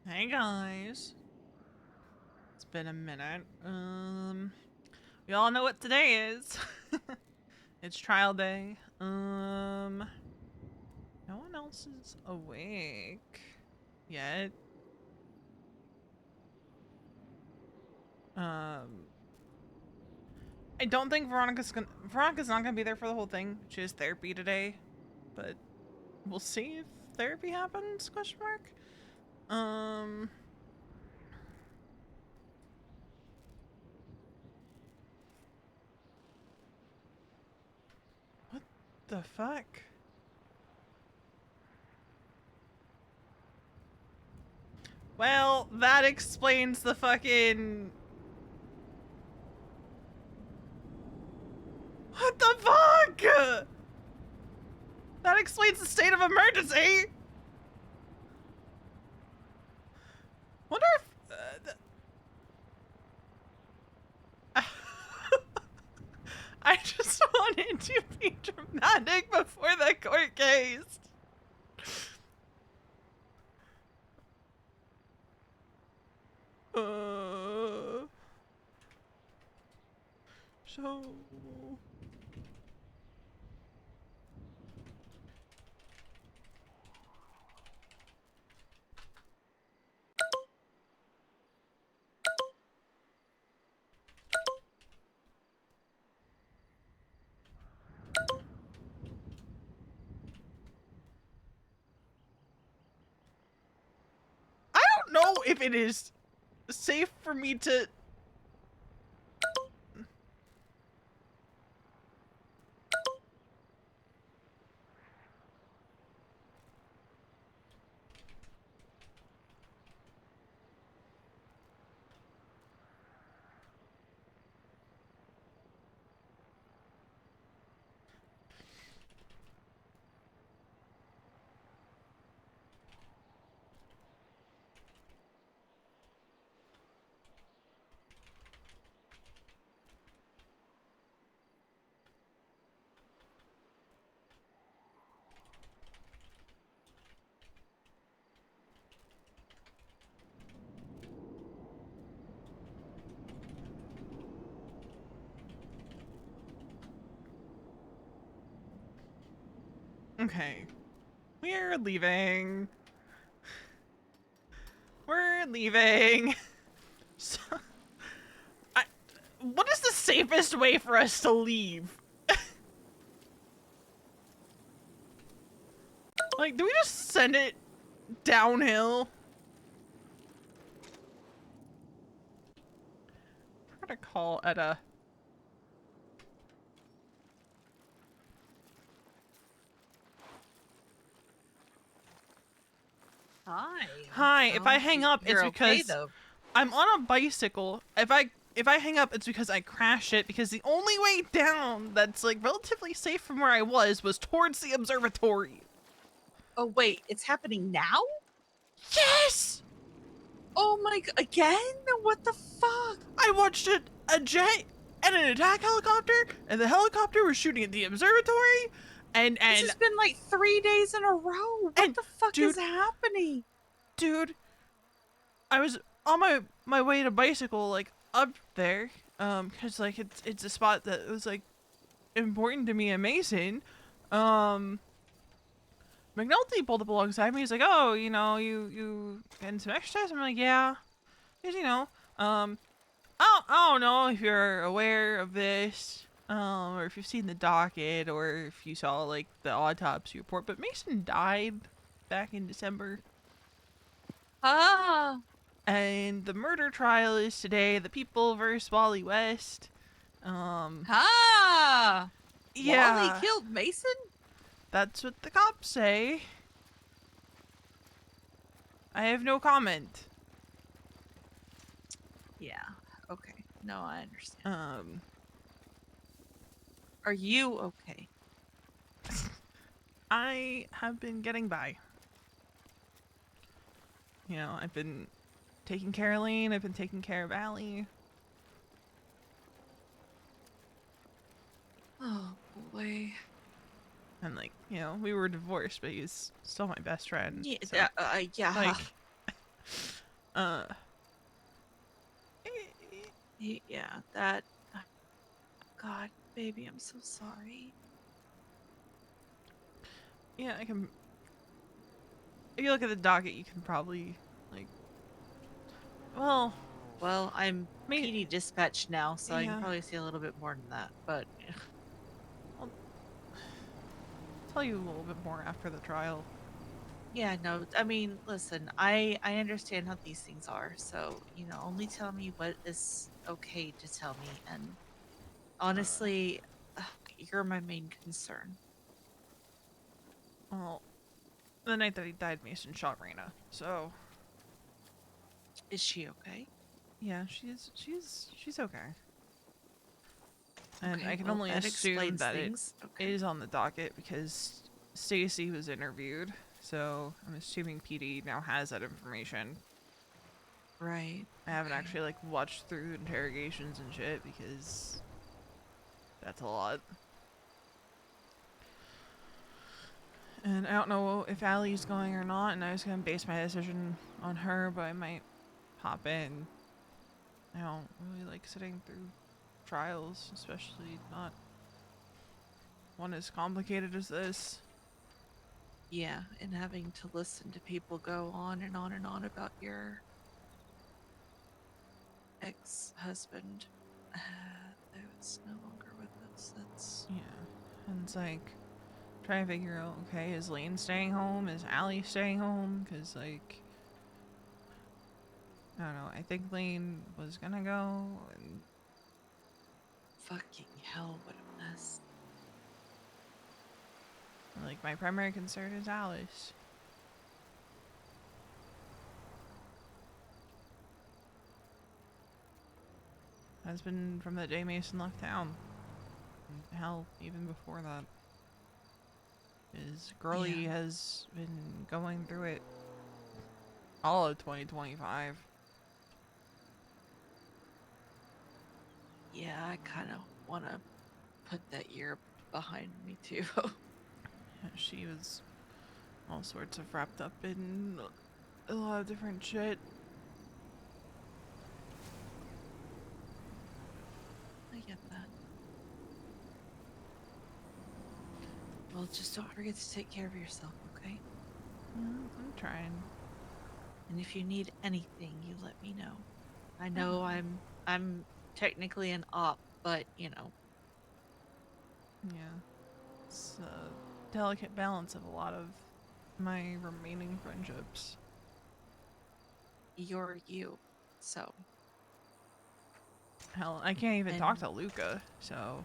Hey guys. It's been a minute. We all know what today is. It's trial day. No one else is awake yet. Um, I don't think Veronica's not gonna be there for the whole thing. She has therapy today, but we'll see if therapy happens, question mark. What the fuck? Well, that explains the fucking... What the fuck? That explains the state of emergency! Wonder if... I just wanted to be dramatic before the court case. So... I don't know if it is safe for me to... Okay. We're leaving. We're leaving. So, what is the safest way for us to leave? Like, do we just send it downhill? We're gonna call Etta. Hi. Hi. If I hang up, it's because okay, though. I'm on a bicycle. If I hang up, it's because I crashed it, because the only way down that's like relatively safe from where I was towards the observatory. Oh wait, it's happening now? Yes! Oh my god, again? What the fuck? I watched a jet and an attack helicopter, and the helicopter was shooting at the observatory, and This has been like 3 days in a row. What the fuck is happening? Dude, I was on my way to bicycle, like up there, cause like it's a spot that was like important to me and Mason. McNulty pulled up alongside me. He's like, "Oh, you getting some exercise?" I'm like, "Yeah," cause I don't know if you're aware of this, or if you've seen the docket, or if you saw like the autopsy report, but Mason died back in December. Ah. And the murder trial is today. The People versus Wally West. Ah. Yeah. Wally killed Mason? That's what the cops say. I have no comment. Yeah. Okay. No, I understand. Are you okay? I have been getting by. I've been taking care of Lane. I've been taking care of Allie. Oh boy. And like, we were divorced, but he's still my best friend. Yeah. So, Yeah. like, Uh, Yeah, that. God, baby, I'm so sorry. yeah, I can. If you look at the docket, you can probably like. Well, Well, I'm me. PD dispatched now, so I can Yeah, probably see a little bit more than that. But I'll tell you a little bit more after the trial. yeah, no, I mean, listen, I understand how these things are. So, only tell me what is okay to tell me. And Uh, honestly, ugh, you're my main concern. well, the night that he died, Mason shot Raina. So Is she okay? yeah, she's okay. And Okay, I can well, only that assume explains that it things. Okay. is on the docket because Stacy was interviewed. So I'm assuming PD now has that information. Right. I haven't Okay. actually like watched through interrogations and shit because that's a lot. And I don't know if Allie's going or not, and I was gonna base my decision on her, but I might pop in. I don't really like sitting through trials, especially not one as complicated as this. Yeah, and having to listen to people go on and on and on about your ex-husband that's no longer with us. That's Yeah. And it's like trying to figure out, okay, is Lane staying home? Is Allie staying home? Because, like, I don't know. I think Lane was gonna go, and fucking hell, what a mess. like my primary concern is Alice. Has been from the day Mason left town. And hell, even before that. His Yeah. girlie has been going through it all of 2025. Yeah, I kind of want to put that year behind me too. She was all sorts of wrapped up in a lot of different shit. I get that. Well, just don't forget to take care of yourself, okay? I'm trying. And if you need anything, you let me know. I I know will. I'm technically an op, but Yeah. It's a delicate balance of a lot of my remaining friendships. you're you. So, Hell, I can't even talk and to Luca, so.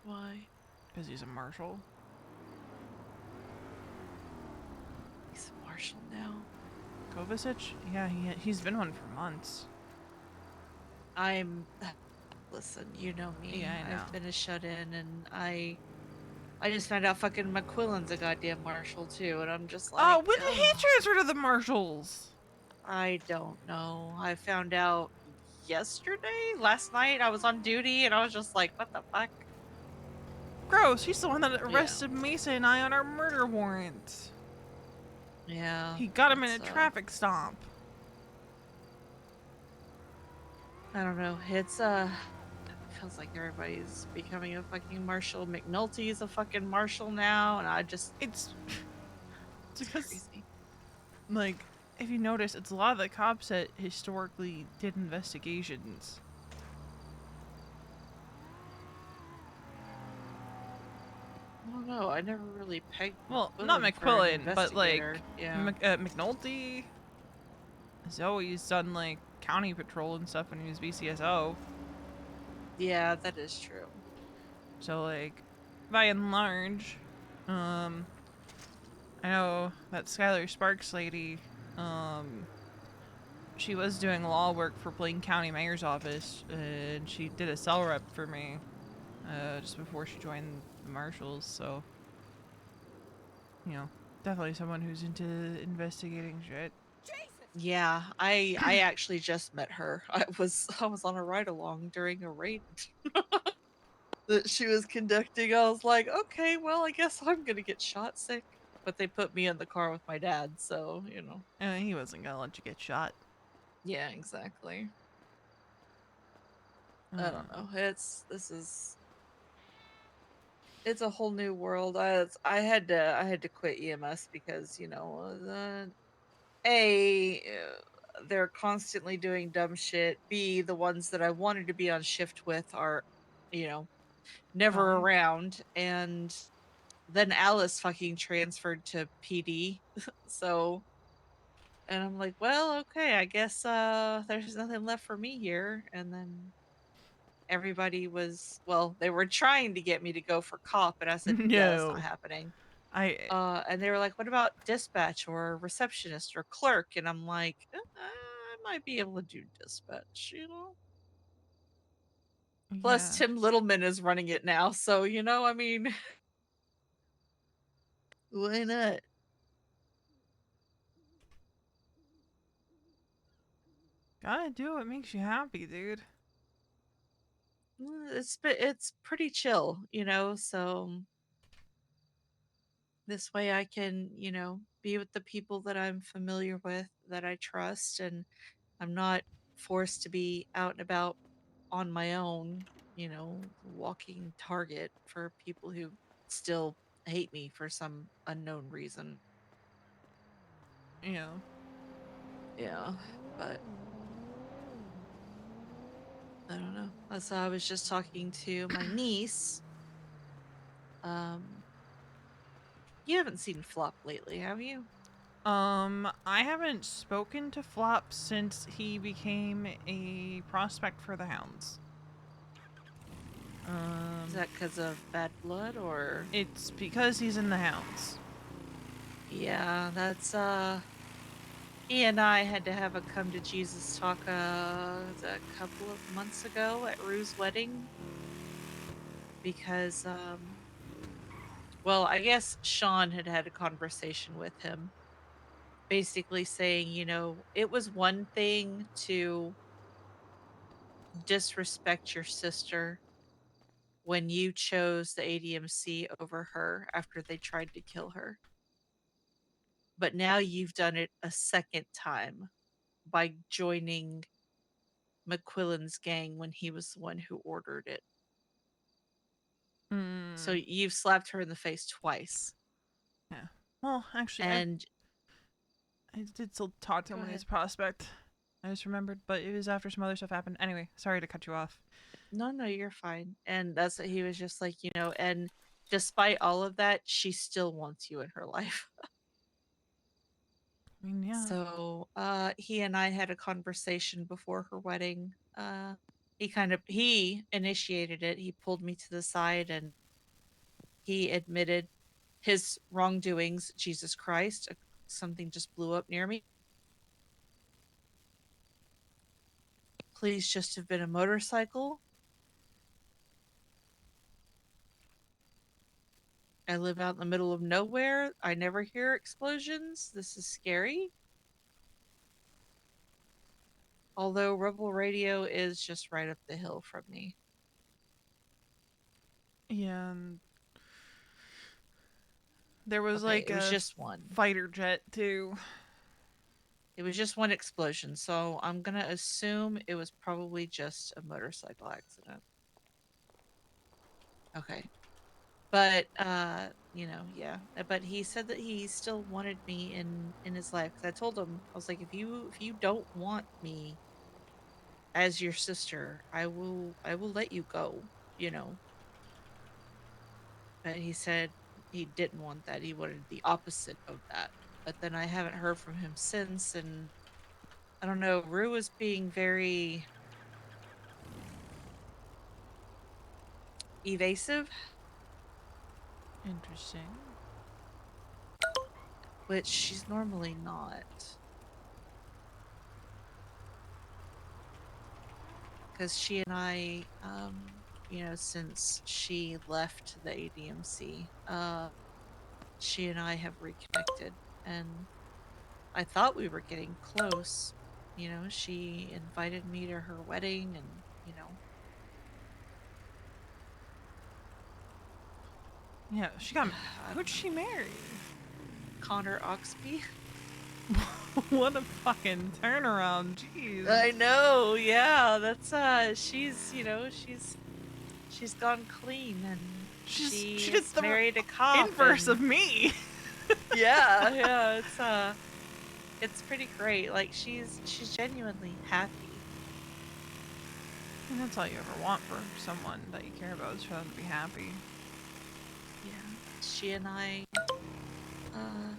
why? Because he's a marshal. He's a marshal now. Kovacic? Yeah, he's been one for months. I'm listen, you know Yeah, me. I know. I've been a shut-in and I just found out fucking McQuillan's a goddamn marshal too, and I'm just Oh, like, when did he oh, transfer to the marshals? I don't know. I found out yesterday, last night. I was on duty and I was just like, what the fuck? Gross, he's the one that Yeah. arrested Mesa and I on our murder warrant. Yeah, He got him in a it's traffic stop. I don't know. It feels like everybody's becoming a fucking marshal. McNulty's a fucking marshal now, and It's it's because, crazy. like, if you notice, it's a lot of the cops that historically did investigations. I don't know. I never really pegged Well, not McQuillan for an McQuillan, but like investigator. Yeah. McNulty has always done like county patrol and stuff when he was BCSO. Yeah, that is true. So like, by and large, um, I know that Skylar Sparks lady, um, she was doing law work for Blaine County Mayor's office, and she did a cell rep for me, just before she joined the marshals. So, you know, definitely someone who's into investigating shit. Yeah, I actually just met her. I was on a ride along during a raid that she was conducting. I was like, okay, well, I guess I'm gonna get shot sick. but they put me in the car with my dad, so, you know. And he wasn't gonna let you get shot. Yeah, exactly. I don't Uh, know. It's a whole new world. I had to quit EMS because, they're constantly doing dumb shit. B, the ones that I wanted to be on shift with are, you know, never gone. around. And then Alice fucking transferred to PD. So, and I'm like, well, okay, I guess there's nothing left for me here. And then everybody was, well, they were trying to get me to go for cop, and I said, yeah, that's not No. happening. I And they were like, what about dispatch or receptionist or clerk? And I'm like, I might be able to do dispatch, you know? Plus, yeah. Tim Littleman is running it now. So, I mean, why not? Gotta do what makes you happy, dude. It's pretty chill, so this way I can, be with the people that I'm familiar with, that I trust, and I'm not forced to be out and about on my own, walking target for people who still hate me for some unknown reason. You know. Yeah, but I don't know. So I was just talking to my niece. Um, you haven't seen Flop lately, have you? I haven't spoken to Flop since he became a prospect for the Hounds. Is Um, that because of bad blood or? it's because he's in the Hounds. Yeah, that's he and I had to have a come to Jesus talk a couple of months ago at Rue's wedding because well, I guess Sean had a conversation with him basically saying, it was one thing to disrespect your sister when you chose the ADMC over her after they tried to kill her. But now you've done it a second time by joining McQuillan's gang when he was the one who ordered it. So Hmm. you've slapped her in the face twice. Yeah. Well, actually, And I did still talk to go him when he was ahead. a prospect. I just remembered, but it was after some other stuff happened. Anyway, sorry to cut you off. No, no, you're fine. And that's what he was just like, and despite all of that, she still wants you in her life. I mean, yeah. So, he and I had a conversation before her wedding. He initiated it. He pulled me to the side and he admitted his wrongdoings. Jesus Christ, something just blew up near me. Please just have been a motorcycle. I live out in the middle of nowhere. I never hear explosions. This is scary. Although Rebel Radio is just right up the hill from me. Yeah, and there was Okay, like it was a just one. fighter jet too. It was just one explosion, so I'm gonna assume it was probably just a motorcycle accident. Okay. But yeah. But he said that he still wanted me in his life. 'Cause I told him, I was like, if you don't want me as your sister, I will let you go, you know. But he said he didn't want that. He wanted the opposite of that. But then I haven't heard from him since, and I don't know. Rue is being very evasive, Interesting. which she's normally not. Because she and I, since she left the ADMC, she and I have reconnected, and I thought we were getting close. She invited me to her wedding, and Yeah, she got. I Who'd don't know. she marry? Connor Oxby. What a fucking turnaround, jeez. I know, yeah. That's she's she's gone clean and She she did is the married a cop inverse and of me. yeah, it's pretty great. Like she's genuinely happy. And that's all you ever want for someone that you care about is for them to be happy. Yeah. She and I uh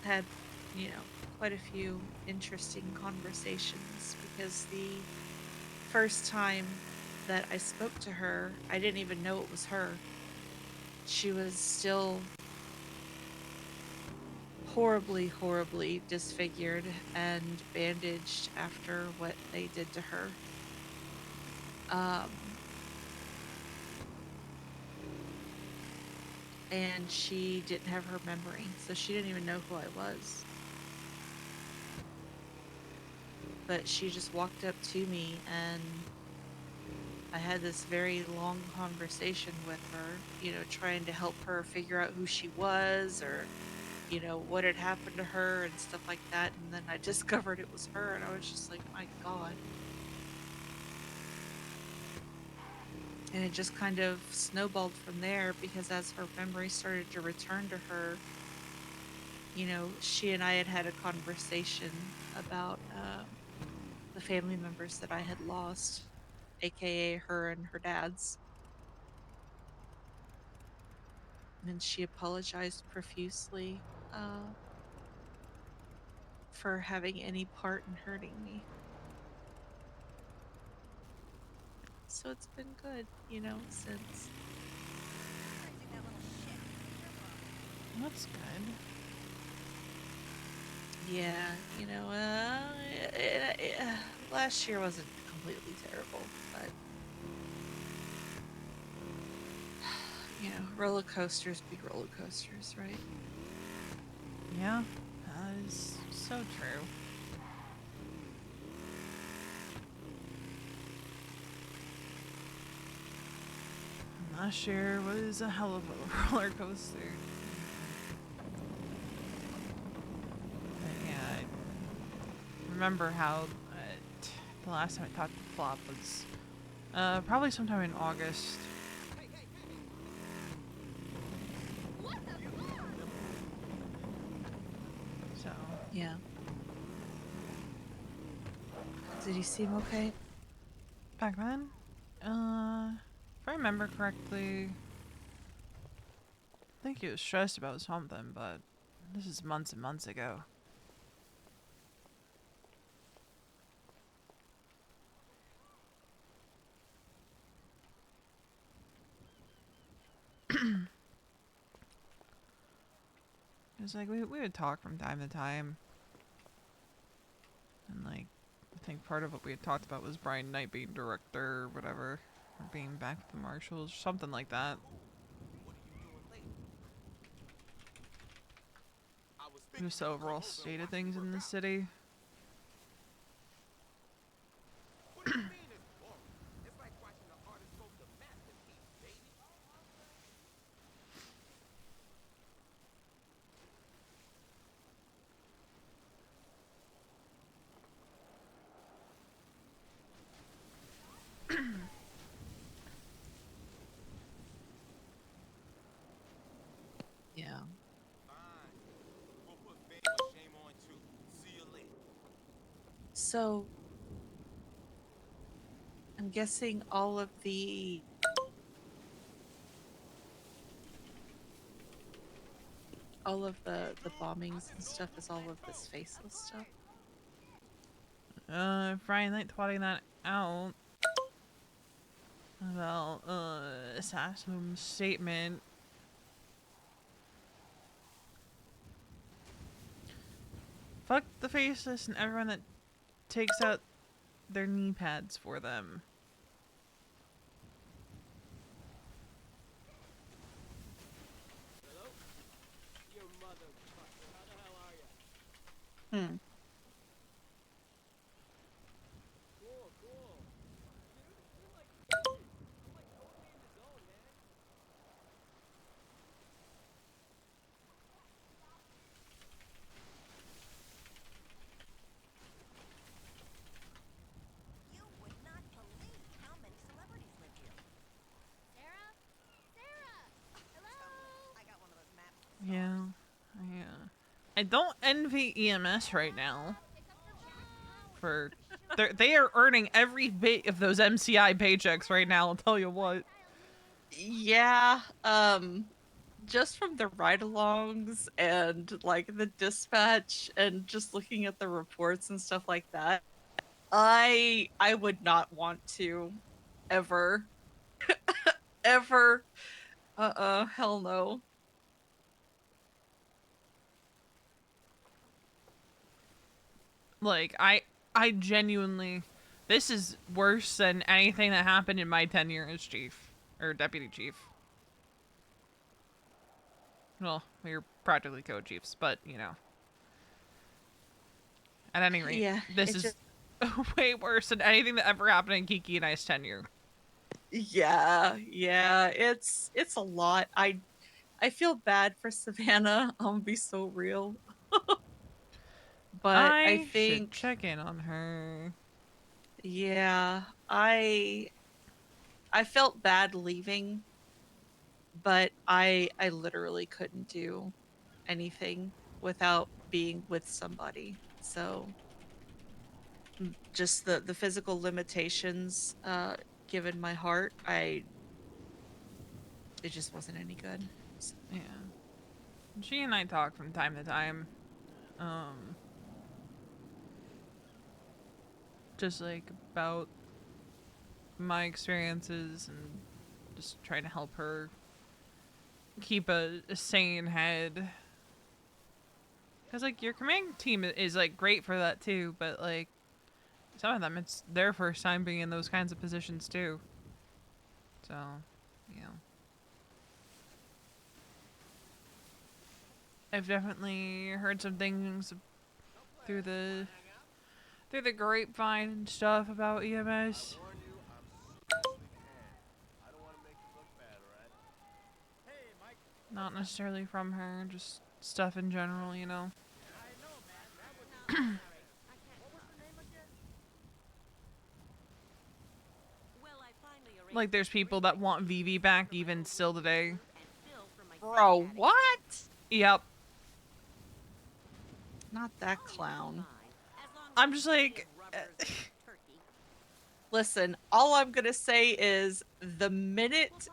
had, quite a few interesting conversations because the first time that I spoke to her, I didn't even know it was her. She was still horribly, horribly disfigured and bandaged after what they did to her. Um, and she didn't have her memory, so she didn't even know who I was. But she just walked up to me and I had this very long conversation with her, trying to help her figure out who she was or, what had happened to her and stuff like that. And then I discovered it was her, and I was just like, my God. And it just kind of snowballed from there because as her memory started to return to her, she and I had had a conversation about the family members that I had lost, aka her and her dad's. And she apologized profusely for having any part in hurting me. So it's been good, since. That's good. Yeah, last year wasn't completely terrible, but roller coasters be roller coasters, right? Yeah, that is so true. Last year was a hell of a roller coaster. But yeah, I remember how the last time I talked to Flop was probably sometime in August. So Yeah. Did he seem okay? back then, if I remember correctly, I think he was stressed about something, but this is months and months ago. It was like we would talk from time to time, and like I think part of what we had talked about was Brian Knight being director or whatever, or being back with the Marshals, something like that. Just the overall state of things in the city. Yeah. So I'm guessing all of the bombings and stuff is all of this faceless stuff. Brian Knight twatting that out about assassin's statement. Fuck the faceless and everyone that takes out their knee pads for them. Hmm. I don't envy EMS right now. For they are earning every bit of those MCI paychecks right now. I'll tell you what. Yeah, just from the ride-alongs and like the dispatch and just looking at the reports and stuff like that, I would not want to ever ever hell no. Like I genuinely, this is worse than anything that happened in my tenure as chief or deputy chief. Well, we were practically co-chiefs, but you know. At any rate, Yeah, this it just is way worse than anything that ever happened in Kiki and I's tenure. yeah, it's a lot. I feel bad for Savannah. I'm gonna be so real. But I I should think check in on her. yeah, I felt bad leaving, but I literally couldn't do anything without being with somebody. So just the physical limitations given my heart, it just wasn't any good. So, Yeah. She and I talk from time to time. Um, just like about my experiences and just trying to help her keep a sane head. Cause like your command team is like great for that too, but like some of them it's their first time being in those kinds of positions too. So, you know, I've definitely heard some things through the through the grapevine and stuff about EMS. Not necessarily from her, just stuff in general, you know. Like there's people that want Vivi back even still today. bro, what? Yep. Not that clown. I'm just like Listen, all I'm gonna say is the minute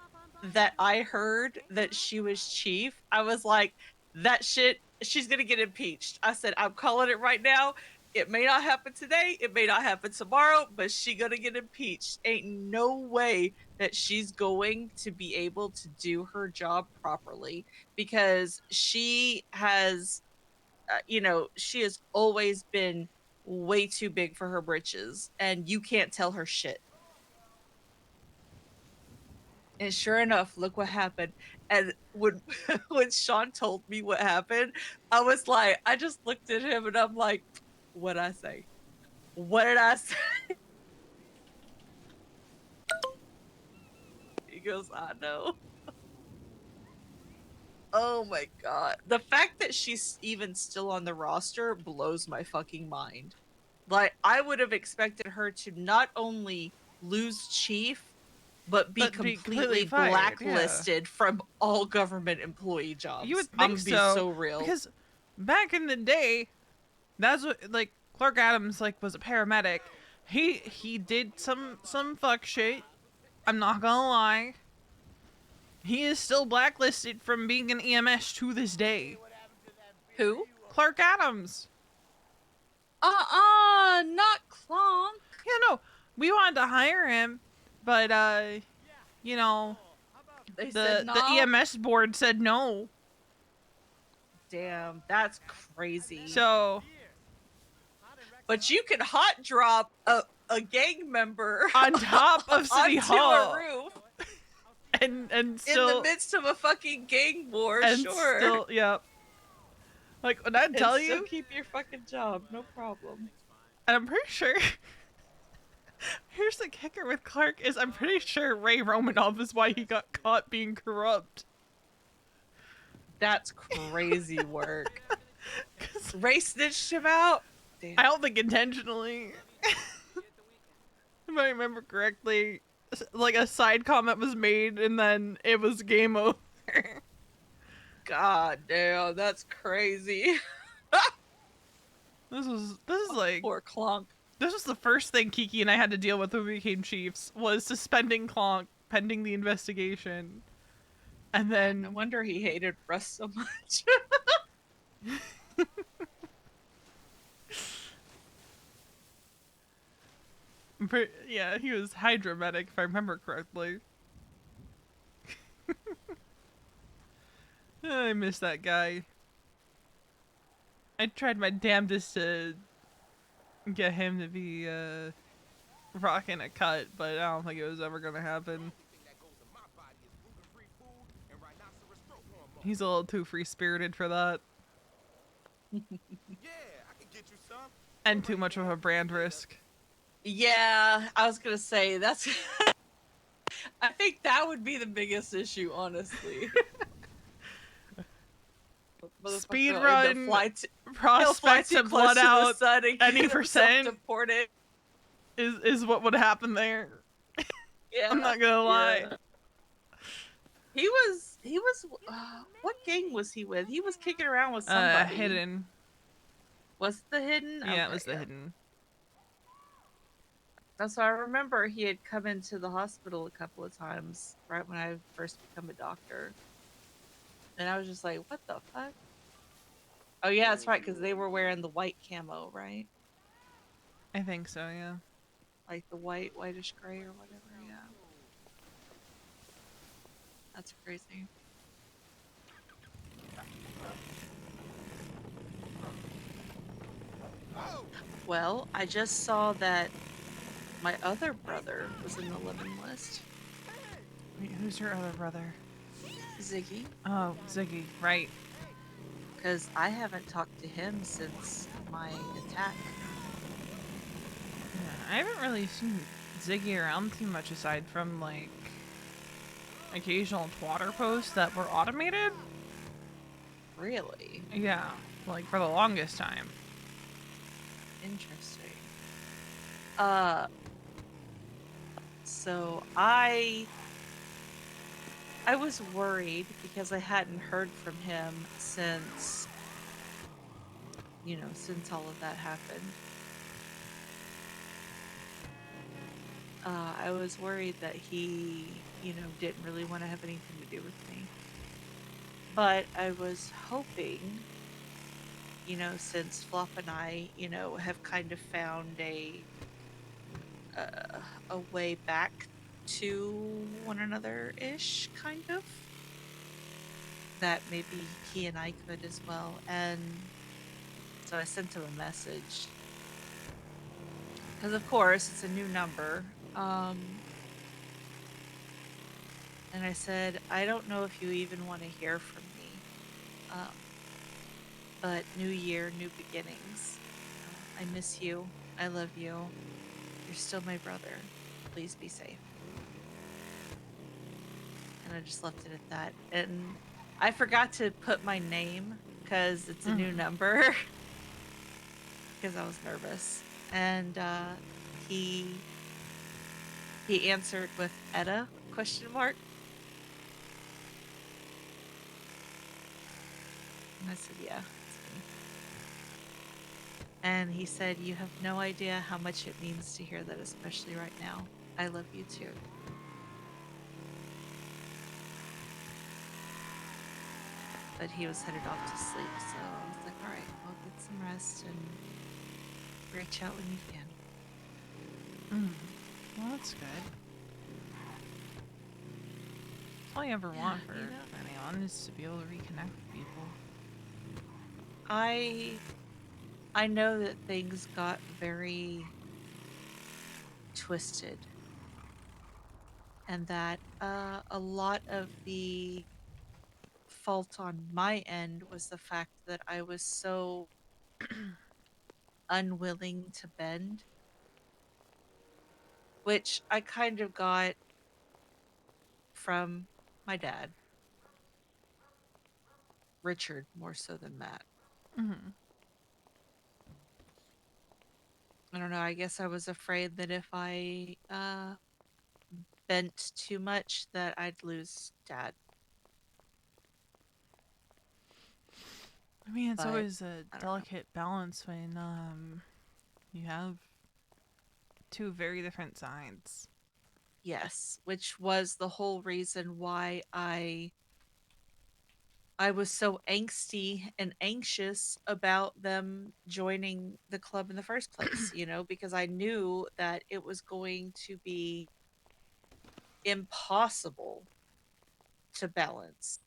that I heard that she was chief, I was like, that shit, she's gonna get impeached. I said, I'm calling it right now. It may not happen today, it may not happen tomorrow, but she gonna get impeached. Ain't no way that she's going to be able to do her job properly because she has she has always been way too big for her britches and you can't tell her shit. And sure enough, look what happened. And when when Sean told me what happened, I was like, I just looked at him and I'm like, what'd I say? What did I say? He goes, I know. Oh my god. The fact that she's even still on the roster blows my fucking mind. Like, I would have expected her to not only lose Chief, but be but be completely completely fired, yeah. blacklisted from all government employee You jobs. would I'm think gonna be so so real. because back in the day, that's what like Clark Adams like was a paramedic. He did some fuck shit. I'm not gonna lie. He is still blacklisted from being an EMS to this day. Who? Clark Adams. Not Clonk. Yeah, no, we wanted to hire him, but you know, They said the no. EMS board said no. Damn, that's crazy. So But you can hot drop a gang member on top of City onto a Hall, roof and in the still midst of a fucking gang war, and sure. still, yep. Like when I And tell still you, keep your fucking job, no problem. and I'm pretty sure. Here's the kicker with Clark is I'm pretty sure Ray Romanoff is why he got caught being corrupt. That's crazy work. Ray snitched him out. Damn. I don't think intentionally. If I remember correctly, like a side comment was made and then it was game over. God damn, that's crazy. This is like Poor Clonk. this was the first thing Kiki and I had to deal with when we became chiefs was suspending Clonk pending the investigation. And No then wonder he hated Russ so much. yeah, he was hydromatic if I remember correctly. I miss that guy. I tried my damnedest to get him to be rocking a cut, but I don't think it was ever gonna happen. He's a little too free spirited for that. And too much of a brand risk. Yeah, I was gonna say that's. I think that would be the biggest issue, honestly. Speed Motherfucker will end up run, he'll fly prospect too to close blood to the out sun and any get himself percent deported. is what would happen there. I'm Yeah, not gonna lie. yeah. He was. What gang was he with? He was kicking around with somebody. Hidden. Was it the hidden? Yeah, it Okay, was the yeah. hidden. That's why I remember he had come into the hospital a couple of times right when I first become a doctor. And I was just like, what the fuck? Oh yeah, that's right, because they were wearing the white camo, right? I think so, yeah. Like the whitish gray or whatever, yeah. That's crazy. Well, I just saw that my other brother was in the living list. Wait, who's your other brother? Ziggy. Oh, Ziggy, right. Because I haven't talked to him since my attack. Yeah, I haven't really seen Ziggy around too much aside from, like, occasional twatter posts that were automated. Really? Yeah, like, for the longest time. Interesting. Uh, so I was worried because I hadn't heard from him since, since all of that happened. I was worried that he, didn't really want to have anything to do with me. But I was hoping, since Flop and I, have kind of found a way back to one another ish, kind of, that maybe he and I could as well. And so I sent him a message because, of course, it's a new number. And I said, I don't know if you even want to hear from me, um, but new year, new beginnings. I miss you. I love you. You're still my brother. Please be safe. And I just left it at that. And I forgot to put my name because it's a new number because I was nervous. And he answered with Etta ? And I said, yeah, it's me. And he said, you have no idea how much it means to hear that, especially right now. I love you too. But he was headed off to sleep, so I was like, all right, well, get some rest and reach out when you can. Well, that's good. All you ever want for anyone is to be able to reconnect with people. I know that things got very twisted, and that a lot of the fault on my end was the fact that I was so unwilling to bend, which I kind of got from my dad, Richard, more so than Matt. I don't know. I guess I was afraid that if I bent too much, that I'd lose Dad. I mean, it's But always a I don't know. delicate balance when you have two very different sides. Yes, which was the whole reason why I was so angsty and anxious about them joining the club in the first place, because I knew that it was going to be impossible to balance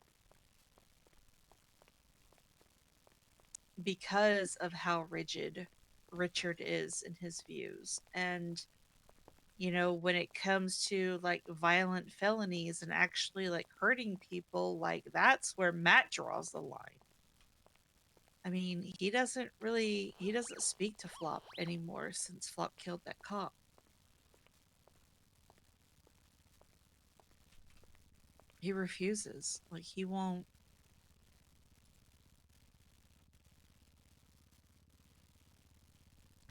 because of how rigid Richard is in his views. And, when it comes to like violent felonies and actually like hurting people, like that's where Matt draws the line. I mean, he doesn't speak to Flop anymore since Flop killed that cop. He refuses. Like he won't.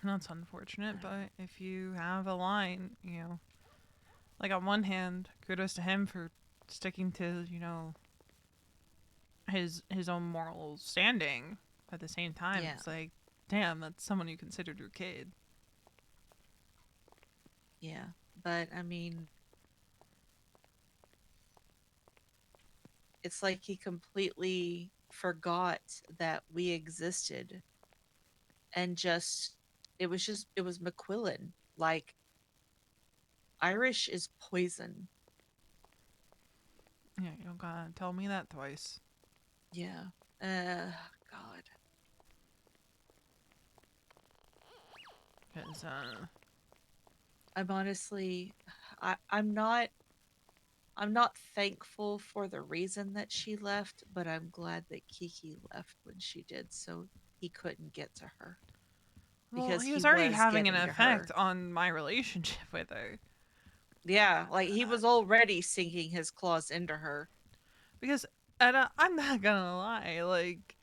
And that's unfortunate, but if you have a line, like on one hand, kudos to him for sticking to, his own moral standing. At the same time, Yeah, it's like, damn, that's someone you considered your kid. yeah. But I mean, it's like he completely forgot that we existed and it was McQuillan. Like Irish is poison. Yeah, you don't gotta tell me that twice. Yeah. God. Because, I'm honestly I'm not thankful for the reason that she left, but I'm glad that Kiki left when she did so he couldn't get to her well, because he he was already was having an getting to effect her. on my relationship with her. Yeah, like he was already sinking his claws into her. Because, I'm not gonna lie, like,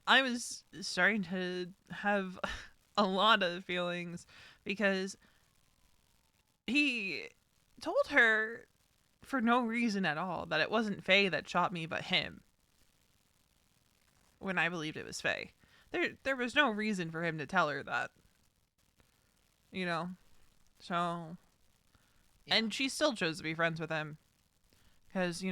I was starting to have a lot of feelings because he told her for no reason at all that it wasn't Faye that shot me but him when I believed it was Faye. There was no reason for him to tell her that, you know? So, Yeah. and she still chose to be friends with him because,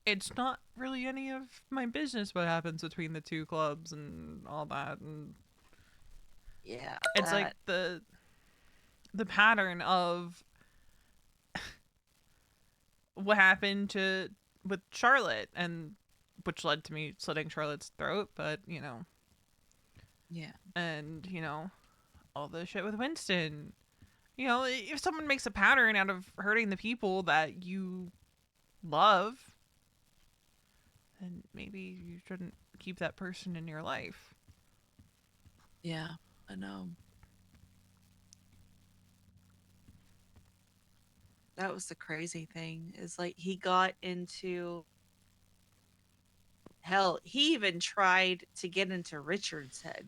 it's not really any of my business what happens between the two clubs and all that. And Yeah, it's like that the pattern of what happened to with Charlotte, and which led to me slitting Charlotte's throat, but yeah. and all the shit with Winston. If someone makes a pattern out of hurting the people that you love, then maybe you shouldn't keep that person in your life. Yeah, I know. That was the crazy thing is like he got into hell, he even tried to get into Richard's head,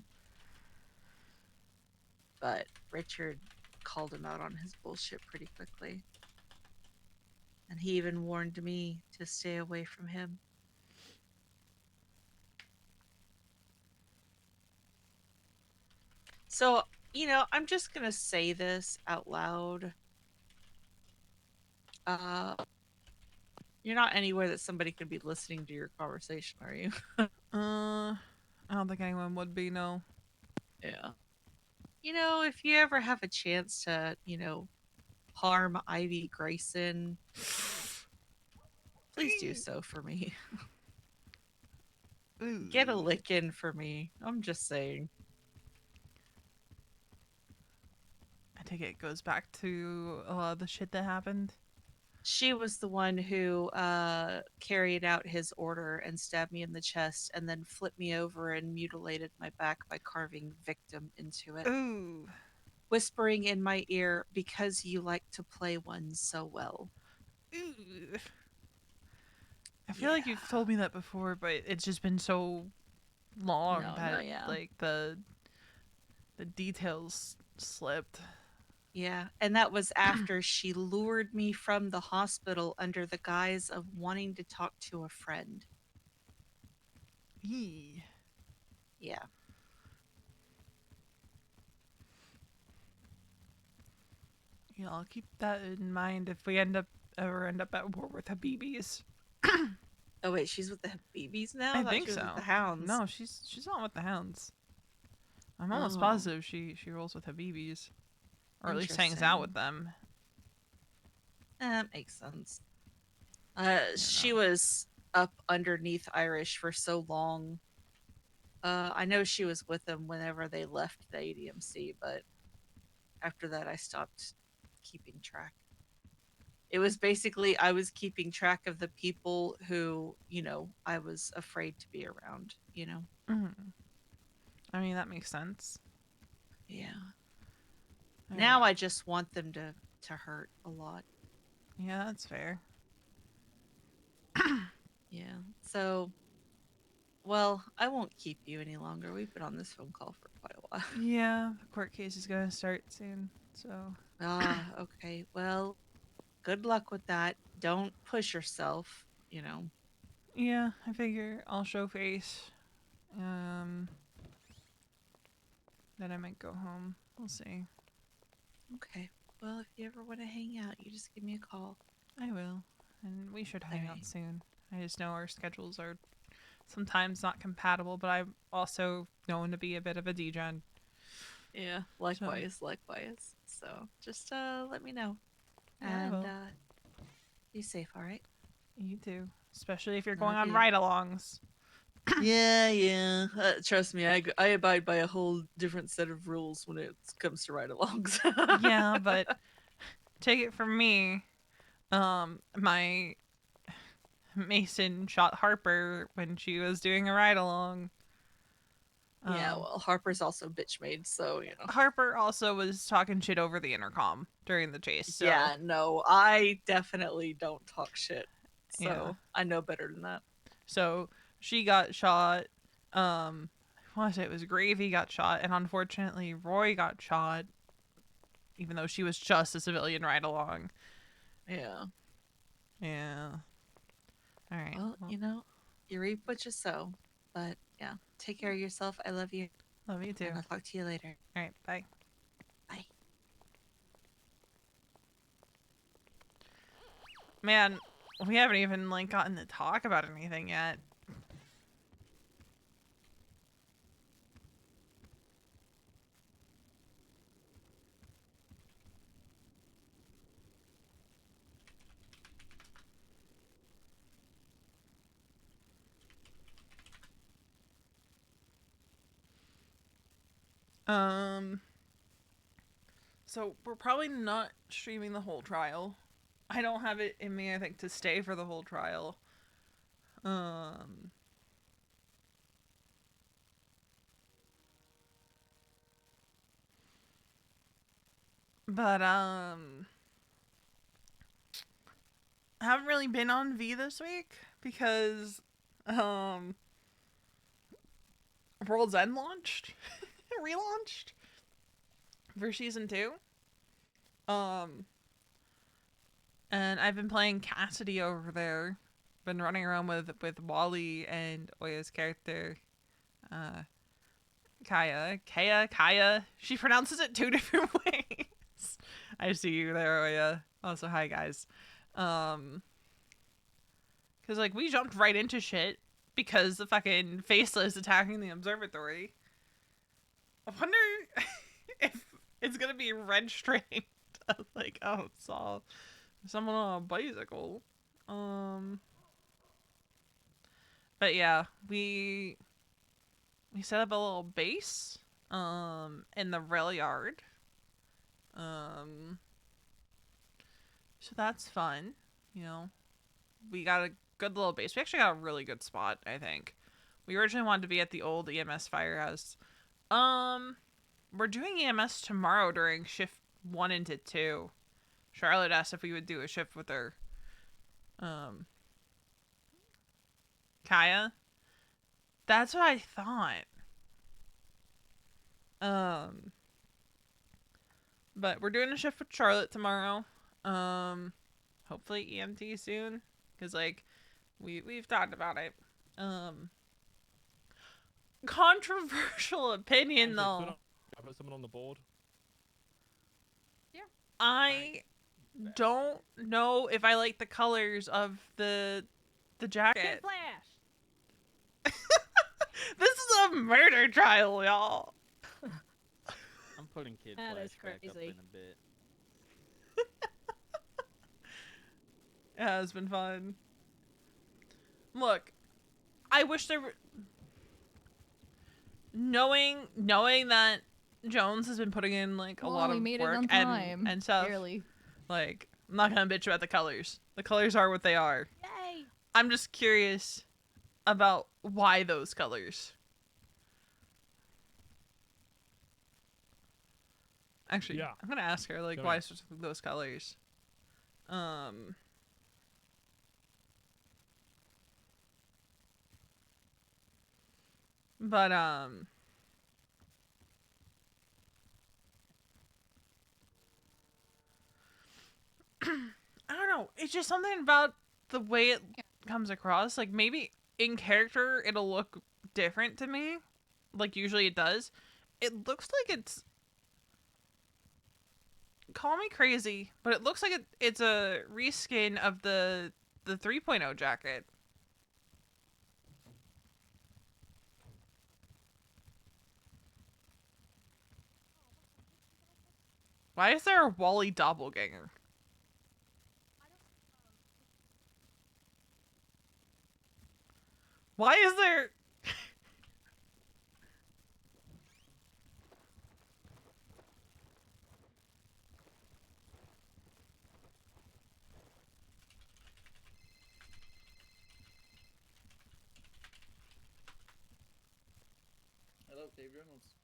but Richard called him out on his bullshit pretty quickly. And he even warned me to stay away from him. So, I'm just going to say this out loud. Uh, you're not anywhere that somebody could be listening to your conversation, are you? I don't think anyone would be, no. Yeah. If you ever have a chance to, harm Ivy Grayson, please do so for me. Get a Ooh. lick in for me. I'm just saying. I think it goes back to a lot of the shit that happened. She was the one who carried out his order and stabbed me in the chest and then flipped me over and mutilated my back by carving victim into it, Ooh. whispering in my ear, because you like to play one so well. Ooh. I feel like you've Yeah. told me that before, but it's just been so long No, no, that yeah. like the details slipped. Yeah. And that was after she lured me from the hospital under the guise of wanting to talk to a friend. Eee. Yeah. Yeah, I'll keep that in mind if we ever end up at war with Habibis. Oh wait, she's with the Habibis now? I I thought think she was with the so. Hounds. No, she's not with the hounds. I'm almost Oh, positive she rolls with Habibis, or at least hangs out with interesting. them. That makes sense. I don't She know. was up underneath Irish for so long. I know she was with them whenever they left the ADMC, but after that, I stopped keeping track. It was basically I was keeping track of the people who, I was afraid to be around. Mm. I mean, that makes sense. Yeah. All right. Now I just want them to hurt a lot. Yeah, that's fair. Yeah. So, well, I won't keep you any longer. We've been on this phone call for quite a while. Yeah, the court case is gonna start soon, so Ah, okay. Well, good luck with that. Don't push yourself. yeah, I figure I'll show face. Um, then I might go home. We'll see. Okay. Well, if you ever want to hang out, you just give me a call. I will, and we should All hang out right. soon. I just know our schedules are sometimes not compatible, but I'm also known to be a bit of a degen. Yeah, So likewise, likewise. So just let me know. yeah, I And will. be safe, all right? You too, especially if you're going Love on you. ride-alongs. Yeah, yeah. Trust me, I abide by a whole different set of rules when it comes to ride-alongs. Yeah, but take it from me. My Mason shot Harper when she was doing a ride along. Yeah, Um, well, Harper's also bitch made, so. Harper also was talking shit over the intercom during the chase, so Yeah, no, I definitely don't talk shit. yeah. So I know better than that. So she got shot. Um, I want to say it was Gravy got shot, and unfortunately Roy got shot, even though she was just a civilian ride along. Yeah. Yeah. All right. Well, Well, you reap what you sow. But yeah, take care of yourself. I love you, love you too. and I'll talk to you later. All right. Bye. Bye. Man, we haven't even gotten to talk about anything yet. Um, So we're probably not streaming the whole trial. I don't have it in me, I think, to stay for the whole trial. Um, but I haven't really been on V this week because um World's End launched, relaunched for season 2. Um, and I've been playing Cassidy over there. Been running around with Wally and Oya's character, uh, Kaya. She pronounces it 2 different ways. I see you there, Oya. Also, hi guys. Cause we jumped right into shit because the fucking faceless attacking the observatory. I wonder if it's gonna be red strained. Oh, saw someone on a bicycle. Um, but yeah, we set up a little base in the rail yard. Um, so that's fun. You know, we got a good little base. We actually got a really good spot, I think. We originally wanted to be at the old EMS firehouse. Um, we're doing EMS tomorrow during shift 1 into 2. Charlotte asked if we would do a shift with her. Um, Kaya. That's what I thought. Um, but we're doing a shift with Charlotte tomorrow. Um, hopefully EMT soon, because we've talked about it. Um, controversial opinion, Actually, put though. on. I put someone on the board. Yeah. I don't know if I like the colors of the jacket. Kid Flash. This is a murder trial, y'all. I'm putting Kid That Flash is back up crazy. in a bit. It has been fun. Look, I wish there were knowing that Jones has been putting in like a Well, lot we of made it work on time. and stuff. Barely. Like, I'm not gonna bitch about the colors. The colors are what they are. Yay! I'm just curious about why those colors. Actually, Yeah. I'm gonna ask her like Come why here. specifically those colors. But I don't know. It's just something about the way it comes across. Like maybe in character it'll look different to me, like usually it does. It looks like it's, call me crazy, but it looks like it's a reskin of the 3.0 jacket. Why is there a Wally doppelganger? Why is there? Hello, Dave Reynolds.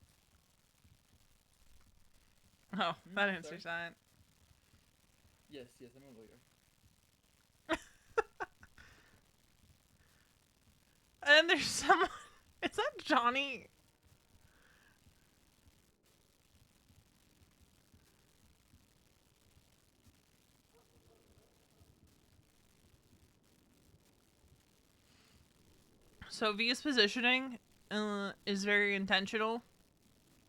Oh, that sorry. answers that. Yes, I'm a lawyer. And there's someone. Is that Johnny? So V's positioning is very intentional,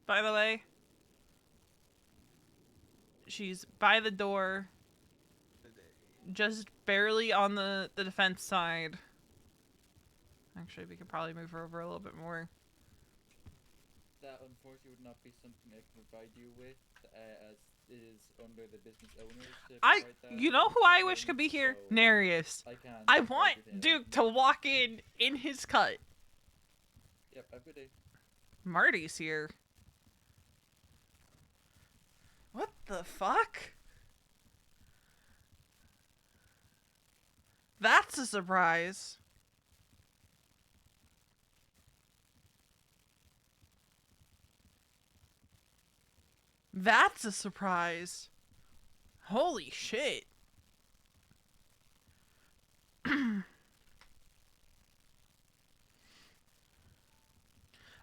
by the way. She's by the door, just barely on the defense side. Actually, we could probably move her over a little bit more. That unfortunately would not be something I can provide you with, as it is under the business owners to provide that. You know who I wish could be here? So Nereus. I want Duke to walk in his cut. Yep, have a good day. Marty's here. What the fuck? That's a surprise. That's a surprise. Holy shit.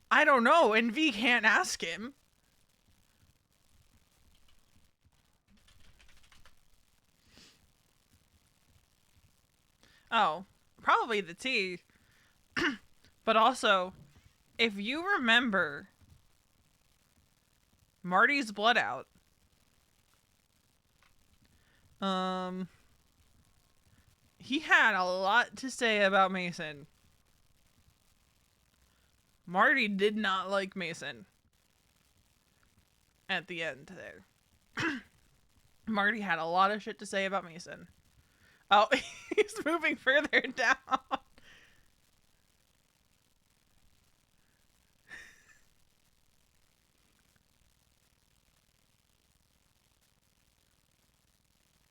I don't know, and V can't ask him. Oh, probably the tea. But also, if you remember Marty's blood out, he had a lot to say about Mason. Marty did not like Mason at the end there. Marty had a lot of shit to say about Mason. Oh, he's moving further down.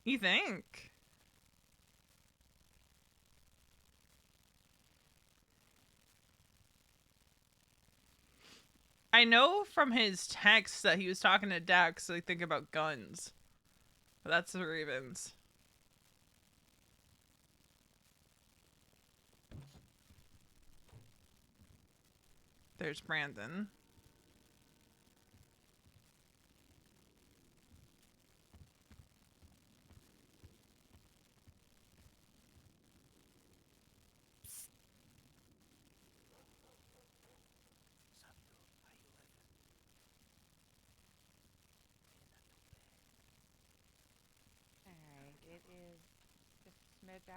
You think? I know from his text that he was talking to Dax, so I think about guns. But that's the Ravens. There's Brandon.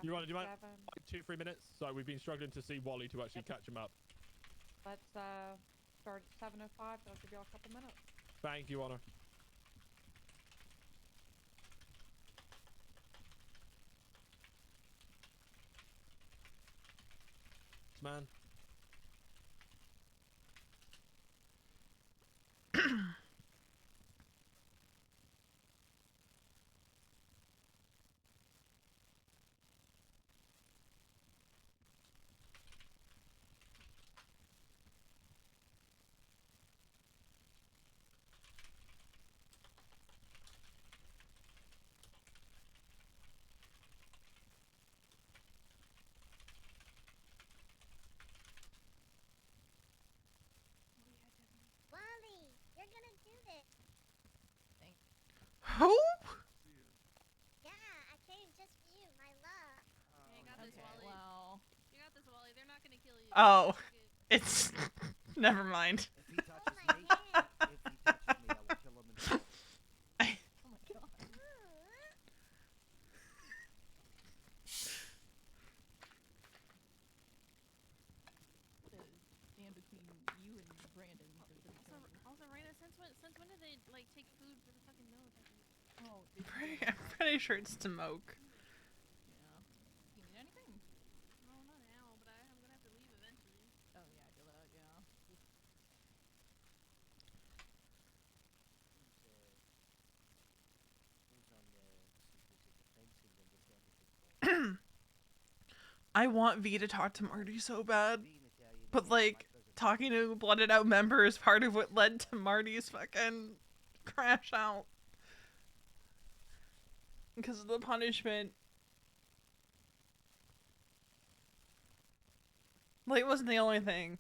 You want to do Mid-after like 7. 2-3 minutes? So we've been struggling to see Wally to actually catch him up. Let's start at 7:05. I'll give you all a couple minutes. Thank you, Honor. Man. Wally, you're gonna do this. Who? Yeah, I came just for you, my love. Yeah, you got this, Wally. Well. You got this, Wally. They're not gonna kill you. Oh, You're good. it's. Never mind. If he touches Oh my me, hand. if he touches me, I will kill him himself. I, Oh my god. The stand between you and Brandon are pretty Also, Raina, since when did they like take food for the fucking military? Oh, it's I'm pretty sure it's smoke. Yeah. You need anything? No, not now, but I'm gonna have to leave eventually. Oh yeah, I feel that. Yeah. Who's on the secret fencing and what's the other thing called? I want V to talk to Marty so bad. Being Italian, But, my like, cousin- talking to a blooded out member is part of what led to Marty's fucking crash out. Because of the punishment. Like, it wasn't the only thing.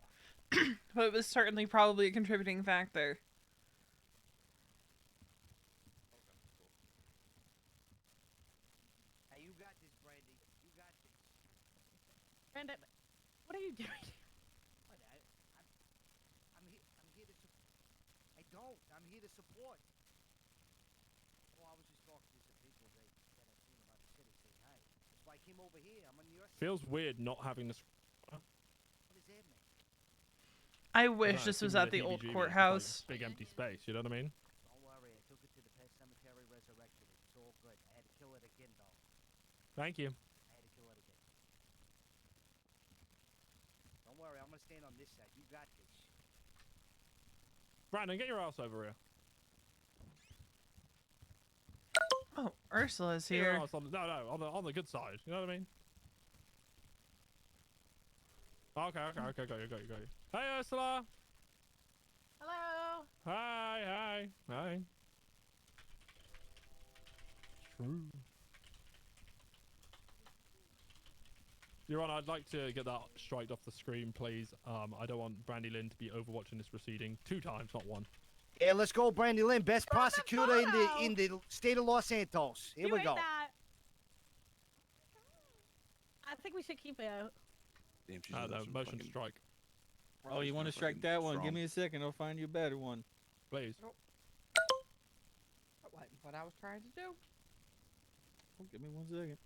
But it was certainly probably a contributing factor. Hey, you got this, Brandy. You got this. Brandon, what are you doing? What? I'm here. I'm here to support. I don't. I'm here to support. Oh, I was just talking to some people that I've seen about the city saying hi. That's why I came over here. I'm on your side. Feels weird not having this. What does that mean? I wish this was at the old courthouse. Big empty space, you know what I mean? Don't worry. I took it to the pet cemetery, resurrected it. It's all good. I had to kill it again, though. Thank you. I had to kill it again. Don't worry. I'm gonna stand on this side. You got this. Brandon, get your ass over here. Oh, Ursula's Get your here. ass on the, no, on the good side. You know what I mean? Okay, got you. Hey, Ursula. Hello. Hi. True. Your Honor, I'd like to get that striked off the screen, please. I don't want Brandy Lynn to be overwatching this proceeding 2 times, not 1. Yeah, let's go, Brandy Lynn, best prosecutor in the state of Los Santos. Here we go. That. I think we should keep it out. Damn, she's No, some motion to fucking- strike, Oh, you want to strike that one? Give me a second. I'll find you a better one. please. What I was trying to do. Oh, give me 1 second.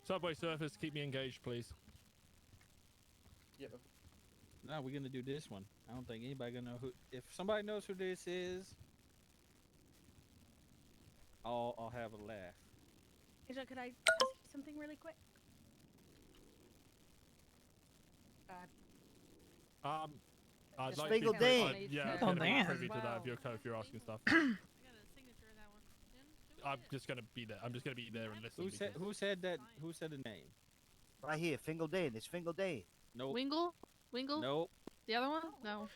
Subway surface, keep me engaged, please. Yep. No, we're gonna do this one. I don't think anybody gonna know who. If somebody knows who this is, I'll have a laugh. Asia, could I ask you something really quick? I'd It's like to be Fingal pri- Dan. yeah, Fingal I'm gonna be Dan. privy to that Wow. if you're asking stuff. I got a signature of that one. I'm just gonna be there. I'm just gonna be there and listen. Who said? because- Who said that? Who said the name? Right here, Fingal Dan. It's Fingal Dan. Nope. Wingle? Nope. The other one? No.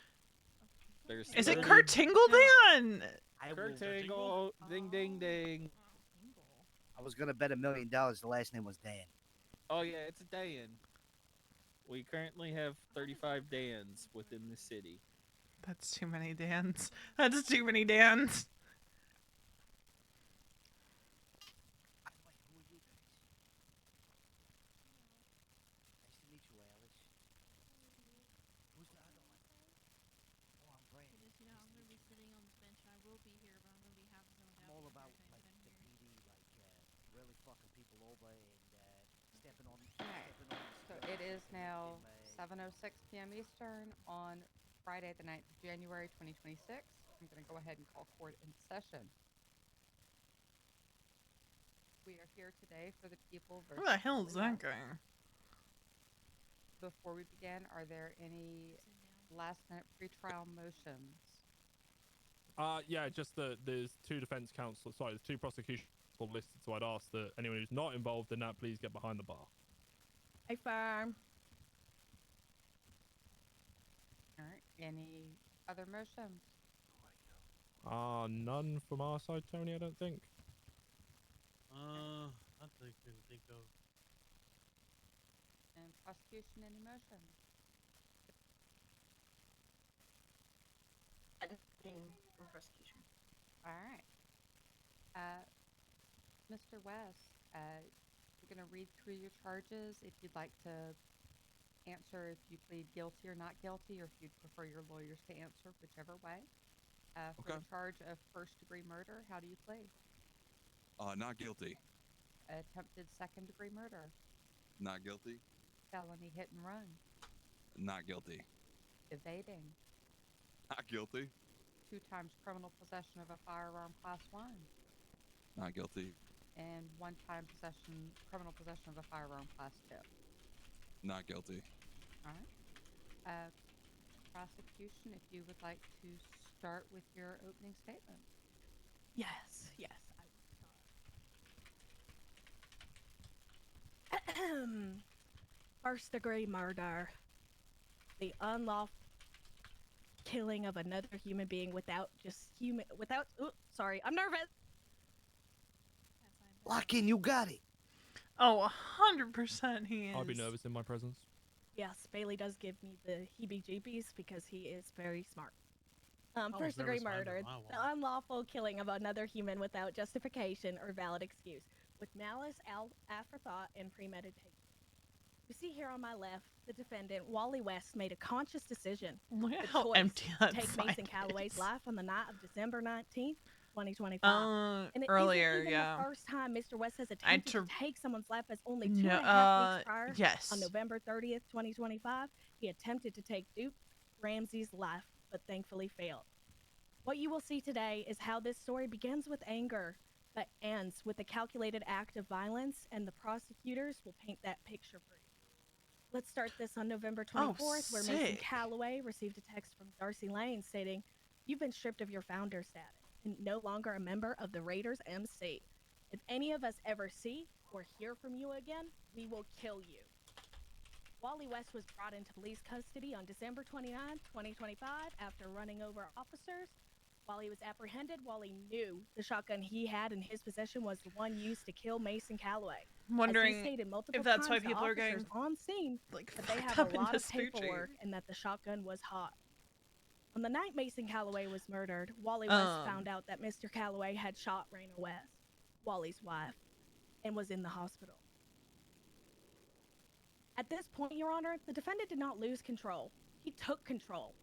There's Is it 30 Kurt Tingledan? I Kurt will- Tingle. Ding, ding, ding. I was gonna bet $1 million. The last name was Dan. Oh yeah, it's a Dan. We currently have 35 Dans within the city. That's too many Dans. That's too many Dans. By the way, who are you guys? Nice to meet you, Alice. Who's the other one? Oh, I'm Brad. Just, you know, I'm gonna be sitting on this bench. I will be here, but I'm gonna be half zoned I'm out. all because about everything's like been the here. PD, like really fucking people over and stepping on Alright, stepping on so skeleton it is in now my 7:06 p.m. Eastern on Friday, the 9th of January, 2026. I'm going to go ahead and call court in session. We are here today for the people versus Who the hell is Wally that West. guy? Before we begin, are there any last-minute pretrial motions? Yeah, just there's two defense counsel. Sorry, there's two prosecution counsel listed. So I'd ask that anyone who's not involved in that please get behind the bar. Hey, firm. All right. Any other motions? None from our side, Tony. I don't think. I can think of. And prosecution, any motions? Nothing from prosecution. All right. Mr. West, I'm going to read through your charges. If you'd like to answer if you plead guilty or not guilty, or if you'd prefer your lawyers to answer, whichever way. For Okay. the charge of first-degree murder, how do you plead? Not guilty. Attempted second-degree murder, Not guilty. felony hit and run, Not guilty. evading, Not guilty. 2 times criminal possession of a firearm class 1, Not guilty. and 1 time criminal possession of a firearm class 2. Not guilty. All right. Prosecution, if you would like to start with your opening statement. Yes, yes, I will start. First degree murder. The unlawful killing of another human being without sorry, I'm nervous. Larkin, you got it. Oh, 100% he is. I'd be nervous in my presence. Yes, Bailey does give me the heebie-jeebies because he is very smart. was First degree nervous when I did murder. my The one. unlawful killing of another human without justification or valid excuse, with malice, afterthought, and premeditation. You see here on my left, the defendant, Wally West, made a conscious decision. Look at The how choice empty to that take side Mason Callaway's is. life on the night of December 19th, 2025. And it Earlier, isn't even yeah. the first time Mr. West has I attempted to tur- take someone's life, as only No, 2.5 weeks prior, yes. on November 30th, 2025, he attempted to take Duke Ramsey's life, but thankfully failed. What you will see today is how this story begins with anger, but ends with a calculated act of violence, and the prosecutors will paint that picture for you. Let's start this on November 24th, where Mason sick. Callaway received a text from Darcy Lane stating, "You've been stripped of your founder status and no longer a member of the Raiders MC. If any of us ever see or hear from you again, we will kill you." Wally West was brought into police custody on December 29th, 2025, after running over officers. While he was apprehended, Wally knew the shotgun he had in his possession was the one used to kill Mason Callaway. I'm wondering As he stated multiple if that's why times to people are officers getting on scene like that they fucked have up a lot into of paperwork Spoochie. and that the shotgun was hot. On the night Mason Callaway was murdered, Wally West found out that Mr. Callaway had shot Raina West, Wally's wife, and was in the hospital. At this point, Your Honor, the defendant did not lose control. He took control.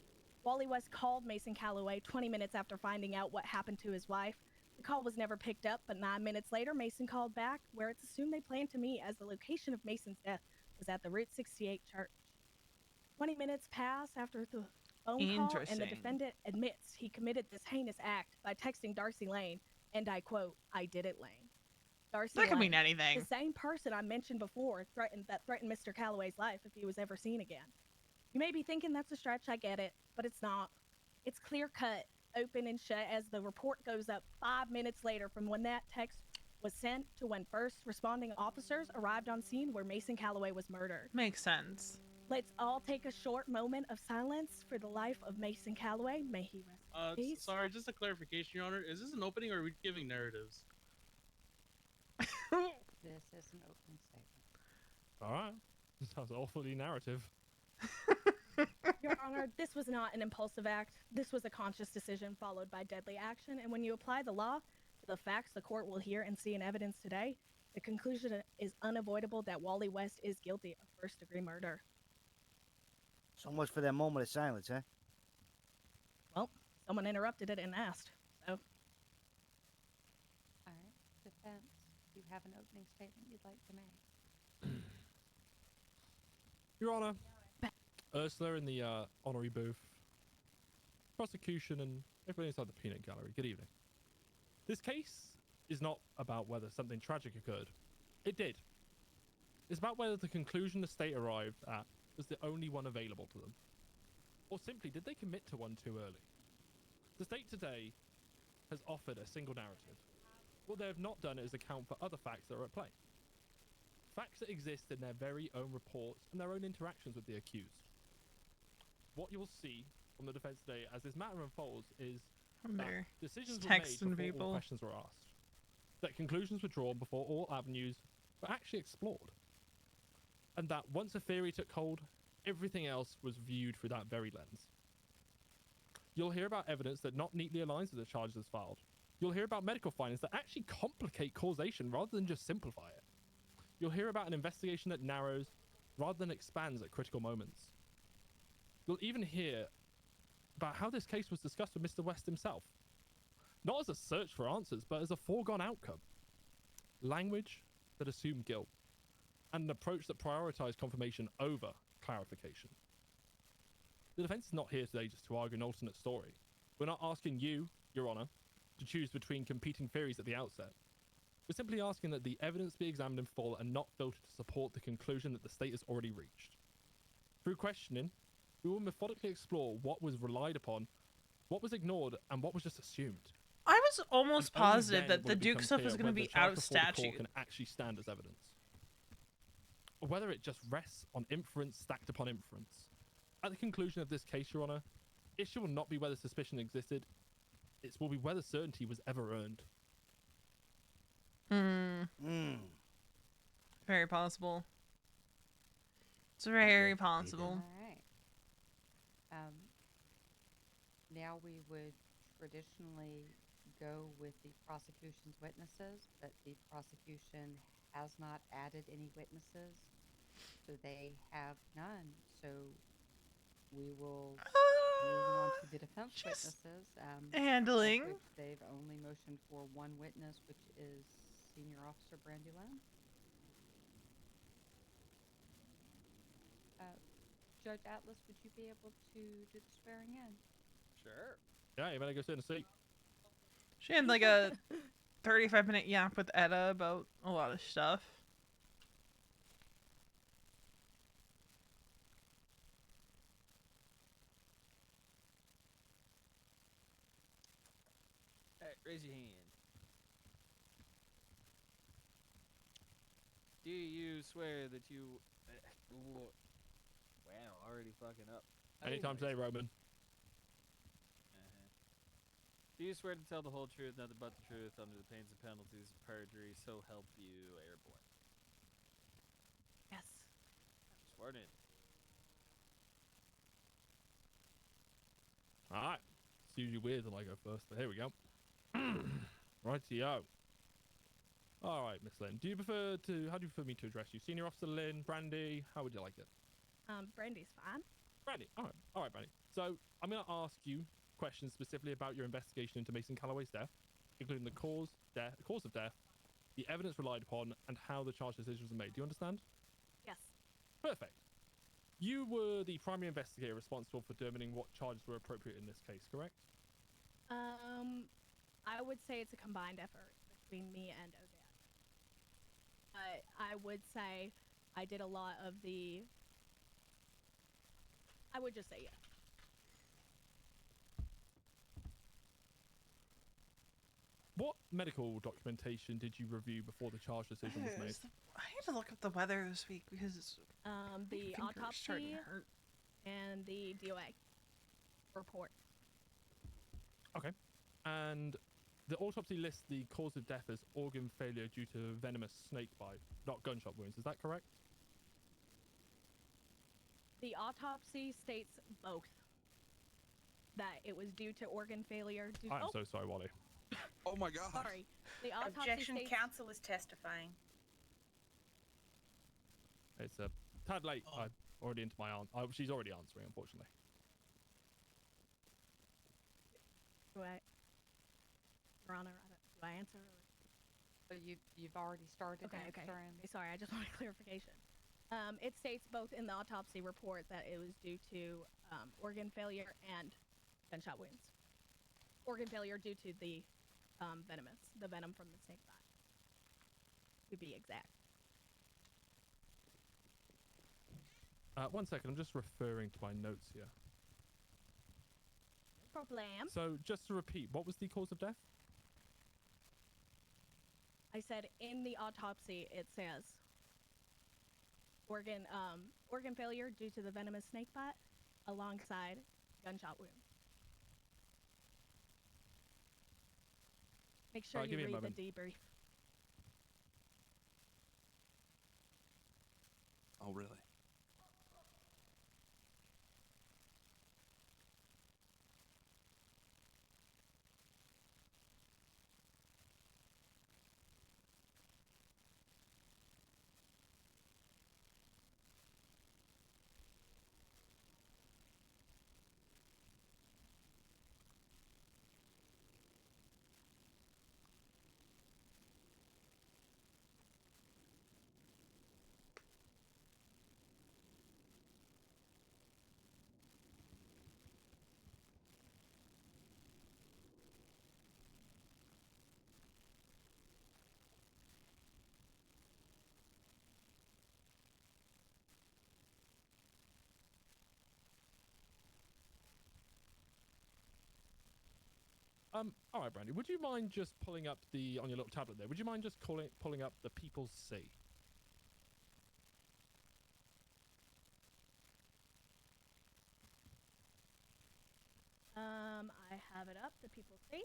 Wally West called Mason Callaway 20 minutes after finding out what happened to his wife. The call was never picked up, but 9 minutes later, Mason called back, where it's assumed they planned to meet, as the location of Mason's death was at the Route 68 church. 20 minutes pass after the phone call, and the Interesting. defendant admits he committed this heinous act by texting Darcy Lane, and I quote, "I did it, Lane." Darcy That could Lane, mean anything. the same person I mentioned before, threatened Mr. Callaway's life if he was ever seen again. You may be thinking that's a stretch, I get it, but it's not. It's clear cut, open and shut, as the report goes up 5 minutes later from when that text was sent to when first responding officers arrived on scene where Mason Callaway was murdered. Makes sense. Let's all take a short moment of silence for the life of Mason Callaway. May he rest in peace. Sorry, just a clarification, Your Honor. Is this an opening or are we giving narratives? This is an opening statement. All right. Sounds awfully narrative. Your Honor, this was not an impulsive act. This was a conscious decision followed by deadly action, and when you apply the law to the facts the court will hear and see in evidence today, the conclusion is unavoidable that Wally West is guilty of first-degree murder. So much for that moment of silence, huh? Well, someone interrupted it and asked, so. All right. Defense, do you have an opening statement you'd like to make? Your Honor, Ursula in the honorary booth, prosecution, and everybody inside the peanut gallery. Good evening. This case is not about whether something tragic occurred. It did. It's about whether the conclusion the state arrived at was the only one available to them. Or simply, did they commit to one too early? The state today has offered a single narrative. What they have not done is account for other facts that are at play. Facts that exist in their very own reports and their own interactions with the accused. What you'll see from the defense today as this matter unfolds is From that there, decisions just were made texting before people. all questions were asked. That conclusions were drawn before all avenues were actually explored. And that once a theory took hold, everything else was viewed through that very lens. You'll hear about evidence that not neatly aligns with the charges filed. You'll hear about medical findings that actually complicate causation rather than just simplify it. You'll hear about an investigation that narrows rather than expands at critical moments. You'll even hear about how this case was discussed with Mr. West himself. Not as a search for answers, but as a foregone outcome. Language that assumed guilt, and an approach that prioritized confirmation over clarification. The defense is not here today just to argue an alternate story. We're not asking you, Your Honor, to choose between competing theories at the outset. We're simply asking that the evidence be examined in full and not filtered to support the conclusion that the state has already reached. Through questioning, we will methodically explore what was relied upon, what was ignored, and what was just assumed. I was almost And only positive then that will the it become Duke stuff clear was going to whether be the charge out of before the court statute. can actually stand as evidence, or whether it just rests on inference stacked upon inference. At the conclusion of this case, Your Honor, issue will not be whether suspicion existed, it will be whether certainty was ever earned. Very possible. It's very possible. All right. Now we would traditionally go with the prosecution's witnesses, but the prosecution has not added any witnesses, so they have none. So we will move on to the defense witnesses. handling. of which they've only motioned for one witness, which is Senior Officer Brandy Lynn. Judge Atlas, would you be able to do the swearing in? Sure. Yeah, you better go sit in a seat. She had like a 35-minute yap with Etta about a lot of stuff. All right, raise your hand. Do you swear that you... wow, already fucking up. Anytime today, Roman. Do you swear to tell the whole truth, nothing but the truth, under the pains and penalties of perjury, so help you, Airborne? Yes. Sworn in. Alright. It's usually weird that I go first, but here we go. Rightio. Alright, Miss Lynn. Do you prefer to... How do you prefer me to address you? Senior Officer Lynn, Brandy? How would you like it? Brandy's fine. Brandy. Alright, Brandy. So, I'm going to ask you questions specifically about your investigation into Mason Calaway's death, including the cause of death, the evidence relied upon, and how the charge decisions were made. Do you understand? Yes. Perfect. You were the primary investigator responsible for determining what charges were appropriate in this case, correct? I would say it's a combined effort between me and Odette. But I would say I did a lot of the... I would just say yes. What medical documentation did you review before the charge decision was made? I need to look up the weather this week because The my finger's starting autopsy to hurt. and the DOA report. Okay. And the autopsy lists the cause of death as organ failure due to venomous snake bite, not gunshot wounds. Is that correct? The autopsy states both. That it was due to organ failure. I'm so sorry, Wally. Oh my god. Sorry. The autopsy Objection, states... counsel is testifying. It's a tad late. I'm already into my answer. She's already answering, unfortunately. Do I... Your Honor, do I answer? Or... So you've already started Okay. answering. Okay, sorry, I just wanted clarification. It states both in the autopsy report that it was due to organ failure and gunshot wounds. Organ failure due to the the venom from the snake bite, to be exact. 1 second, I'm just referring to my notes here. No problem. So, just to repeat, what was the cause of death? I said in the autopsy it says organ failure due to the venomous snake bite alongside gunshot wound. Make sure you give me a read the moment. debrief. Oh, really? All right, Brandy. Would you mind just pulling up on your little tablet there? Would you mind just pulling up the People's Sea? I have it up. The people see.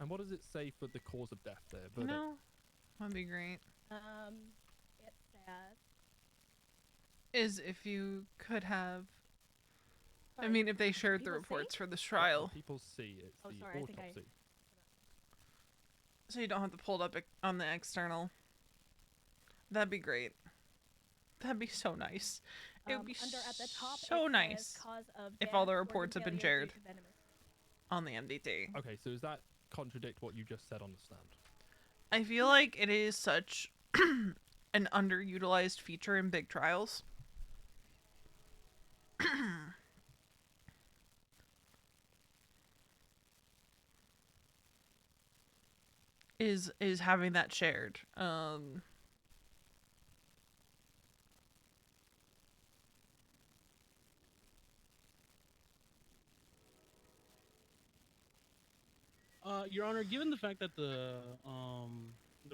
And what does it say for the cause of death there? You know, that'd be great. It says. Is if you could have. I Sorry, mean, if they shared the People reports see? for this trial, People's Sea. It's Oh, the sorry, I think I- autopsy. so you don't have to pull it up on the external. That'd be great. That'd be so nice. It would be Under at the top, so it says nice cause of if all death, the organ reports have been failure due shared to venomous. on the MDT. Okay, so does that contradict what you just said on the stand? I feel like it is such an underutilized feature in big trials. is having that shared. Your Honor, given the fact that the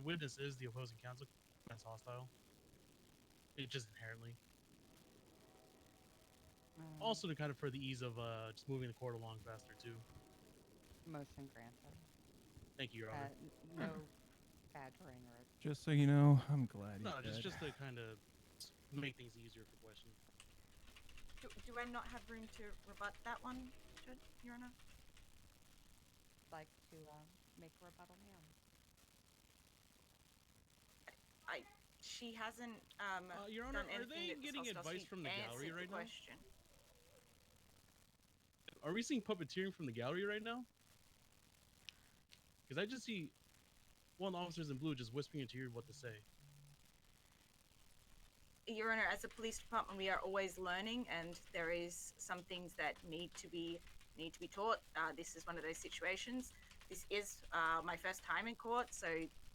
witness is the opposing counsel, that's hostile. It just inherently. Also, to kind of for the ease of just moving the court along faster too. Motion granted. Thank you, Your Honor. No badgering or. Just so you know, I'm glad he's No, dead. just to kind of make things easier for questioning. Do I not have room to rebut that one, Your Honor? Like to make a rebuttal, ma'am. She hasn't Your Honor, done are anything they that was getting hostile. advice She from the gallery answered right the now? question. Are we seeing puppeteering from the gallery right now? Because I just see one of the officers in blue just whispering into your ear what to say. Your Honor, as a police department, we are always learning, and there is some things that need to be taught. This is one of those situations. This is my first time in court, so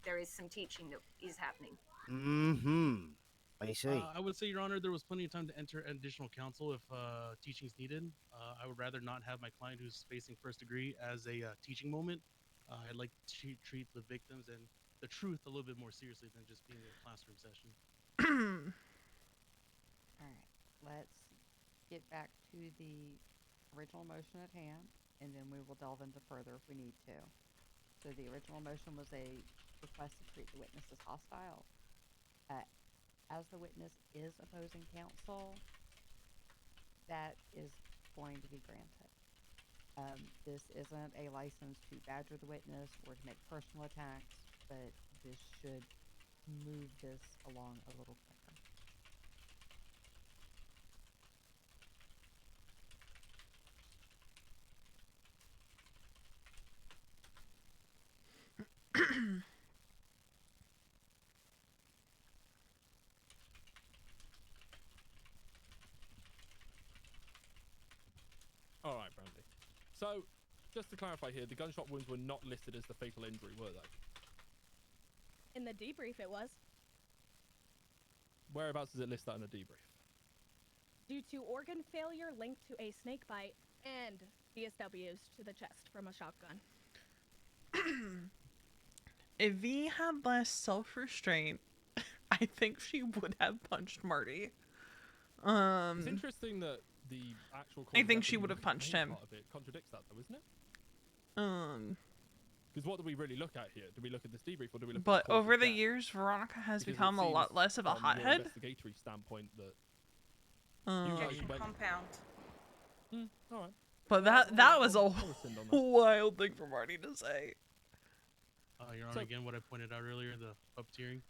there is some teaching that is happening. Mm-hmm. I see. I would say, Your Honor, there was plenty of time to enter additional counsel if teaching's needed. I would rather not have my client who's facing first degree as a teaching moment. I'd like to treat the victims and the truth a little bit more seriously than just being a classroom session. All right, let's get back to the original motion at hand, and then we will delve into further if we need to. So the original motion was a request to treat the witness as hostile. As the witness is opposing counsel, that is going to be granted. This isn't a license to badger the witness or to make personal attacks, but this should move this along a little quicker. So, just to clarify here, the gunshot wounds were not listed as the fatal injury, were they? In the debrief, it was. Whereabouts does it list that in the debrief? Due to organ failure linked to a snake bite and DSWs to the chest from a shotgun. If V had less self-restraint, I think she would have punched Marty. It's interesting that the actual. I think she would have punched him. Part of it contradicts that, though, isn't it? Because what do we really look at here? Do we look at this debrief, or do we look? But at the cause over of the death? years, Veronica has Because it become a lot seems less of a from your hothead. investigatory standpoint that. you guys Injection went- compound. All right. But that was a wild thing for Marty to say. Your Honor, So- again, what I pointed out earlier, the puppeteering.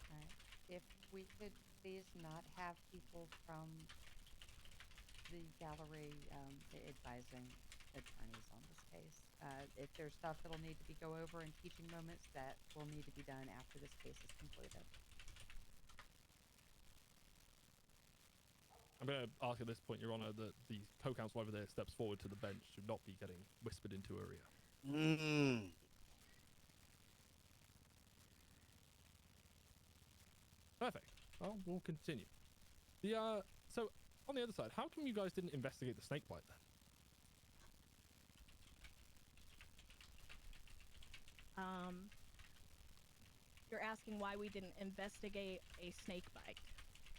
Alright. If we could please not have people from the gallery advising attorneys on this case. If there's stuff that'll need to be go over in teaching moments, that will need to be done after this case is concluded. I'm going to ask at this point, Your Honor, that the co-counsel over there steps forward to the bench to not be getting whispered into her ear. Perfect. Well, we'll continue. So on the other side, how come you guys didn't investigate the snake bite then? You're asking why we didn't investigate a snake bite.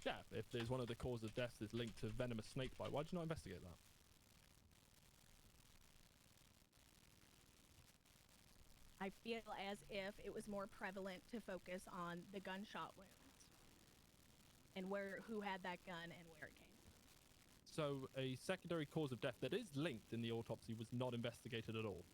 Yeah, if there's one of the causes of death that's linked to venomous snake bite, why did you not investigate that? I feel as if it was more prevalent to focus on the gunshot wounds and who had that gun and where it came from. So a secondary cause of death that is linked in the autopsy was not investigated at all.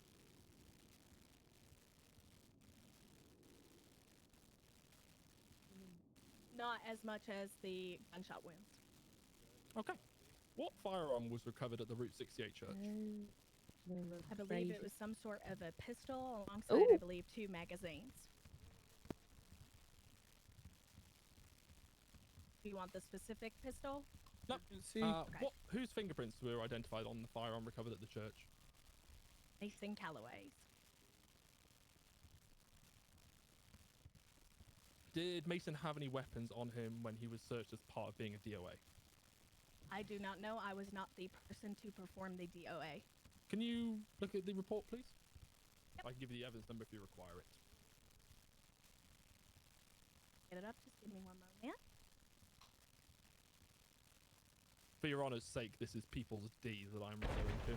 Not as much as the gunshot wounds. Okay. What firearm was recovered at the Route 68 church? I believe it was some sort of a pistol alongside, I believe, 2 magazines. Do you want the specific pistol? No. Okay. Whose fingerprints were identified on the firearm recovered at the church? Mason Calaway's. Did Mason have any weapons on him when he was searched as part of being a DOA? I do not know. I was not the person to perform the DOA. Can you look at the report, please? Yep. I can give you the evidence number if you require it. Get it up. Just give me one moment. For Your Honor's sake, this is People's D that I'm referring to.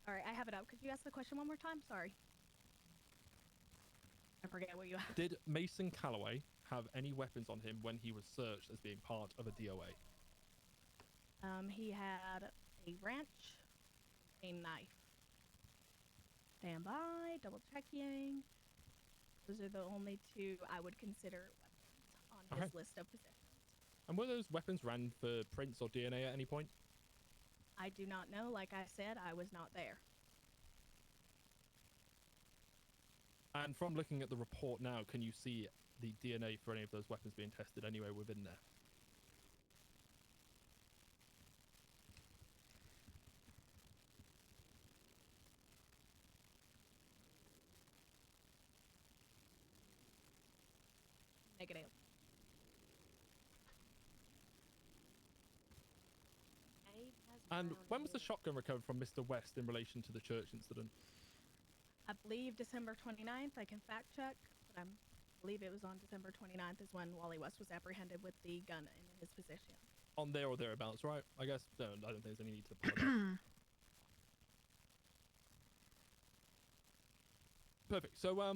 All right, I have it up. Could you ask the question one more time? Sorry. I forget what you asked. Did Mason Calaway have any weapons on him when he was searched as being part of a DOA? He had a wrench, a knife. Stand by, double checking. Those are the only 2 I would consider weapons on his list of possessions. And were those weapons ran for prints or DNA at any point? I do not know. Like I said, I was not there. And from looking at the report now, can you see the DNA for any of those weapons being tested anywhere within there? Negative. And when was the shotgun recovered from Mr. West in relation to the church incident? I believe December 29th. I can fact check, but I believe it was on December 29th is when Wally West was apprehended with the gun in his possession. On there or thereabouts, right? I guess. No, I don't think there's any need to pull it up. Perfect. So,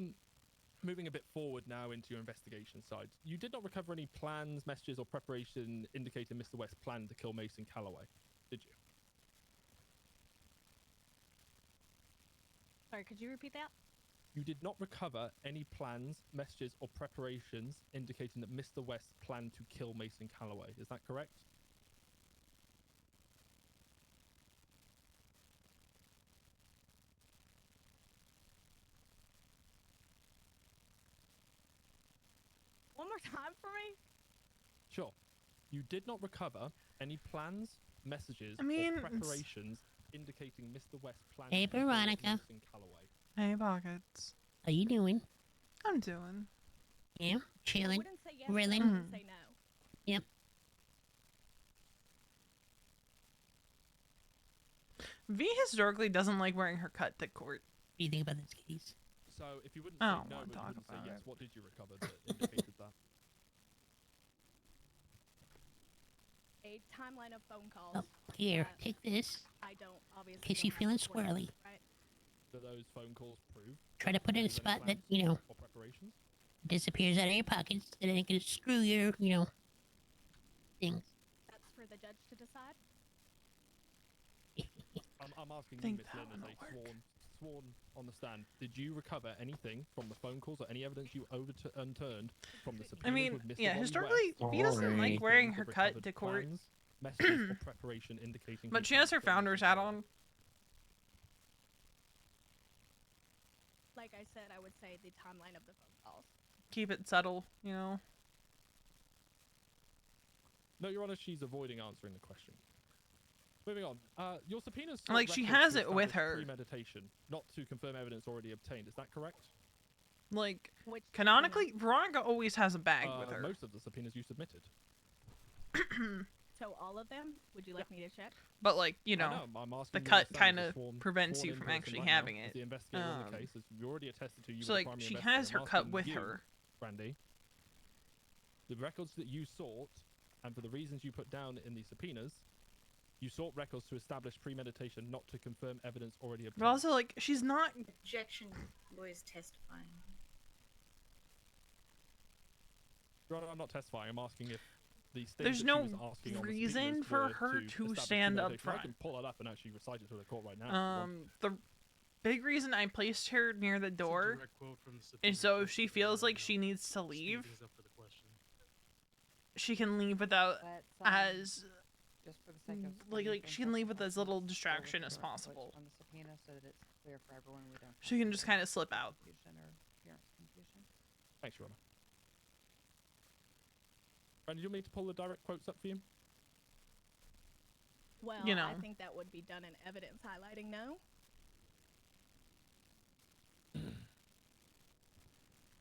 moving a bit forward now into your investigation side, you did not recover any plans, messages, or preparation indicating Mr. West planned to kill Mason Calaway, did you? Sorry, could you repeat that? You did not recover any plans, messages, or preparations indicating that Mr. West planned to kill Mason Calaway. Is that correct? more time for me? Sure. You did not recover any plans, messages, I mean, or it's- preparations indicating Mr. West planned Hey, nefarious Veronica. moves in Calaway. Hey, Pockets. How you doing? I'm doing. Yeah, I chilling. wouldn't say yes, but I Grilling. wouldn't say no. Yep. V historically doesn't like wearing her cut to court. What do you think about this case? So, if you wouldn't I say don't no, wanna but you talk wouldn't say about yes, it. what did you recover that indicated that? A timeline of phone calls. Oh, here, that take this. I don't obviously. In case don't you're have feeling recorded, squirrely. Right? Do those phone calls prove? Try to put it in a there's any spot that, plans you know, or preparations? disappears out of your pockets, that ain't gonna screw your, you know, things. That's for the judge to decide. I'm asking you, Think Miss that Lynn, as one a will work. sworn on the stand. Did you recover anything from the phone calls or any evidence you unturned from the subpoenas I mean, with Mr. yeah, Wally historically, West? V doesn't Anything like wearing her of cut recovered to court. plans, messages, or preparation indicating But his she has her plans founder's hat on. Like I said, I would say the timeline of the phone calls. Keep it subtle, you know? No, Your Honor, she's avoiding answering the question. Moving on. Your subpoenas sought Like, she records has to it with establish her. premeditation, not to confirm evidence already obtained. Is that correct? Like, Which canonically, Veronica always has a bag with her. Most of the subpoenas you submitted. So all of them? Would you like me to check? But, like, you I know, I'm asking the you cut as a kind of sworn- prevents sworn you in from person actually right now, having as it. the investigator on the case, as you already attested to, you So, were like, the primary she investigator. has her I'm cut asking with you, her. Brandy, the records that you sought, and for the reasons you put down in the subpoenas, you sought records to establish premeditation, not to confirm evidence already obtained. But also, like, she's not. Objection. Lawyers testifying. Your Honor, I'm not testifying. I'm asking if the things There's that no she was asking on the reason subpoenas for were her to to establish stand up premeditation. I front. can pull it up and actually recite it to the court right now. if you want. The big reason I placed her near the door direct quote from the subpoena is so if just she to, feels like you know, she needs to speed leave, things up for the question. she can leave without But, as just for the sake of like speeding she things can up, leave with I'll as just little go with distraction the as direct quotes possible. from the subpoena so that it's clear for everyone. We don't. She can just kind of slip out. Confusion or appearance of confusion. Thanks, Your Honor. Brandy, do you want me to pull the direct quotes up for you? Well, You know. I think that would be done in evidence highlighting, no?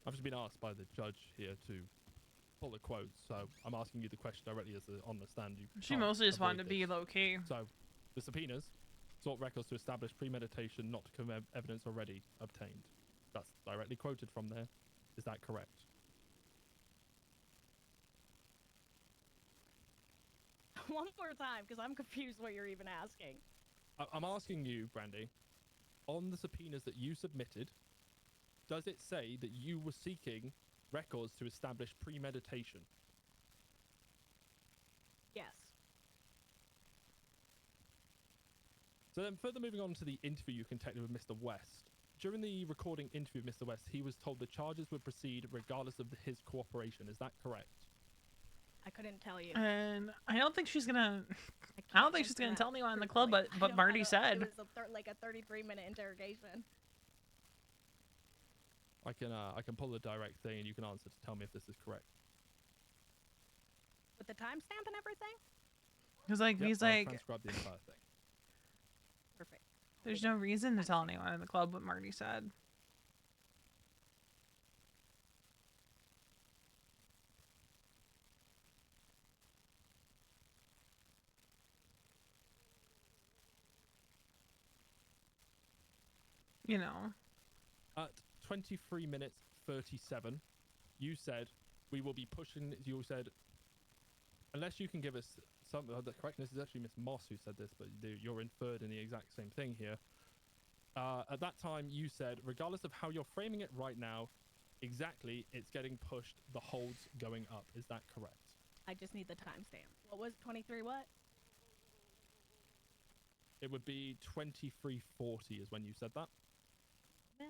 I've just been asked by the judge here to pull the quotes, so I'm asking you the question directly as on the stand. You She can't mostly just avoid wanted to be this. low key. So, the subpoenas sought records to establish premeditation, not to confirm evidence already obtained. That's directly quoted from there. Is that correct? One more time, because I'm confused what you're even asking. I'm asking you, Brandy, on the subpoenas that you submitted, does it say that you were seeking records to establish premeditation? Yes. So then, further moving on to the interview you conducted with Mr. West. During the recording interview with Mr. West, he was told the charges would proceed regardless of his cooperation. Is that correct? I couldn't tell you. And I don't think she's gonna. I don't think she's gonna tell anyone in the club, but I don't- Marty It said. was like a 33-minute interrogation. I can pull the direct thing and you can answer to tell me if this is correct. With the timestamp and everything? Because like Yep, he's I'll like, transcribe the entire thing. Perfect. there's no reason to tell anyone in the club what Marty said. You know. At 23 minutes 37, you said we will be pushing. You said unless you can give us some. The correctness is actually Miss Moss who said this, but you're inferred in the exact same thing here. At that time, you said regardless of how you're framing it right now, exactly it's getting pushed. The hold's going up. Is that correct? I just need the timestamp. What was 23 what? It would be 23:40 is when you said that. Man.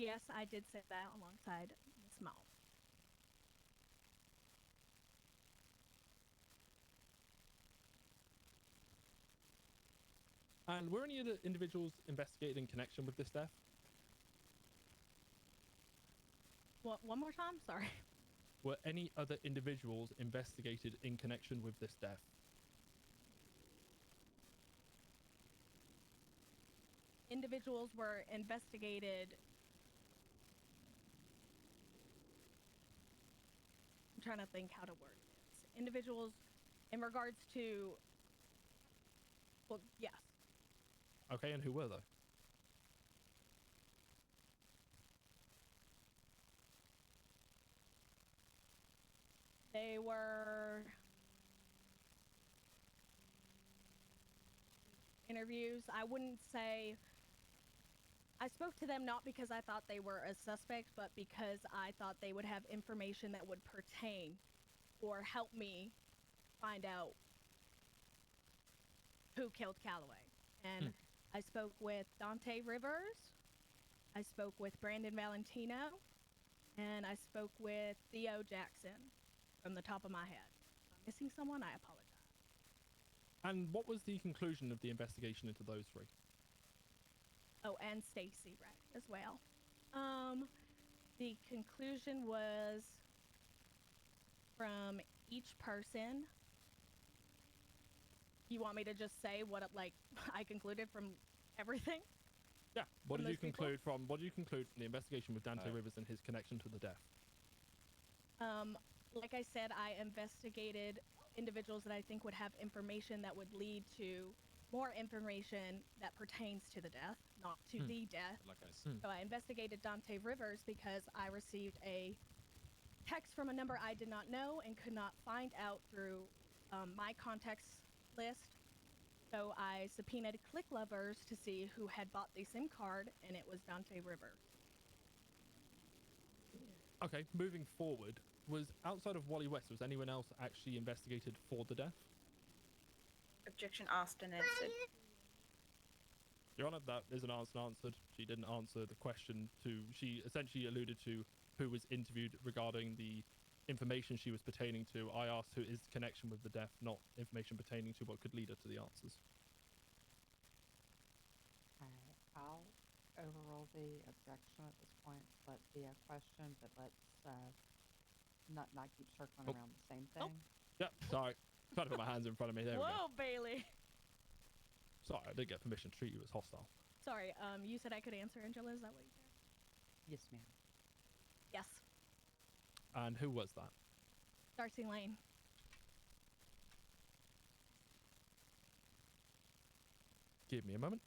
Yes, I did say that alongside Miss Mall. And were any of the individuals investigated in connection with this death? What? One more time? Sorry. Were any other individuals investigated in connection with this death? Individuals were investigated. I'm trying to think how to word this. Individuals in regards to. Well, yes. Okay, and who were they? They were interviews. I wouldn't say. I spoke to them not because I thought they were a suspect, but because I thought they would have information that would pertain or help me find out who killed Calaway. And I spoke with Dante Rivers, I spoke with Brandon Valentino, and I spoke with Theo Jackson from the top of my head. If I'm missing someone, I apologize. And what was the conclusion of the investigation into those three? Oh, and Stacy, right, as well. The conclusion was from each person. You want me to just say what I concluded from everything? Yeah. What From did you those people? conclude from the investigation with Dante Rivers and his connection to the death? Like I said, I investigated individuals that I think would have information that would lead to more information that pertains to the death, not to the death. Like I said. So I investigated Dante Rivers because I received a text from a number I did not know and could not find out through my contacts list. So I subpoenaed Click Lovers to see who had bought the SIM card, and it was Dante Rivers. Okay, moving forward, was outside of Wally West, was anyone else actually investigated for the death? Objection asked and answered. Your Honor, that isn't asked and answered. She didn't answer the question she essentially alluded to who was interviewed regarding the information she was pertaining to. I asked who is the connection with the death, not information pertaining to what could lead her to the answers. Alright, I'll overrule the objection at this point. Let be a question, but let's not keep circling around the same thing. Yep, sorry. Trying to put my hands in front of me. There we go. Whoa, Bailey. Sorry, I did get permission to treat you as hostile. Sorry, you said I could answer, Angela. Is that what you said? Yes, ma'am. Yes. And who was that? Darcy Lane. Give me a moment.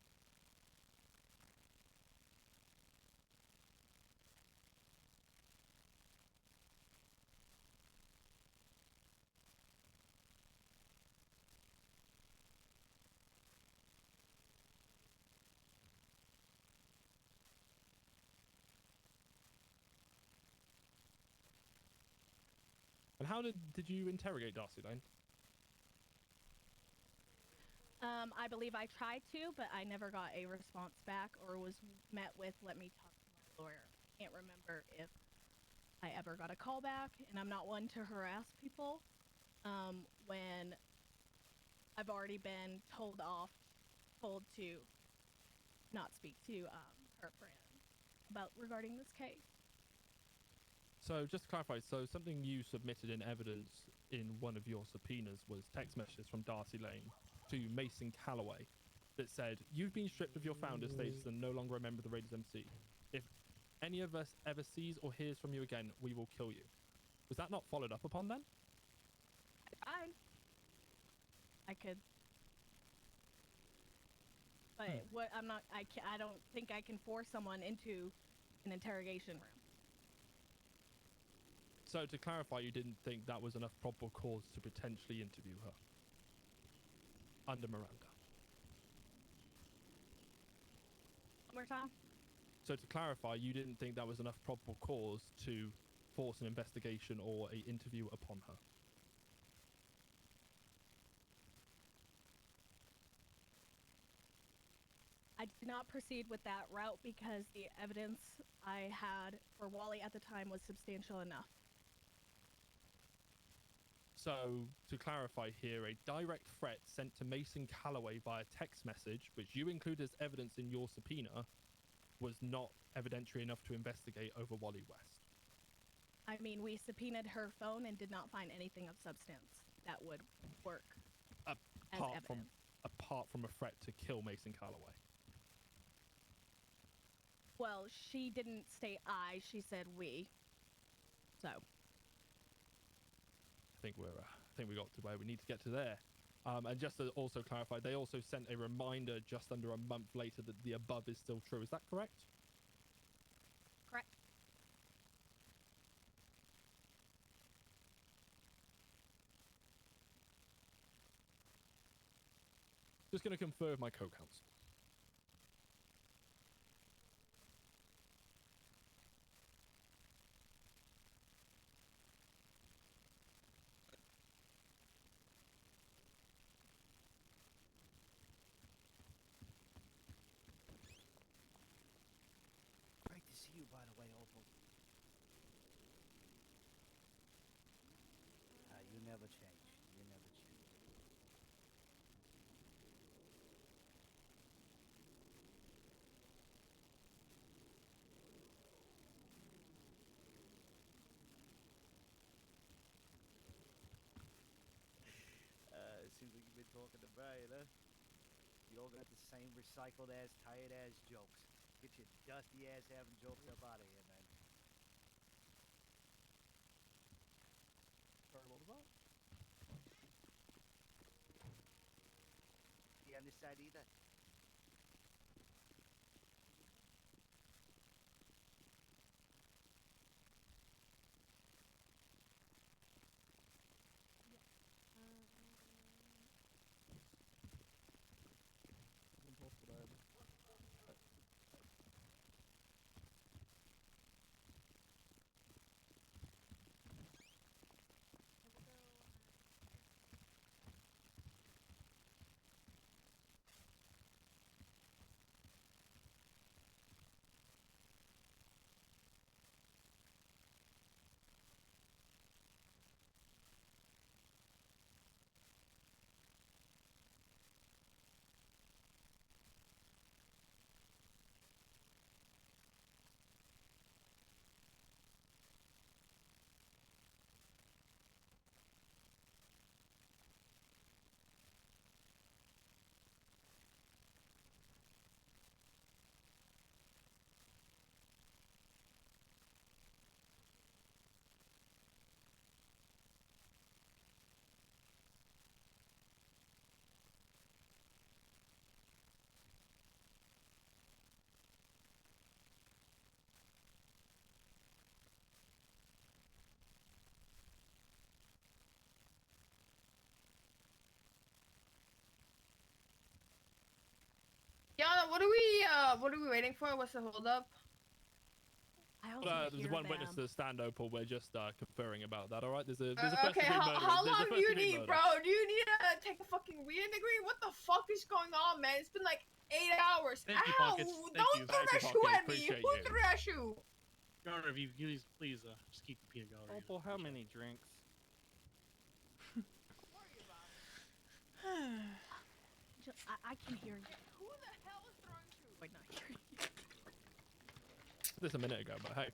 And how did you interrogate Darcy Lane? I believe I tried to, but I never got a response back or was met with, let me talk to my lawyer. I can't remember if I ever got a call back, and I'm not one to harass people when I've already been told to not speak to her friend regarding this case. So just to clarify, so something you submitted in evidence in one of your subpoenas was text messages from Darcy Lane to Mason Calaway that said, "You've been stripped of your founder status and no longer a member of the Raiders MC. If any of us ever sees or hears from you again, we will kill you." Was that not followed up upon then? I could, but what I don't think I can force someone into an interrogation room. So to clarify, you didn't think that was enough probable cause to potentially interview her under Miranda. One more time. So to clarify, you didn't think that was enough probable cause to force an investigation or a interview upon her. I I did not proceed with that route because the evidence I had for Wally at the time was substantial enough. So, to clarify here, a direct threat sent to Mason Calaway via text message, which you include as evidence in your subpoena, was not evidentiary enough to investigate over Wally West. I mean, we subpoenaed her phone and did not find anything of substance that would work as evidence. Apart from a threat to kill Mason Calaway. Well, she didn't say I, she said we. So. I think we got to where we need to get to there. And just to also clarify, they also sent a reminder just under a month later that the above is still true. Is that correct? Correct. Just going to confer with my co-counsel. Great to see you, by the way, Opal. You never change. You never change. It seems like you've been talking to Brian, huh? You all got the same recycled ass, tired ass jokes. Get your dusty ass having jokes up out of here, man. Sorry, what was that? See on this side either? Yana, what are we waiting for? What's the holdup? I also There's one witness to the stand, Opal. We're just conferring about that. All right. There's a first Okay, degree murder. how There's a long do first you degree need, murder. bro? Do you need to take a fucking reading degree? What the fuck is going on, man? It's been like 8 hours. Thank you, Ow! Pockets. Thank Don't you. throw Thank you, that shoe Pockets. at me. Appreciate Who you. threw that shoe? Your Honor, if you please just keep the peanut gallery. Opal, how many drinks? I can hear you. Who the hell is throwing shoes? Wait, not hear you. This a minute ago, but hey.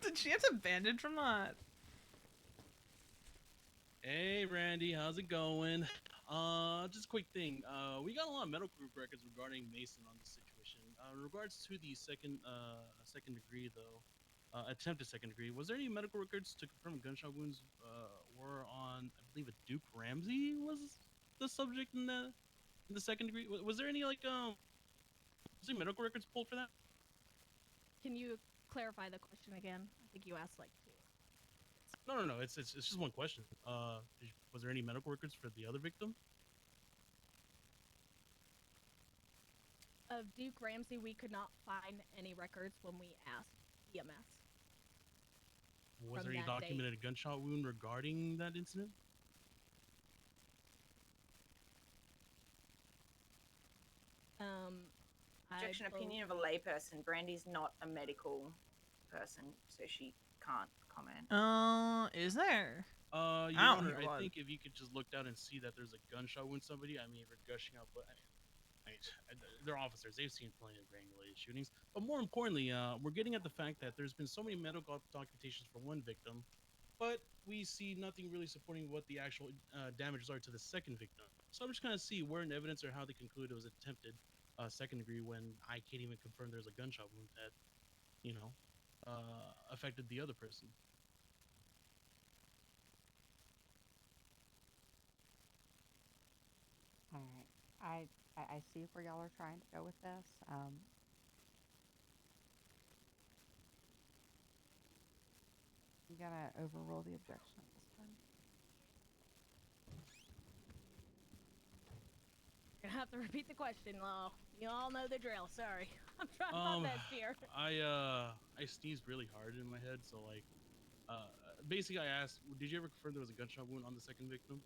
Did she have to bandage from that? Hey, Randy, how's it going? Just a quick thing. We got a lot of medical records regarding Mason on this situation. In regards to the second degree, though, attempted second degree, was there any medical records to confirm gunshot wounds were on? I believe a Duke Ramsey was the subject in the second degree. Was there any was there medical records pulled for that? Can you clarify the question again? I think you asked like two. No. It's just one question. Was there any medical records for the other victim? Of Duke Ramsey, we could not find any records when we asked EMS. Was from there any that date. documented gunshot wound regarding that incident? Objection opinion of a layperson. Brandy's not a medical person, so she can't comment. Is there? Your I don't Honor, hear I one. think if you could just look down and see that there's a gunshot wound somebody, I mean, if you're gushing out, but they're officers. They've seen plenty of gang-related shootings. But more importantly, we're getting at the fact that there's been so many medical documentations for one victim, but we see nothing really supporting what the actual damages are to the second victim. So I'm just kind of see where in evidence or how they conclude it was attempted second degree when I can't even confirm there's a gunshot wound that, you know, affected the other person. All right. I see where y'all are trying to go with this. I'm gonna overrule the objection at this time. You're gonna have to repeat the question, Law. You all know the drill. Sorry, I'm trying my best here. I sneezed really hard in my head, so like, basically I asked, did you ever confirm there was a gunshot wound on the second victim?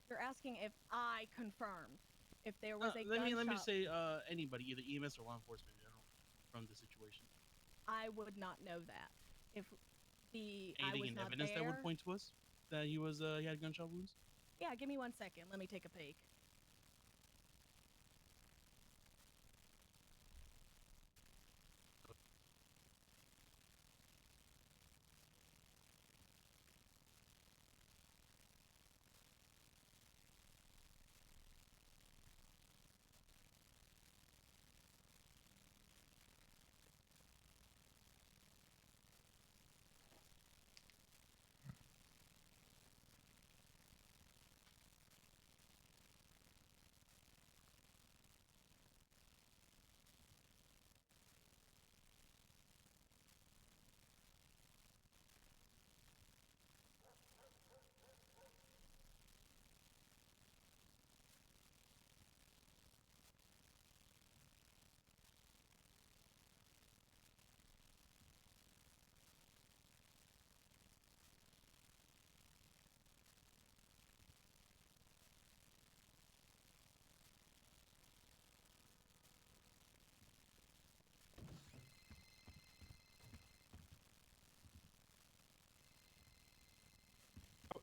You're asking if I confirmed if there was a let gunshot. me just say anybody, either EMS or law enforcement in general, from the situation. I would not know that. If I Anything was in not evidence there, that would point to us that he had gunshot wounds? Yeah, give me 1 second. Let me take a peek.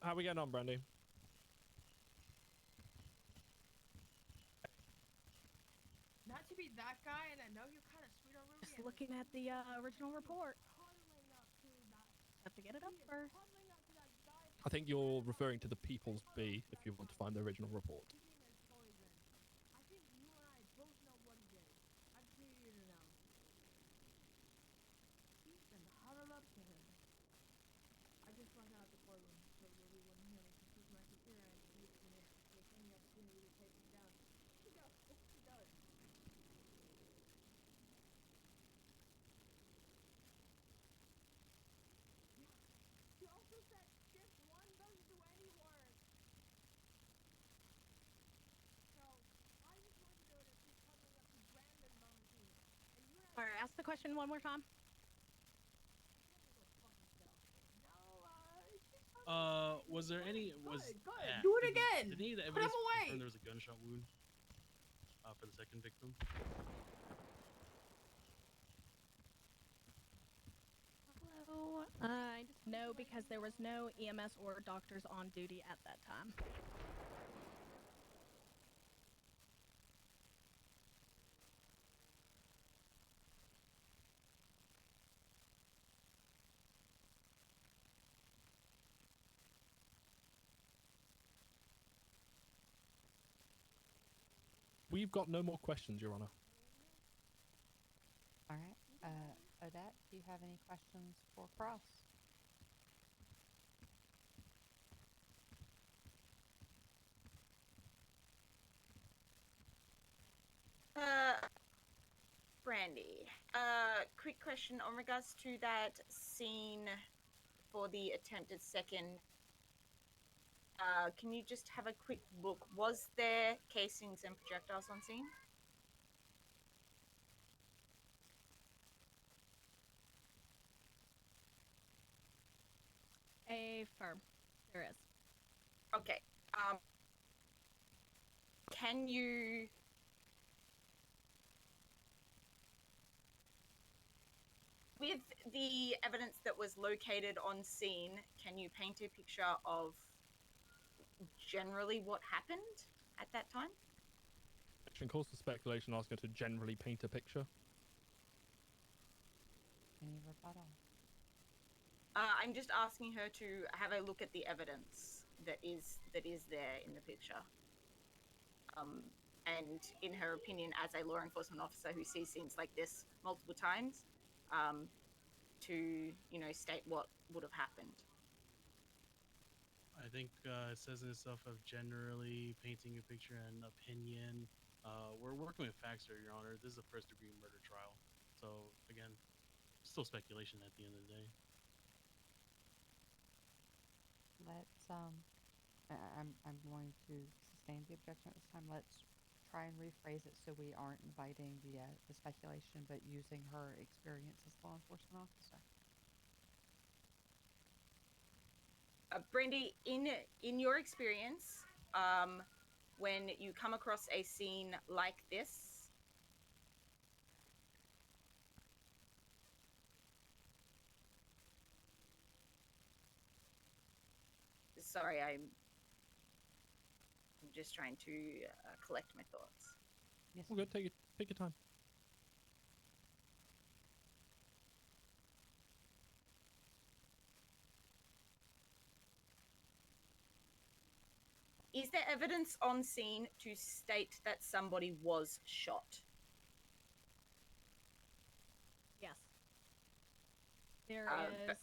How we getting on, Brandy? Not to be that guy, and I know you're kind of sweet on Ruby. Just looking at the original report. Have to get it up first. I think you're referring to the People's B if you want to find the original report. I think you and I both know what he did. I just need you to know. He's been huddled up to him. I just went out the courtroom so Ruby wouldn't hear me. She took my computer and she used it in case any opportunity to take him down. She does. She does. She also said shift 1 doesn't do any work. So, I just want you to know that she's huddling up to Brandon Valentine. And you and I... Alright, ask the question one more time. Was there any Do it again. Did any of the Put him evidence away. confirm there was a gunshot wound for the second victim? Hello. No, because there was no EMS or doctors on duty at that time. We've got no more questions, Your Honor. All right. Odette, do you have any questions for Cross? Brandy, quick question on regards to that scene for the attempted second. Can you just have a quick look? Was there casings and projectiles on scene? a firm. There is. Okay. Can you with the evidence that was located on scene, can you paint a picture of generally what happened at that time? Action calls for speculation, asking her to generally paint a picture. Any rebuttal? I'm just asking her to have a look at the evidence that is there in the picture. And in her opinion, as a law enforcement officer who sees scenes like this multiple times, to state what would have happened. I think it says in itself of generally painting a picture and opinion. We're working with facts here, Your Honor. This is a first-degree murder trial, so again, still speculation at the end of the day. Let's I'm going to sustain the objection at this time. Let's try and rephrase it so we aren't inviting the speculation, but using her experience as a law enforcement officer. Brandy, in your experience, when you come across a scene like this, sorry, I'm just trying to collect my thoughts. Yes. We're good. Take your time. Is there evidence on scene to state that somebody was shot? Yes. There but- is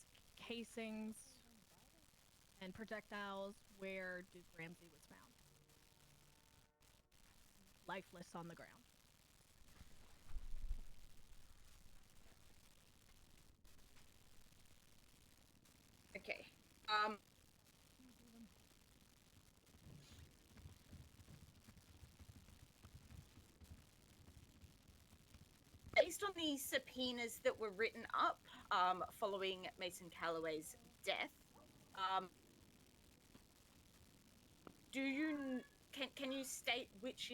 casings and projectiles where Duke Ramsey was found. Lifeless on the ground. Okay. Based on the subpoenas that were written up following Mason Calaway's death, can you state which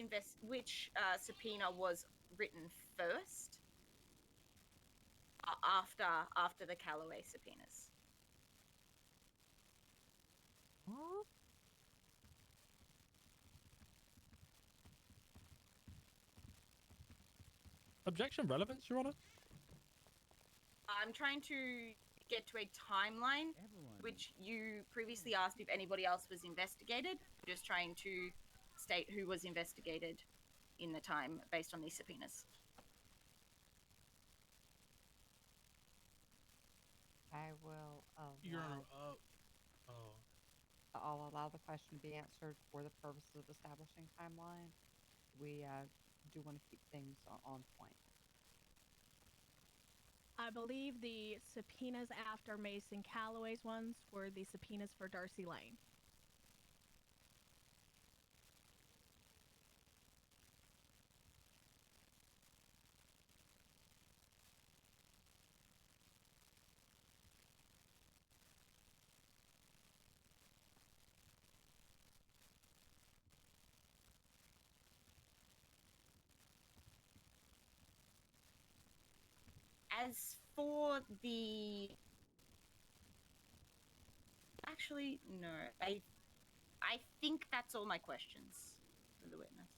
subpoena was written first after the Calaway subpoenas? Objection relevance, Your Honor? I'm trying to get to a timeline, which you previously asked if anybody else was investigated. I'm just trying to state who was investigated in the time based on these subpoenas. I will Your Honor, I'll allow the question to be answered for the purposes of establishing timeline. We do want to keep things on point. I believe the subpoenas after Mason Callaway's ones were the subpoenas for Darcy Lane. As for the... Actually, no. I think that's all my questions for the witness.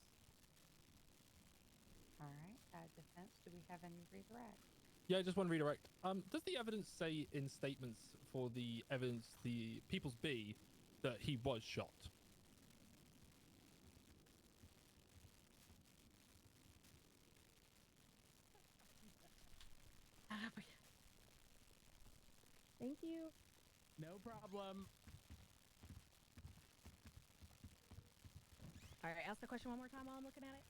All right, defense, do we have any redirect? Yeah, I just want to redirect. Does the evidence say in statements for the evidence, the People's B, that he was shot? Thank you. No problem. All right, ask the question one more time while I'm looking at it.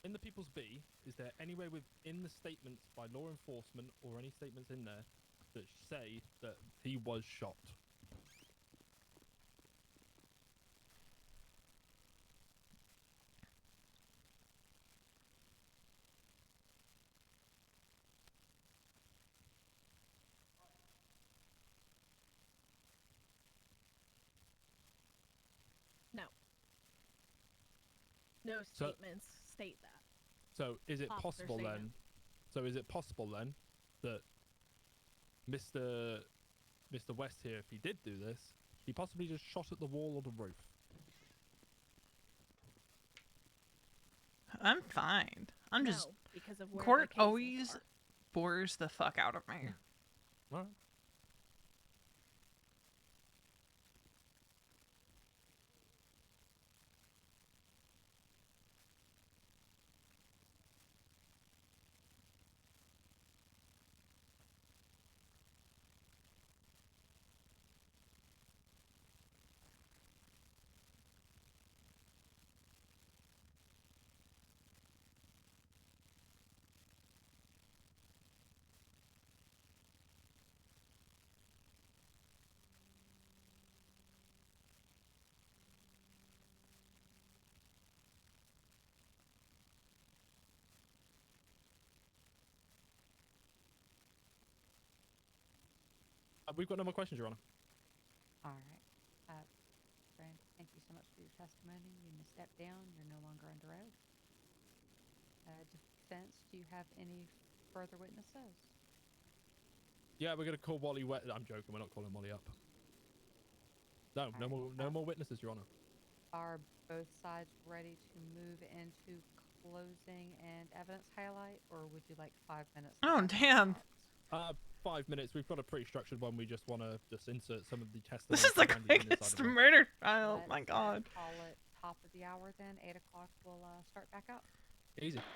In the People's B, is there anywhere within the statements by law enforcement or any statements in there that say that he was shot? No So- statements state that. So is it Officer possible then? statement. So is it possible then that Mr. West here, if he did do this, he possibly just shot at the wall or the roof? I'm fine. I'm No, just because of where the court casings always are. bores the fuck out of me. All right. We've got no more questions, Your Honor. All right. Friend, thank you so much for your testimony. You may step down. You're no longer under oath. Defense, do you have any further witnesses? Yeah, we're gonna call Wally Wet. I'm joking. We're not calling Wally up. No, no more witnesses, Your Honor. Are both sides ready to move into closing and evidence highlight, or would you like 5 minutes? to Oh, gather your damn. thoughts? 5 minutes. We've got a pretty structured one. We just want to just insert some of the testimony. This is the from Randy on this quickest side of it. murder trial. Let's, My God. Call it top of the hour then. 8 o'clock. We'll start back up. Easy. One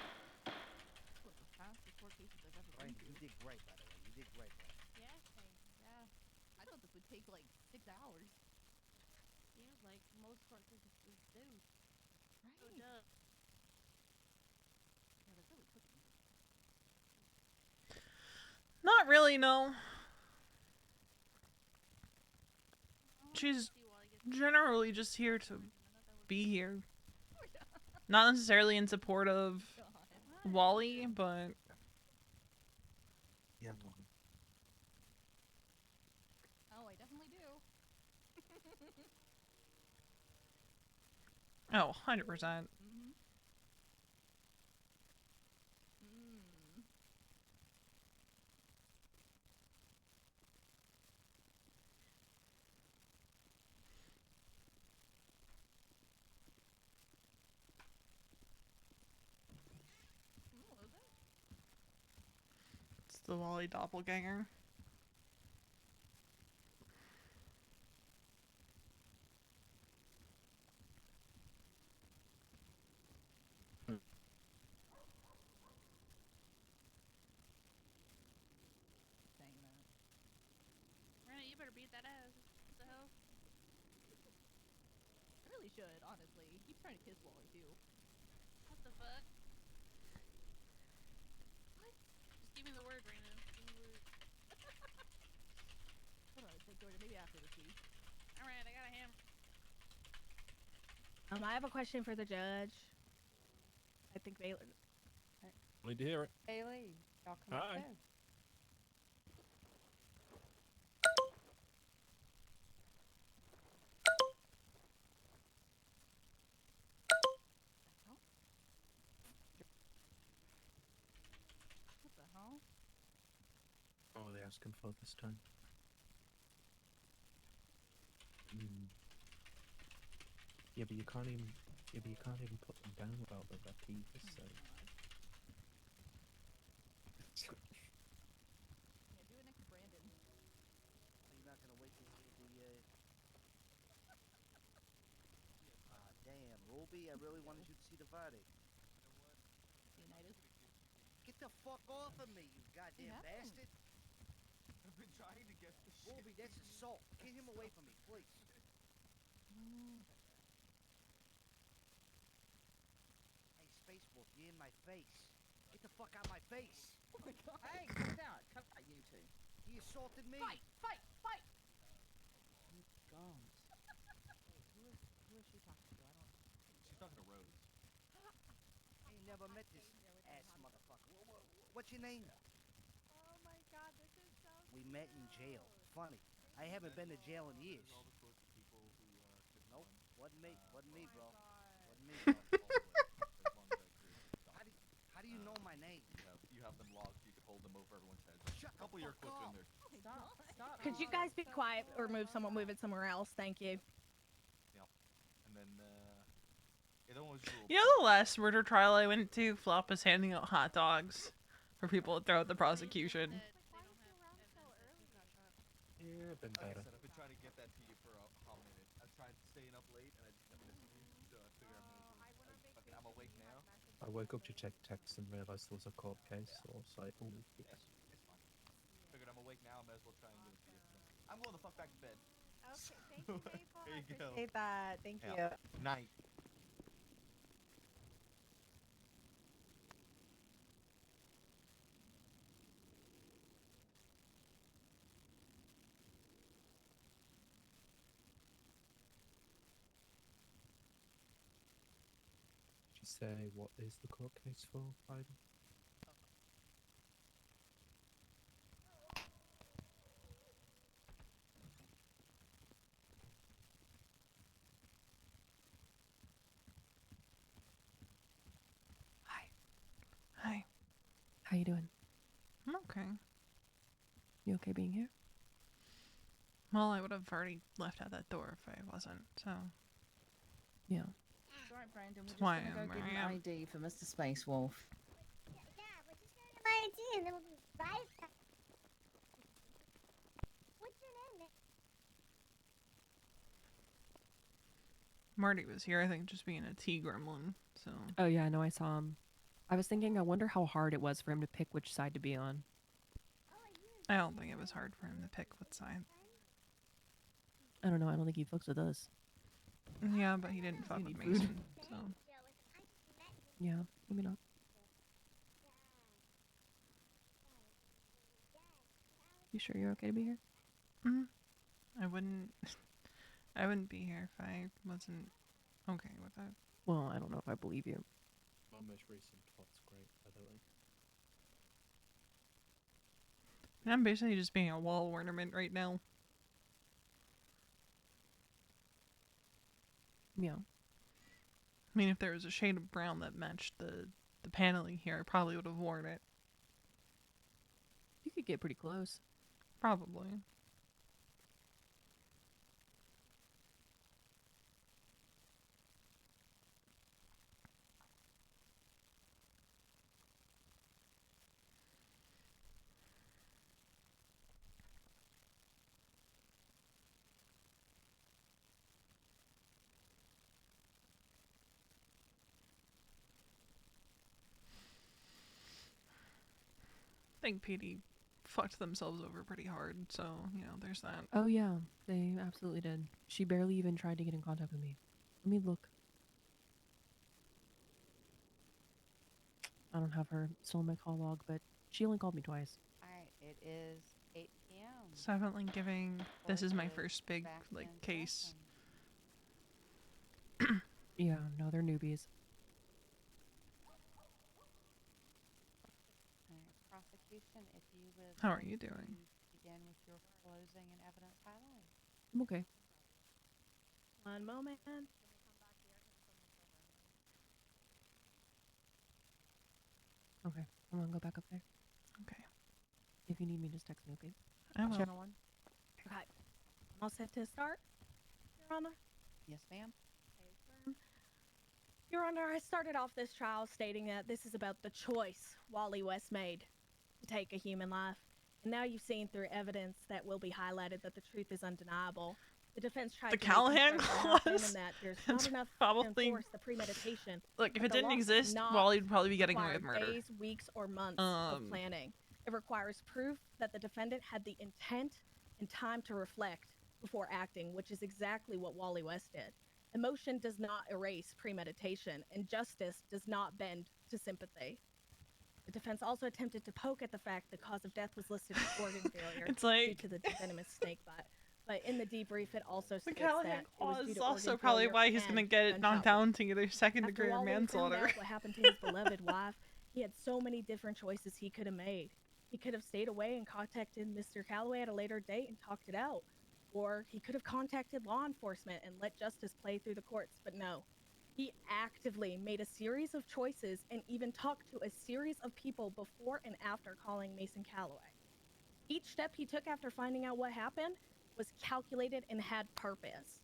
of the fastest court cases I've ever been Randy, to. you did great, by the way. You did great, man. Yeah, thanks. Yeah. I thought this would take like 6 hours. Yeah, like most court cases do. Right. So it does. Yeah, they're really cooking. Not really, no. She's generally just here to be here. Not necessarily in support of Wally, but Yeah. Oh, I definitely do. oh, 100%. Mm-hmm. Mm. What was it? It's the Wally doppelganger. Saying that. Renee, you better beat that ass. What the hell? I really should, honestly. He keeps trying to kiss Wally, too. What the fuck? What? Just give me the word, Raina. Give me the word. Hold on, so Jordan, maybe after the tea. Alright, I got a hammer. I have a question for the judge. I think Baylor. Need to hear it. Bailey, y'all come Hi. upstairs. What the hell? Oh, they asking for this time. Yeah, but you can't even. Yeah, but you can't even put them down without the repeat. So. Yeah, do it next to Brandon. You're not gonna wait to hear the, damn, Ruby, I really wanted you to see the verdict. Leonidas. Get the fuck off of me, you goddamn happened? bastard! I've been trying to get the shit. Ruby, that's assault. Get him away from me, please. Hey, Space Wolf, you're in my face. Get the fuck out of my face! Oh my god. Hey, calm down. Come on, you two. He assaulted me! Fight! Fight! Fight! God. Who is she talking to? I don't. She's talking to Rose. I ain't never met this ass motherfucker. What's your name? Oh my god, this is so. We met in jail. Funny. I haven't been to jail in years. All the sorts of people who could Nope, wasn't me, bro. Oh my god. Wasn't me. How do you know my name? You have them logged so you can hold them over everyone's heads. Shut A couple of your the fuck quotes are in up. there. Stop. Could you guys be quiet or move it somewhere else? Thank you. Yep. And then the other one was rule. You know the last murder trial I went to, Flop was handing out hot dogs for people throughout the prosecution. Yeah, been Like I better. said, I've been trying to get that to you for a hot minute. I've tried staying up late and I just kept missing you, so I figured I'm awake now. I woke up to check text and realised there was a court case, so I was like, oh, yes. It's fine. Figured I'm awake now, I might as well try and get it to you. So I'm going the fuck back to bed. Okay, thank you, Maple. There you go. Appreciate that. Thank you. Yeah. Night. Did you say what is the court case for, Biden? Hi. How you doing? I'm okay. You okay being here? Well, I would have already left out that door if I wasn't, so. Yeah. It's alright, Brandon. We're That's just why gonna I'm go where give I an am. ID for Mr. Space Wolf. Yeah, we're just gonna get my ID and then we'll be right back. What's your name, Nick? Marty was here, I think, just being a tea gremlin, so. Oh yeah, no, I saw him. I was thinking, I wonder how hard it was for him to pick which side to be on. I don't think it was hard for him to pick what side. I don't know, I don't think he fucks with us. Yeah, but he didn't fuck You with need food. Mason, so. Yeah, maybe not. You sure you're okay to be here? I wouldn't I wouldn't be here if I wasn't okay with it. Well, I don't know if I believe you. My most recent plot's great, by the way. And I'm basically just being a wall ornament right now. Yeah. I mean, if there was a shade of brown that matched the paneling here, I probably would have worn it. You could get pretty close. Probably. I think PD fucked themselves over pretty hard, so, you know, there's that. Oh yeah, they absolutely did. She barely even tried to get in contact with me. Let me look. I don't have her still in my call log, but she only called me twice. Alright, it is 8 p.m. So I haven't like giving. This is my first big like case. Yeah, no, they're newbies. Alright, prosecution, if you would How are like you to doing? begin with your closing and evidence highlight. I'm okay. One moment. Okay, I'm gonna go back up there. Okay. If you need me, just text me, okay? I will. Channel 1. Okay. I'm all set to start, Your Honor. Yes, ma'am. Your Honor, I started off this trial stating that this is about the choice Wally West made to take a human life. And now you've seen through evidence that will be highlighted that the truth is undeniable. The defense tried The to Callahan reconstruct what happened clause? and that there's It's not enough to probably- enforce the premeditation. Look, if But it the didn't law does exist, not Wally'd probably be getting away require with murder. days, weeks, or months of planning. It requires proof that the defendant had the intent and time to reflect before acting, which is exactly what Wally West did. Emotion does not erase premeditation, and justice does not bend to sympathy. The defense also attempted to poke at the fact the cause of death was listed as organ failure It's like- due to the venomous snake bite. But in the debrief, it also The states Callahan that it was clause due is to also organ probably failure why he's gonna and get it knocked gunshot down to either second After degree or Wally found manslaughter. out what happened to his beloved wife, he had so many different choices he could have made. He could have stayed away and contacted Mr. Calaway at a later date and talked it out. Or he could have contacted law enforcement and let justice play through the courts, but no. He actively made a series of choices and even talked to a series of people before and after calling Mason Calaway. Each step he took after finding out what happened was calculated and had purpose.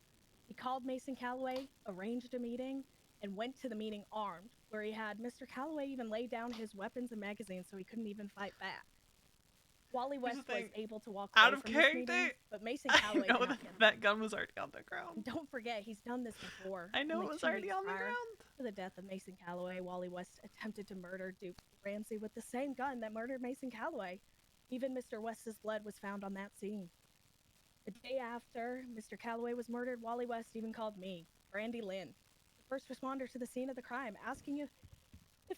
He called Mason Calaway, arranged a meeting, and went to the meeting armed, where he had Mr. Calaway even lay down his weapons and magazines so he couldn't even fight back. Wally Here's the West was thing. able to walk Out away of from this meeting, character, but Mason I Calaway know did not that get that gun was already on the ground. and don't forget, he's done this before. I know Only it was 2 already weeks on the prior ground. to the death of Mason Calaway, Wally West attempted to murder Duke Ramsey with the same gun that murdered Mason Calaway. Even Mr. West's blood was found on that scene. The day after Mr. Calaway was murdered, Wally West even called me, Brandy Lynn, the first responder to the scene of the crime, asking if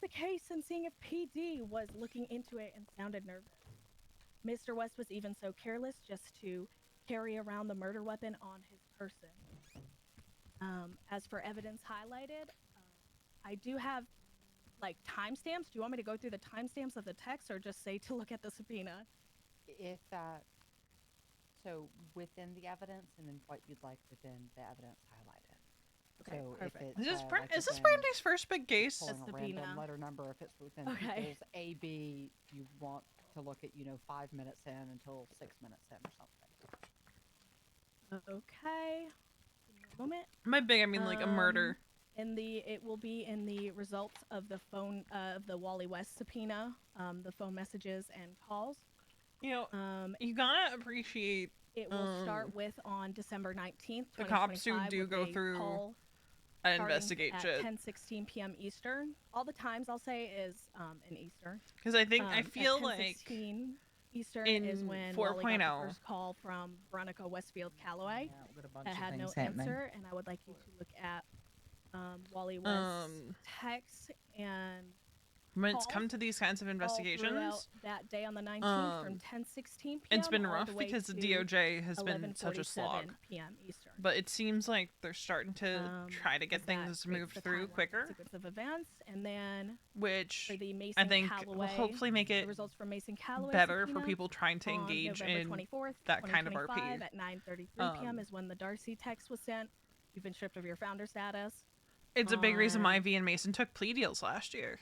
the case and seeing if PD was looking into it and sounded nervous. Mr. West was even so careless just to carry around the murder weapon on his person. As for evidence highlighted, I do have like timestamps. Do you want me to go through the timestamps of the text or just say to look at the subpoena? If so within the evidence and then what you'd like within the evidence highlighted. Okay, so perfect. If it's, Is this like is this within Brandy's first big case? pulling a subpoena. random letter number, if it's within Okay. people's A, B, you want to look at 5 minutes in until 6 minutes in or something. Okay. Give me a moment. By big, I mean like a murder. It will be in the results of the phone of the Wally West subpoena, the phone messages and calls. You know, you gotta appreciate. It will start with on December 19th, the cops who 2025, do with go a through call an starting investigation. at 10:16 p.m. Eastern. All the times I'll say is in Eastern. Because I think I At feel like 10:16 Eastern in is when 4.0 Wally got the first call from Veronica Westfield Calaway that had no answer, and I would like you to look at Wally West's text and when it's calls come to these kinds of all investigations, throughout that day on the 19th from 10:16 p.m. it's been all rough the way because the to DOJ has been such a 11:47 slog. p.m. Eastern. But it seems like they're starting to try to get as that things creates moved the through timeline, quicker, sequence of events, and then which for the Mason I think Calaway, will hopefully make the it results from Mason Calaway better for subpoena people trying to on engage November in 24th, that kind of RP. 2025 at 9:33 p.m. is when the Darcy text was sent. You've been stripped of your founder status. It's a big reason why On V and Mason took plea deals last year.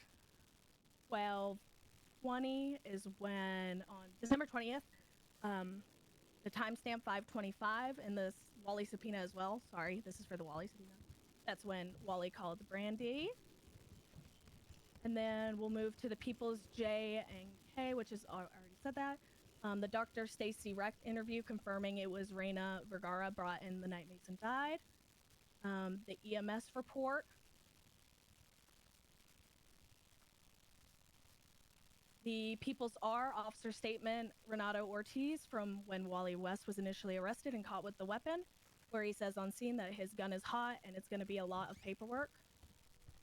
12:20 is when on December 20th, the timestamp 5:25 in this Wally subpoena as well. Sorry, this is for the Wally subpoena. That's when Wally called Brandy. And then we'll move to the People's J and K, which is already said that. The Dr. Stacy Recht interview confirming it was Reina Vergara brought in the night Mason died. The EMS report. The People's R officer statement, Renato Ortiz, from when Wally West was initially arrested and caught with the weapon, where he says on scene that his gun is hot and it's going to be a lot of paperwork.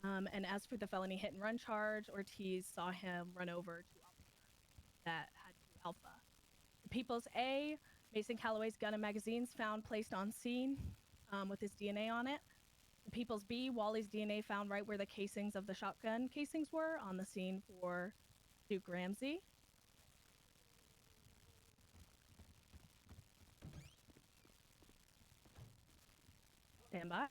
And as for the felony hit and run charge, Ortiz saw him run over two officers that had two Alpha. The People's A, Mason Calaway's gun and magazines found placed on scene with his DNA on it. The People's B, Wally's DNA found right where the casings of the shotgun casings were on the scene for Duke Ramsey. Stand by.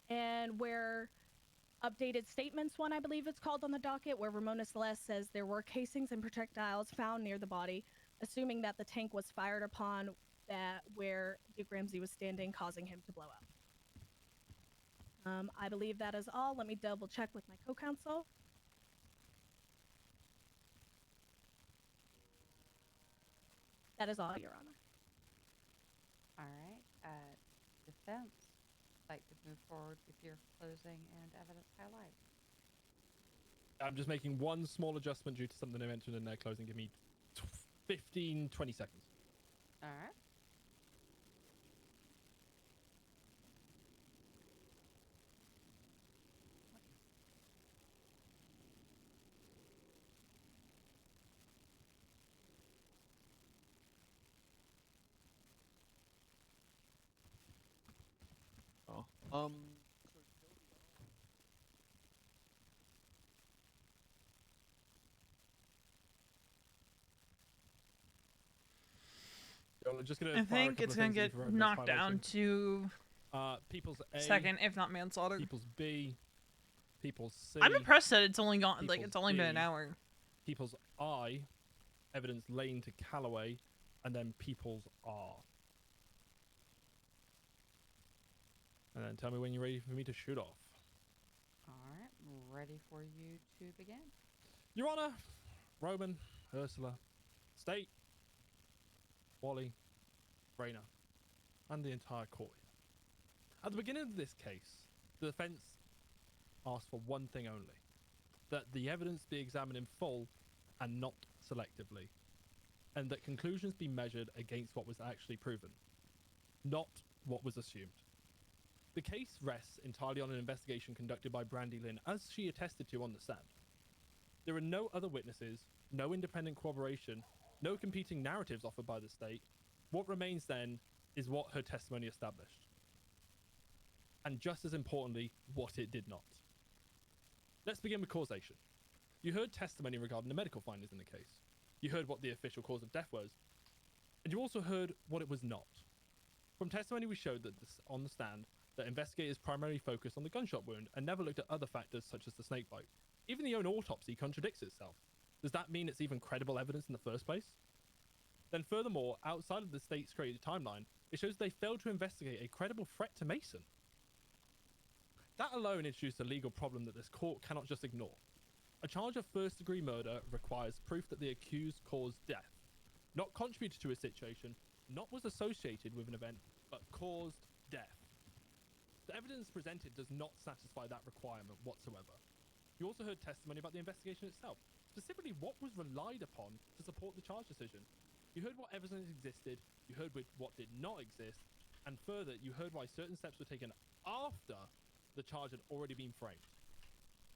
And where updated statements one, I believe it's called on the docket, where Ramona Celeste says there were casings and projectiles found near the body, assuming that the tank was fired upon that where Duke Ramsey was standing, causing him to blow up. I believe that is all. Let me double check with my co-counsel. That is all, Your Honor. All right. Defense, like to move forward with your closing and evidence highlight. I'm just making one small adjustment due to something I mentioned in their closing. Give me 15, 20 seconds. All right. Oh. I'm just gonna I fire a think couple it's of gonna things at you get for evidence knocked down violation. to People's A, second, if not manslaughter. People's B, People's C. I'm impressed that it's only gone like People's it's only been an D, hour. People's I, evidence lane to Calaway, and then People's R. And then tell me when you're ready for me to shoot off. All right, ready for you to begin. Your Honor, Roman, Ursula, State, Wally, Raina, and the entire court. At the beginning of this case, the defense asked for one thing only: that the evidence be examined in full and not selectively, and that conclusions be measured against what was actually proven, not what was assumed. The case rests entirely on an investigation conducted by Brandy Lynn, as she attested to on the stand. There are no other witnesses, no independent corroboration, no competing narratives offered by the state. What remains then is what her testimony established. And just as importantly, what it did not. Let's begin with causation. You heard testimony regarding the medical findings in the case. You heard what the official cause of death was. And you also heard what it was not. From testimony, we showed that on the stand that investigators primarily focused on the gunshot wound and never looked at other factors such as the snake bite. Even the own autopsy contradicts itself. Does that mean it's even credible evidence in the first place? Then furthermore, outside of the state's created timeline, it shows they failed to investigate a credible threat to Mason. That alone introduced a legal problem that this court cannot just ignore. A charge of first-degree murder requires proof that the accused caused death, not contributed to a situation, not was associated with an event, but caused death. The evidence presented does not satisfy that requirement whatsoever. You also heard testimony about the investigation itself, specifically what was relied upon to support the charge decision. You heard what evidence existed, you heard what did not exist, and further, you heard why certain steps were taken after the charge had already been framed.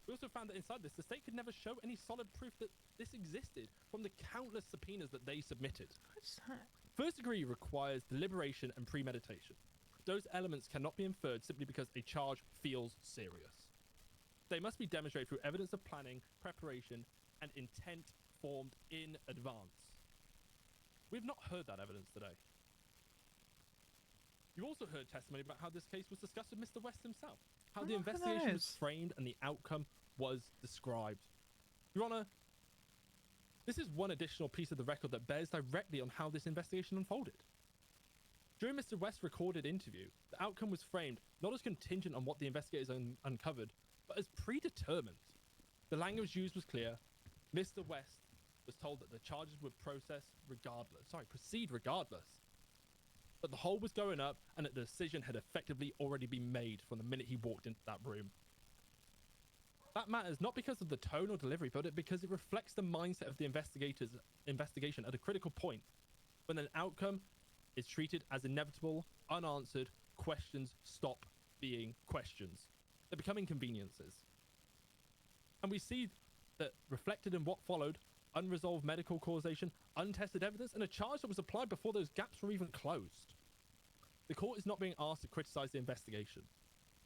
We also found that inside this, the state could never show any solid proof that this existed from the countless subpoenas that they submitted. What's that? First degree requires deliberation and premeditation. Those elements cannot be inferred simply because a charge feels serious. They must be demonstrated through evidence of planning, preparation, and intent formed in advance. We've not heard that evidence today. You also heard testimony about how this case was discussed with Mr. West himself, how the investigation was framed and the outcome was described. Your Honor, this is one additional piece of the record that bears directly on how this investigation unfolded. During Mr. West's recorded interview, the outcome was framed not as contingent on what the investigators uncovered, but as predetermined. The language used was clear. Mr. West was told that the charges would proceed regardless. But the whole was going up and that the decision had effectively already been made from the minute he walked into that room. That matters not because of the tone or delivery, but because it reflects the mindset of the investigation at a critical point, when an outcome is treated as inevitable, unanswered, questions stop being questions. They become inconveniences. And we see that reflected in what followed: unresolved medical causation, untested evidence, and a charge that was applied before those gaps were even closed. The court is not being asked to criticize the investigation.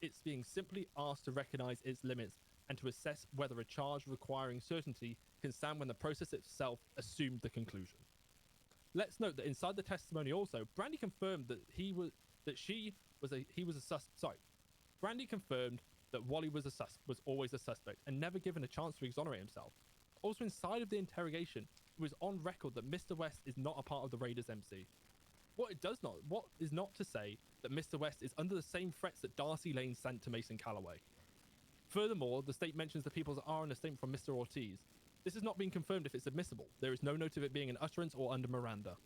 It's being simply asked to recognize its limits and to assess whether a charge requiring certainty can stand when the process itself assumed the conclusion. Let's note that inside the testimony also, Brandy confirmed that Brandy confirmed that Wally was always a suspect and never given a chance to exonerate himself. Also inside of the interrogation, it was on record that Mr. West is not a part of the Raiders MC. What is not to say that Mr. West is under the same threats that Darcy Lane sent to Mason Calaway. Furthermore, the state mentions the people's R in a statement from Mr. Ortiz. This has not been confirmed if it's admissible. There is no note of it being an utterance or under Miranda.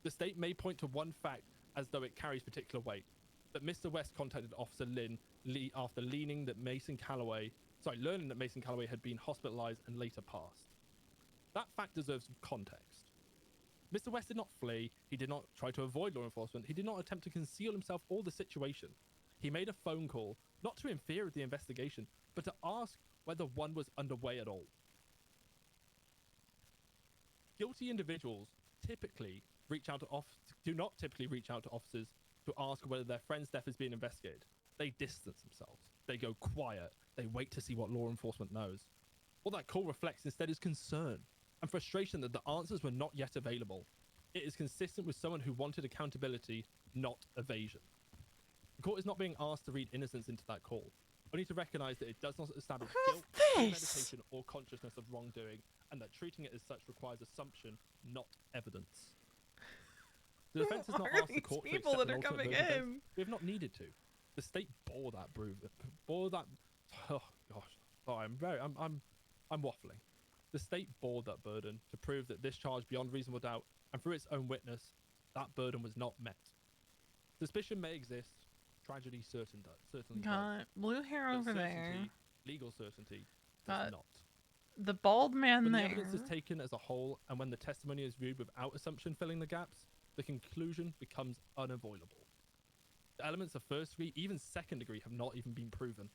The state may point to one fact as though it carries particular weight, but Mr. West contacted Officer Lynn after learning that Mason Calaway had been hospitalized and later passed. That fact deserves some context. Mr. West did not flee. He did not try to avoid law enforcement. He did not attempt to conceal himself or the situation. He made a phone call, not to interfere with the investigation, but to ask whether one was underway at all. Guilty individuals do not typically reach out to officers to ask whether their friend's death is being investigated. They distance themselves. They go quiet. They wait to see what law enforcement knows. What that call reflects instead is concern and frustration that the answers were not yet available. It is consistent with someone who wanted accountability, not evasion. The court is not being asked to read innocence into that call, only to recognize that it does not establish guilt, premeditation, or consciousness of wrongdoing, and that treating it as such requires assumption, not evidence. The defense has not are asked the these court to people accept that an are alternate coming version of events. in? We have not needed to. The state bore that oh gosh, sorry, I'm waffling. The state bore that burden to prove that this charge beyond reasonable doubt, and through its own witness, that burden was not met. Suspicion may exist, tragedy certainly does. Got blue hair But over there. certainty, legal certainty, does Got not. the bald man When there. the evidence is taken as a whole, and when the testimony is viewed without assumption filling the gaps, the conclusion becomes unavoidable. The elements of first degree, even second degree, have not even been proven.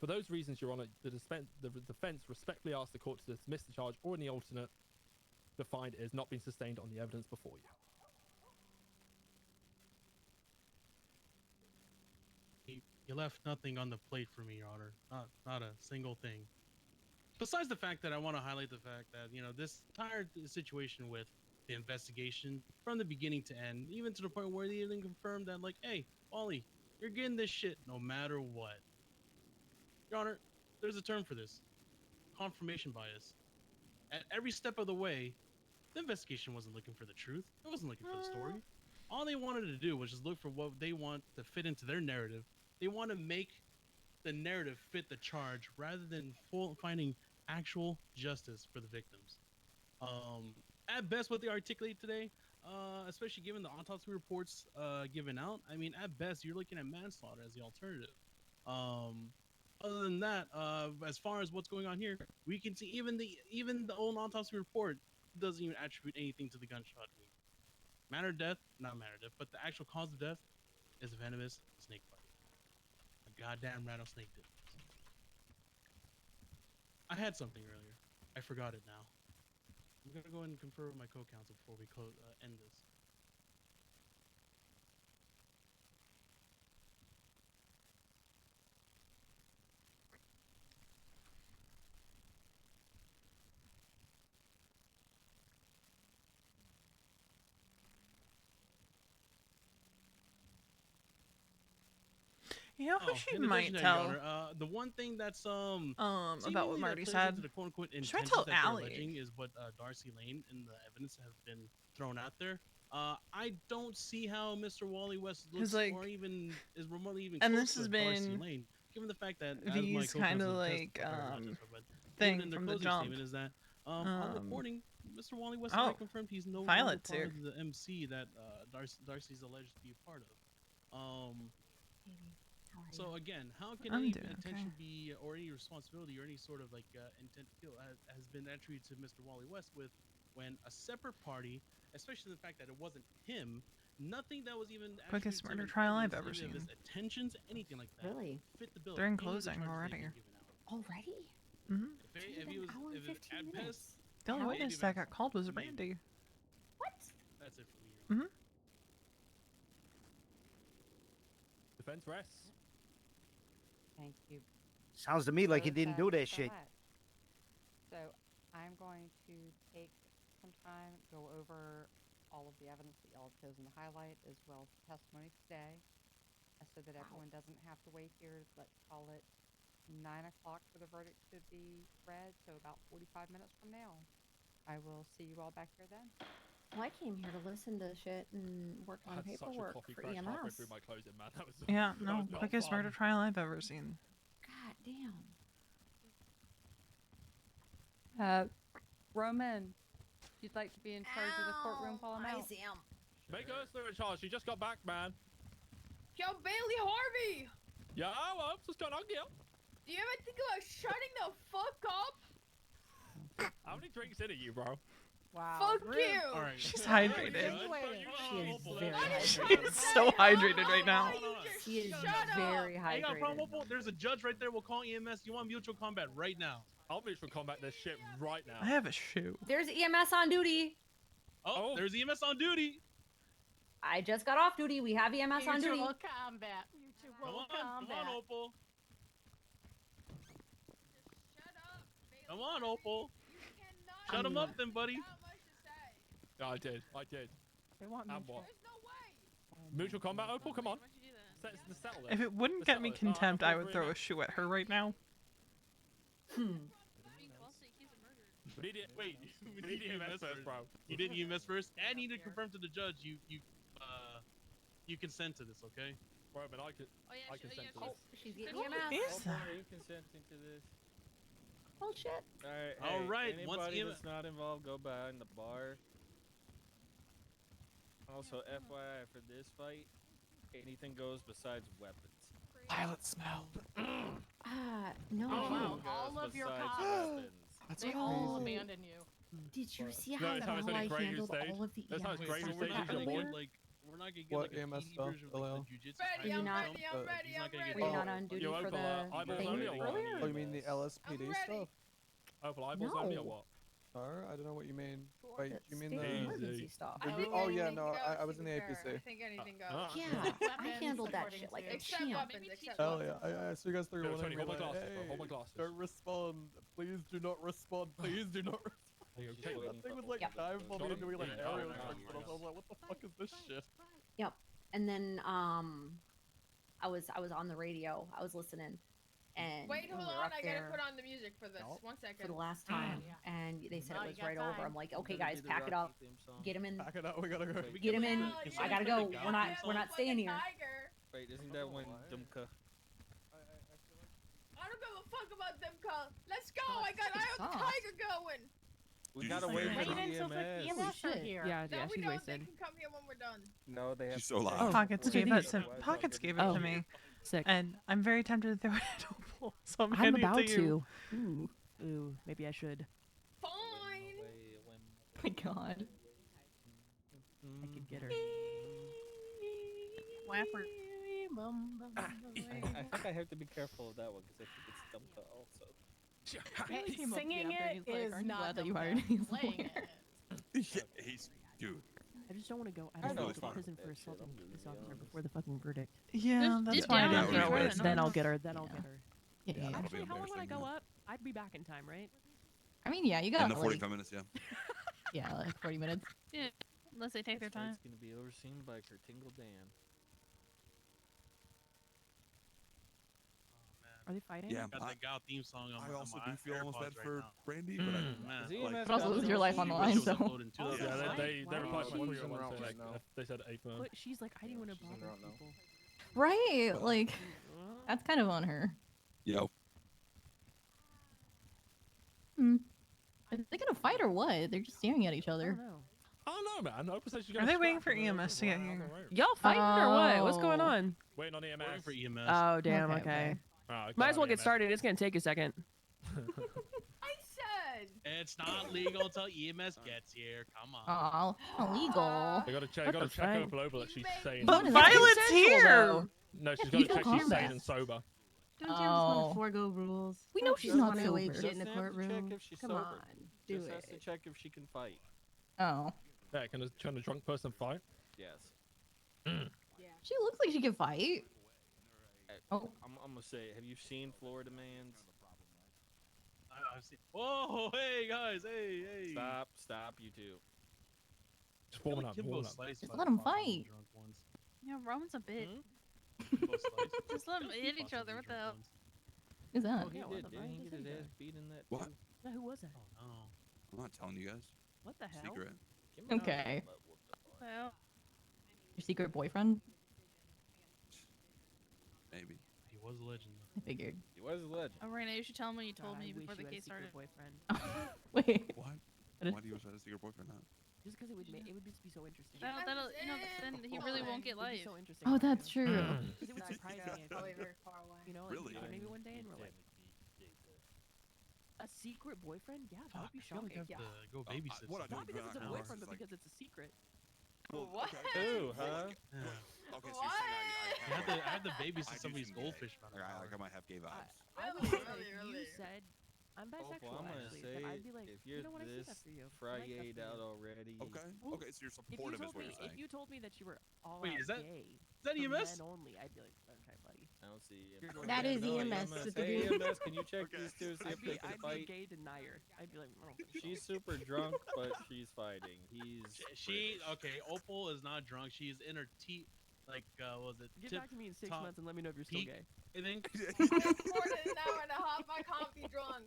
For those reasons, Your Honor, the defense respectfully asks the court to dismiss the charge, or in the alternate, to find it has not been sustained on the evidence before you. You left nothing on the plate for me, Your Honor. Not a single thing. Besides the fact that I want to highlight the fact that, you know, this entire situation with the investigation from the beginning to end, even to the point where they even confirmed that, like, hey, Wally, you're getting this shit no matter what. Your Honor, there's a term for this. Confirmation bias. At every step of the way, the investigation wasn't looking for the truth. It wasn't looking for the story. All they wanted to do was just look for what they want to fit into their narrative. They want to make the narrative fit the charge rather than finding actual justice for the victims. At best, what they articulate today, especially given the autopsy reports given out, I mean, at best, you're looking at manslaughter as the alternative. Other than that, as far as what's going on here, we can see even the old autopsy report doesn't even attribute anything to the gunshot wound. Manner of death, not manner of death, but the actual cause of death is a venomous snake bite. A goddamn rattlesnake did this. I had something earlier. I forgot it now. I'm gonna go ahead and confer with my co-counsel before we end this. You know who she in addition might to that, tell? Your Honor, the one thing that's about what seemingly Marty plays said. into the quote-unquote She might intentions tell that they're Allie. alleging is what Darcy Lane and the evidence have been thrown out there. I don't see how Mr. Wally West looks like- or even is remotely even and close this to has Darcy been Lane, given the fact that V's kind of like thing in their from the closing jump. statement is that on recording, Mr. Wally West oh, already confirmed he's no longer Violet's part here. of the MC that Darcy's alleged to be a part of. So again, how can I'm any doing intention okay. be, or any responsibility, or any sort of like intent to kill has been attributed to Mr. Wally West with when a separate party, especially the fact that it wasn't him, nothing that was even Quickest attributed to him murder in trial I've evidence, ever any of seen. his attentions, anything like that, Really? fit the bill. They're in of any of the closing charges already. they've been given out. Already? Mm-hmm. If he was, if it, at best, The only maybe witness that that's- got called was maybe. Randy. What? That's it for me. Mm-hmm. Defense rests. Thank you. Sounds to me like he both didn't do so that shit. much. So I'm going to take some time, go over all of the evidence that y'all have chosen to highlight, as well as the testimony today, so that everyone doesn't have to wait here. Let's call it 9 o'clock for the verdict to be read, so about 45 minutes from now. I will see you all back here then. Well, I came here to listen to shit and work I on had such a paperwork coffee for crash halfway EMS. through my closing, man. That was Yeah, that no, was not quickest fun. murder trial I've ever seen. God damn. Roman, if you'd like to be in charge of the courtroom, while I'm out. Make Ursula in charge. She just got back, man. Yo, Bailey Harvey! Yeah, what's going on, Gil? Do you ever think about shutting the fuck up? How many drinks in are you, bro? Wow. Fuck you! All right. She's hydrated. She is very She hydrated. is so hydrated right now. She is Shut very Hang on, hydrated. there's a judge right there. We'll call EMS. You want mutual combat right now? I'll mutual combat this shit right now. I have a shoe. There's EMS on duty. Oh, there's EMS on duty. I just got off duty. We have EMS on duty. Mutual combat. Come on, Opal. Come on, Opal. Shut him up then, buddy. I did. They want And what? There's no way. Mutual combat, Opal? Come on. Settle If it wouldn't get me contempt, I would throw a shoe at her right now. We need it. Wait, We need EMS first, bro. You did EMS first, and you need to confirm to the judge you consent to this, okay? Bro, but I consent to this. She's getting What EMS. is Oh, that? are you consenting to this? Oh shit. All right, once Anybody EMS that's not involved, go behind the bar. Also, FYI for this fight, anything goes besides weapons. Pilot smell. No. Oh, wow. Goes All of your besides cops. weapons. That's They all abandon you. Did you see No, how it's how it's well only I Gray who handled stayed. all of the That's how it's Gray who stayed. He's your boy. We're not gonna get What like a EMS PD stuff, version of like, LL? the jujitsu. Ready, Are you I'm not- ready, I'm ready, he's not I'm gonna get ready. Were you Oh. not on duty Yo, for Opal, the eyeballs thing only or what? earlier? Oh, you mean the LSPD I'm ready. stuff? Opal, eyeballs only or No. what? Or I don't know what you mean. For Wait, the you mean state the? emergency stuff. I think Oh yeah, anything no, goes, I was to in be the fair. APC. I think anything goes. Yeah, I Weapons, handled that according shit like to- a Except champ. weapons, except Hell weapons. yeah! So you guys three Yo, were Tony, hold my like, glasses, bro. hey, Hold my glasses. don't respond. Please do not respond. Please do not respond. Hey, She's take waiting That thing for was like Opal to dive go. bombing and doing like Yeah, aerial yeah, tricks, and I yeah. was like, what the fuck is this shit? Yep. And then I was on the radio. I was listening. And Wait, when hold we were on. up I gotta there put on the music for this. Nope. 1 second. for the last time, and they said No, it you was got right over. time. I'm like, okay, Gotta guys, do the pack it Rocky up, theme song. get him in, Back it up. We gotta go. Wait, get him in. Hell I gotta yeah. go. We're not staying here. Tiger. Wait, isn't that when Dumka? I don't give a fuck about them call. Let's go. I got it's Eye of the soft. Tiger going. We Did gotta you wait say for that? the Wait until the EMS. EMS are shit. here. Yeah, Now we she's know wasted. they can come here when we're done. No, they have She's to so stay. loud. Pockets Oh, gave geez. it to Pockets gave it Oh. to me, Sick. and I'm very tempted to throw it at Opal. So I'm I'm handing about it to you. to. Ooh, maybe I should. Fine. My God. I could get her. Whapper. I think I have to be careful of that one because I think it's Dumka also. Hey, came up to me singing after and it he's like, is "Aren't you not glad that you Dumka. hired me?" Playing it. Yeah, he's dude. I just don't want to go. I He's don't really want to go to smart. prison for assaulting this officer before the fucking verdict. Yeah, that's why I down didn't if throw you it. want. Then I'll get her. Then I'll Yeah. get her. Yeah. That'll be Actually, how long would I embarrassing, go yeah. up? I'd be back in time, right? I mean, yeah, you In got the like, 45 minutes, yeah. yeah, like 40 minutes. Yeah, unless they take their time. It's gonna be overseen by Kurtingle Dan. Are they fighting? Yeah, Got that Gal theme song on I my also on do my feel almost AirPods bad right for now. Brandy, but I, Man, Is he like, EMS But also got lose those your life on the line, was so. uploaded in Yeah, 2009. they Why replied to would my she- tweet Right once now. they said AFM. But she's like, I didn't want to She's in bother route now. people. Right, like that's kind of on her. yo, Are they gonna fight or what? They're just staring at each I other. don't know. I don't know, man. Opal said she's Are gonna they waiting scrap for and then EMS to get run out here? the road. Y'all fighting or what? What's going Oh. on? Waiting on EMS. Waiting for EMS. Oh, damn. Okay, Okay. okay. Oh, Might as well God, get EMS. started. It's gonna take a second. I said. It's not legal until EMS gets here. Come on. Oh, illegal. They gotta check. What Gotta the check fuck? Opal that she's sane. But What is Violet's that? here. Though? No, she's You gotta don't check she's harm sane us. and sober. Don't you just want Oh. to forego rules? We know Don't she's you just not wanna sober. wait shit in Just the have to check courtroom? if she's Come sober. on, do Just has it. to check if she can fight. Oh, Yeah, can a drunk person fight? Yes. she looks like she can fight. Oh. I'm gonna say, have you seen Florida Man's? I've seen. Whoa, hey guys, hey. Stop, you two. Just warming up. Kimbo Warming up. sliced Just by let the 'em boss on the fight. drunk ones. Yeah, Roman's a bit. Kimbo sliced. Just let them Boss hit on each other. the What the drunk hell? ones. Who's that? Oh, he Yeah, what did. the Didn't fuck he is get his he ass doing? beat in that What? too? No, who was that? Oh no. I'm not telling you guys. What the hell? Secret. Okay. Well, Your secret boyfriend? Maybe. He was a legend. I figured. He was a legend. oh, Raina, you should tell him what you God, told I me wish before the you had a case secret started. boyfriend. Wait. What? What? Why do you wish I had a secret boyfriend now? Just because it would just be so interesting. That'll, you know, then he really won't get It'd be life. so interesting. Oh, for that's you. true. 'Cause it would surprise me. Probably very far away. You know, like, Really? maybe one day and we're like, a secret boyfriend? Yeah, that would be I feel like I shocking. have to go babysit. what I do Not because it's a now is boyfriend, but like- because it's a secret. Well, What? okay. Ooh, huh? Yeah. Okay, so you're saying I have to I babysit do somebody's seem gay. goldfish. by the Like, hour. I might have gay vibes. I would Really, say if really, you really. said, I'm Opal, bisexual, I'm gonna actually, say, then I'd be like, if you're you know what, I see this that for you. I like that Friday for out you. already. Okay. Well, Okay, so you're If you supportive is told what me, you're saying. if you told me that you were all Wait, out is that- gay, Is that for EMS? men only, I'd be like, okay, buddy. I don't see That is No, EMS with the Hey, D. EMS, can you check these two, see if they can I'd be a fight? gay denier. I'd be like, I don't think so. She's super drunk, but she's fighting. He's She British. okay. Opal is not drunk. She's in her tea. Like what was it? Get tip back to me in 6 top months and let me know if you're still peak, gay. I think. More than an hour and a half. I can't be drunk.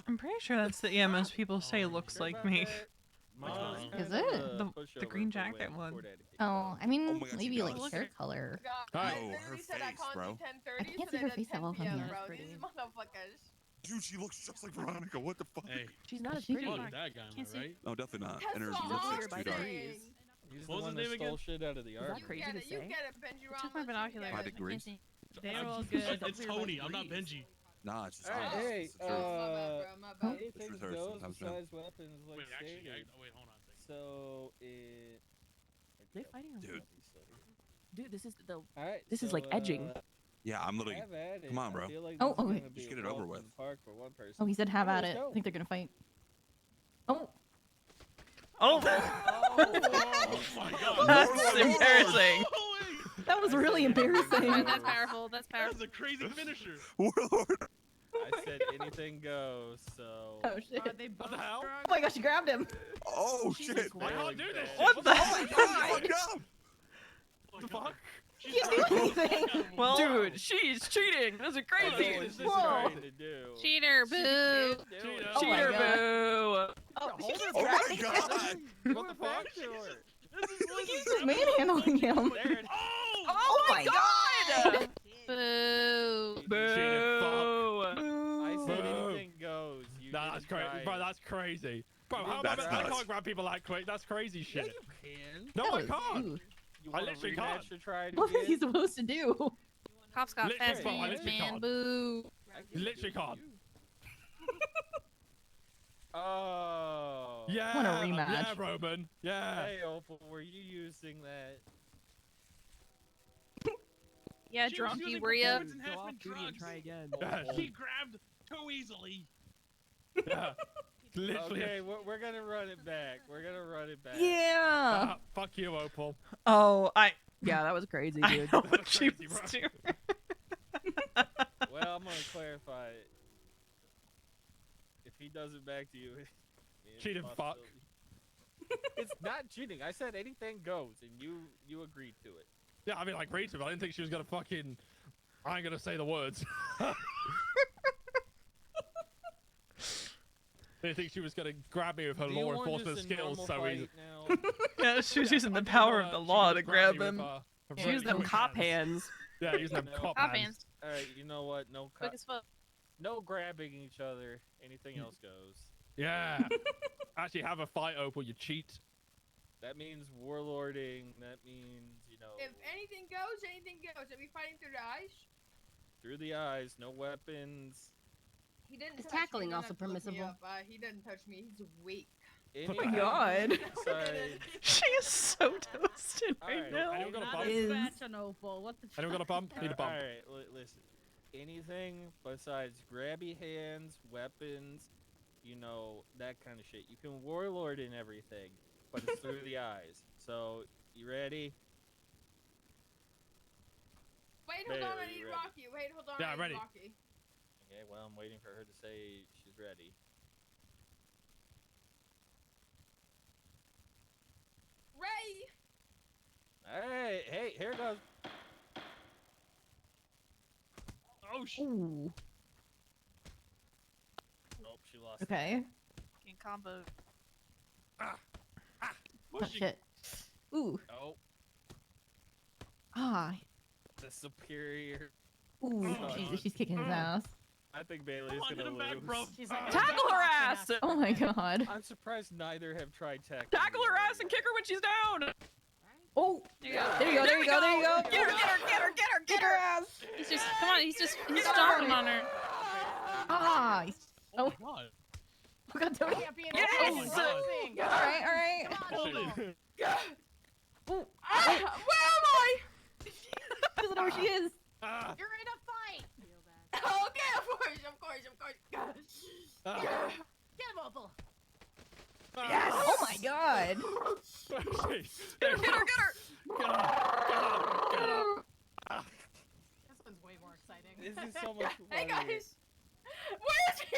I'm pretty sure that's the EMS people say looks like me. Is The green jacket one. Oh, I mean, Oh my God, she maybe like does. hair color. Alright. I No, literally her said I face, can't bro. do 10:30, I can't so see they her did face that 10 well from p.m., here. bro. Pretty. These motherfuckers. Dude, she looks just like Veronica. What the fuck? Hey, She's not as She pretty. fuck that guy, am I right? No, definitely not. That's And her what lipstick's I'm too dark. saying. He's What was the one his that name stole again? shit out of the that arbor. crazy You to get it, you say? get it, Benji Took my Ramos, you binoculars. By get it. degrees. They're all It's- good. It's Tony. I'm not Benji. Nah, it's just Alright, honest. hey, It's the truth. My bad, bro. My bad. anything Truth hurts goes sometimes, man. besides weapons, like Wait, actually, stated. wait, hold on a second. So it. They fighting on Dude. Dude, this is the. Alright, This is like edging. Yeah, I'm literally. have at it. Come on, bro. I feel like Oh, this is okay. gonna be Just a get it over walk with. in the park for one person. Oh, he said have Yeah, at let's it. go. I think they're gonna fight. Oh, Oh, Oh my God. that's embarrassing. that was really embarrassing. That's powerful. That's That was powerful. a crazy finisher. Warlord. I said anything goes, so. Oh shit! Are they both the hell? drunk? Oh my gosh, she grabbed him. Oh shit. I can't do this. What shit. the? Fuck up. What the fuck? She can't do anything. Well, Dude, she's cheating. This is What crazy. is this Whoa. trying to do? Cheater, boo. Cheater. Oh my Cheater, God. boo. Oh, she keeps Oh my grabbing him. God. What the fuck? She keeps just manhandling him. There it is. Oh my God! Boo. Boo. I said Boo. anything goes. You Nah, that's didn't crazy. try Bro, it. that's crazy. Bro, how am That's I nuts. can't grab people that quick. That's crazy Yeah, shit. you can. No, I That was- can't. ooh. You I want a literally rematch can't. to try it What is he again? supposed to do? Cops got Literally, fast bro, I hands, literally man. can't. Boo. Literally can't. Oh. Yeah. What a rematch. Yeah, Roman. Yeah. Hey, Opal, were you using that? Yeah, She was drunky, using were ya? Go performance off enhancement duty and drugs. try again. Yeah, She grabbed too easily. Yeah. Literally. Okay, we're gonna run it back. We're gonna run it back. Yeah. Fuck you, Opal. Oh, Yeah, that was crazy, I dude. know what That's she crazy, was bro. doing. Well, I'm gonna clarify it. If he does it back to you, it's Cheated a fuck. possibility. It's not cheating. I said anything goes, and you agreed to it. Yeah, I mean, like, read to, but I didn't think she was gonna fucking. I ain't gonna say the words. I didn't think she was gonna grab me with her Do you law want enforcement just a skills normal so fight easy. now? Yeah, she was using I the did power wanna- of the she law could to grab me with him. her She really used them quick cop hands. Yeah, using them No. cop Cop hands. hands. All right, you know what? No, Quick as fuck. no grabbing each other. Anything else goes. Yeah. Actually, have a fight, Opal. You cheat. That means warlording. That means If anything goes, anything goes. Are we fighting through the ice? through the eyes, no weapons. He didn't Is touch me, tackling you don't also have to look me permissible? up. He didn't touch me. He's weak. Oh my God. Besides, She is so toasted right Alright, now. Anyone got a Not bump? as fashionable. What the Anyone got a bump? Need a bump. all right, listen. Anything besides grabby hands, weapons, that kind of shit. You can warlord in everything, but it's through the eyes. So, you ready? Wait, hold on. I Barely need ready. Rocky. Wait, hold on. Yeah, I need ready. Rocky. Okay, well, I'm waiting for her to say she's ready. Ray! Alright, hey, here goes. Oh shit. Ooh. Nope, she lost. Okay. Fucking combo. Oh Pushing. shit. Ooh. Oh, Ah. the superior. Ooh. Oh, Jesus, she's kicking his ass. I think Bailey's Come on, gonna get him back, lose. bro. She's like, Tackle her ass! Oh my God. I'm surprised neither have tried tackling. Tackle her the ass other and kick her when she's down! Oh. There you go. There you go. There you go. There you go. Get her, get her, get her, get her, Get her ass. He's just, come on, he's stomping on her. Ah. Oh my god. We got Tony. Yes! Oh my god. All right. All right. Holy- Ooh. Where am I? Doesn't know where she is. Ah, You're in a fight! Okay, of course. ah. Get him, Opal. Yes! Oh my God. Get her, Get her, get her! Get her! This one's way more Guys, where is he?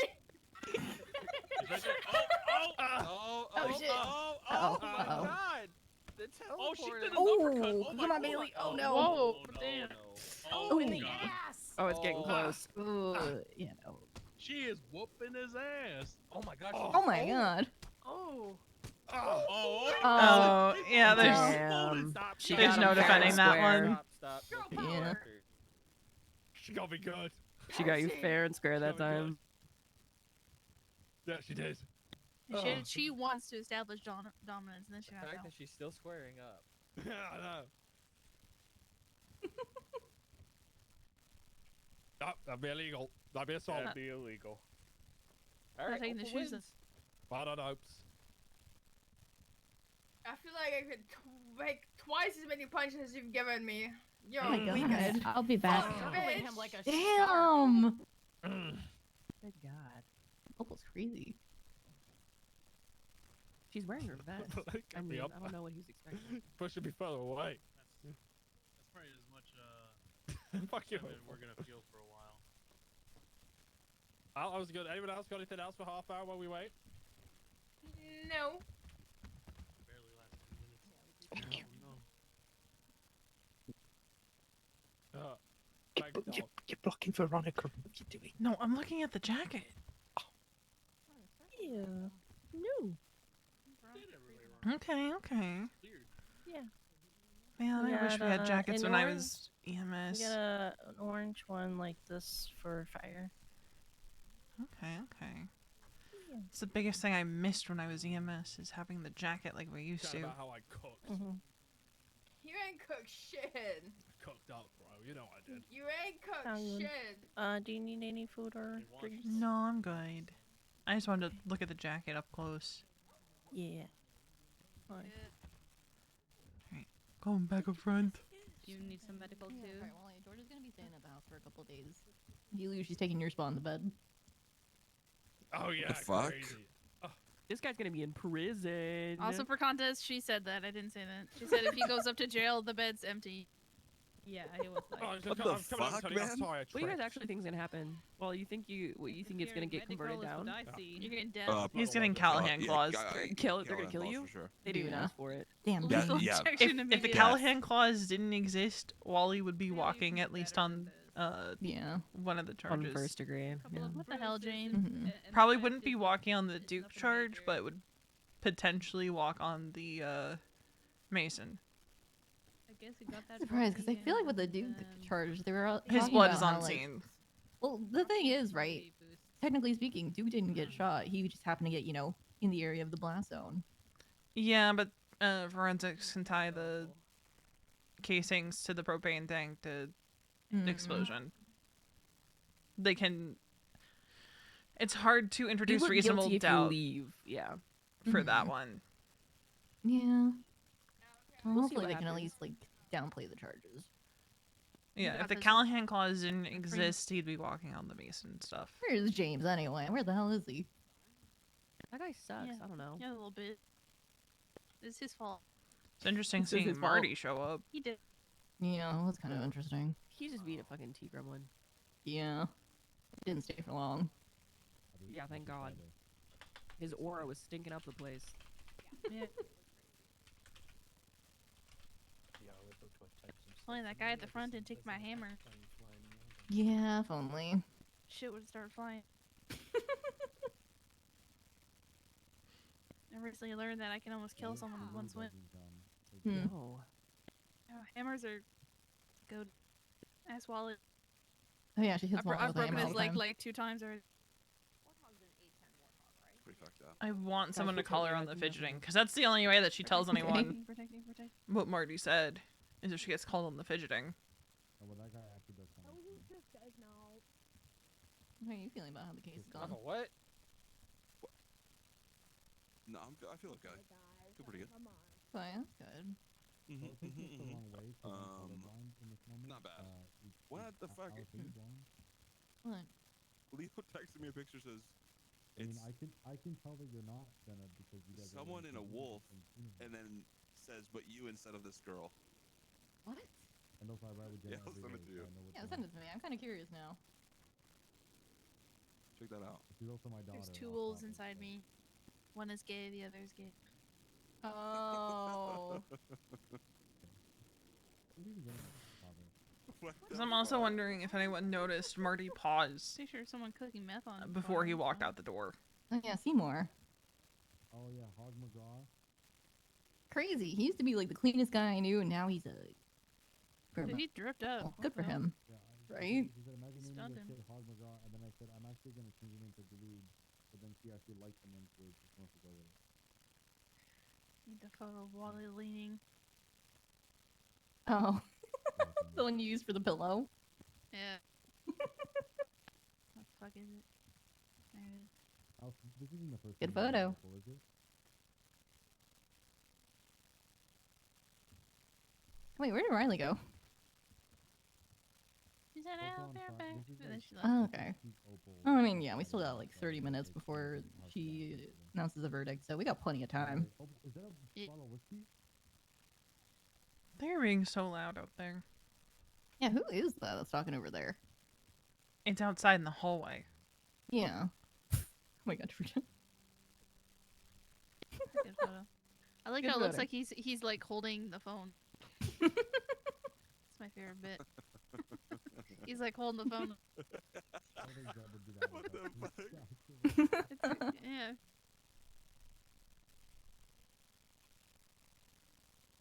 Oh shit. oh Uh-oh, my uh-oh. God! The Oh, she did an Oh, uppercut. Oh my come on, God. Bailey. Oh, no. Whoa, no, damn. Oh, in the God. ass. Oh, it's getting Oh. close. You know. She is whooping his ass. Oh my gosh. Oh my god. Oh. Oh. Oh, yeah, there's Damn. She there's got no him fair and defending that square. one. Stop. Yeah. Yeah. She got me good. She got you fair and square that She got me time. good. Yeah, she did. She wants to establish dominance, and then she The got fact out. that she's still squaring up. Yeah, I know. Oh, that'd be illegal. That'd be assault. That'd be illegal. Not All right, taking the Opal shoes wins. I don't know. I feel like I could make twice as many punches as you've given me. You're Oh my weak god. as I'll be back. bitch. him like a Damn. Good God. Opal's crazy. She's wearing her vest. Get I me mean, up. I don't know what he's expecting. Push should be further away. That's probably as much Fuck you. Kevin we're gonna feel for a while. I was good. Anyone else got anything else for half hour while we wait? No. Barely last 10 minutes. Oh, no. Thank God. You're blocking Veronica. What are you doing? No, I'm looking at the jacket. Yeah. No. Okay, okay. Yeah. Man, I wish we had jackets when I was EMS. We got an orange one like this for fire. Okay, okay. Yeah. It's the biggest thing I missed when I was EMS is having the jacket like we used Chat to. about how I cooked. You ain't cooked shit. Cooked up, bro. You know I did. You ain't cooked Italian. shit. Do you need any food or drinks? No, I'm good. I just wanted to look at the jacket up close. Yeah. Alright, going back up front. Do you need some medical too? Alright, well, Georgia's gonna be staying at the house for a couple days. If you lose, she's taking your spot in the bed. Oh yeah. The fuck? Crazy. This guy's gonna be in prison. Also, for contest, she said that. I didn't say that. She said if he goes up to jail, the bed's empty. Yeah, he was like. Oh, What the fuck, man? What do you guys actually think is gonna happen? Well, you think it's gonna get converted down? You're getting dead. He's getting Callahan claws. They're gonna kill you? For sure. They didn't even Yeah. ask for it. Damn. Yeah, dude. yeah. If the Callahan claws didn't exist, Wally would be walking at least on Yeah. one of the On charges. first degree. Yeah. What the hell, Jane? Mhm. Probably wouldn't be walking on the Duke charge, but would potentially walk on the Mason. I guess he got that. Surprised, because I feel like with the Duke charge, they were all His talking blood about is how, on like- scene. Well, the thing is, right? Technically speaking, Duke didn't get shot. He just happened to get, in the area of the blast zone. Yeah, but forensics can tie the casings to the propane tank to explosion. They can. It's hard to You introduce look reasonable guilty if you doubt leave. Yeah. for that one. Yeah. Well, We'll see hopefully what they can at happens. least, downplay the charges. Yeah, got if the this. Callahan clause didn't exist, he'd be walking on the Mason stuff. Where's James, anyway? Where the hell is he? That guy sucks. Yeah. I don't know. Yeah, a little bit. It's his fault. It's interesting This is his seeing fault. Marty show up. He did. Yeah, that's kind of interesting. He's just being a fucking T-gremlin. Yeah. Didn't stay for long. Yeah, thank God. His aura was stinking up the place. Yeah. Only that guy at the front didn't take my hammer. Yeah, if only. Shit would start flying. I recently learned that I can almost kill someone in one swing. No. Hammers are good. Ass wallet. Oh yeah, she hits one I've with a hammer broken all his the leg time. like 2 times already. Pretty fucked up. I want someone to should call her take on the everything fidgeting, because that's the only way that she tells anyone Protecting. what Marty said, is if she gets called on the fidgeting. Well, that guy actually does come. How are you feeling about how the case is gone? What? No, I feel okay. Feel pretty good. Oh, yeah, that's good. Not bad. What the fuck? What? Leo texted me a picture says I mean, it's I can tell that you're not gonna because you guys. are someone in a wearing wolf, uniforms and then says, "But you instead of this girl." What? I know if I ride with Yeah, Jenna I'll every send it day, to you. so I know what's Yeah, going send on. it to me. I'm kind of curious now. check that out. She's also my daughter. There's two off wolves topic, inside so- me. One is gay, the other is gay. Oh. Because I'm also wondering if anyone noticed Marty pause Pretty sure someone cooking meth on before he farm, walked so- out the door. Oh yeah, Seymour. Oh yeah, Hog McGraw. Crazy. He used to be like the cleanest guy I knew, and now he's a. Dude, he dripped up. Well, What good the for hell? him. Right? She said, imagine naming Stunned this him. kid Hog McGraw, and then I said, I'm actually gonna change your name to Gloob. But then she actually liked the name Gloob. She wants to go with it. Need the photo of Wally leaning. Oh. The one you used for the pillow. Yeah. What the fuck is it? There it is. This isn't the first Good time you've done photo. it before, is it? Wait, where did Riley go? She said, Also "I'll on be right Fri- back." this is And then like she left. Oh, okay. Keep Opal Oh, I mean, yeah, we Friday still got night, like so 30 minutes like, before how's that she going? announces the verdict, so we got plenty of time. Oh, is that a Ye- bottle of whiskey? They're being so loud out there. Yeah, who is that that's talking over there? It's outside in the hallway. Yeah. Oh my god, forget. Good photo. I like Good how it looks photo. like he's like holding the phone. It's my favorite bit. He's like holding the phone. I don't think Zeb would do that. What with the us. fuck? Yeah.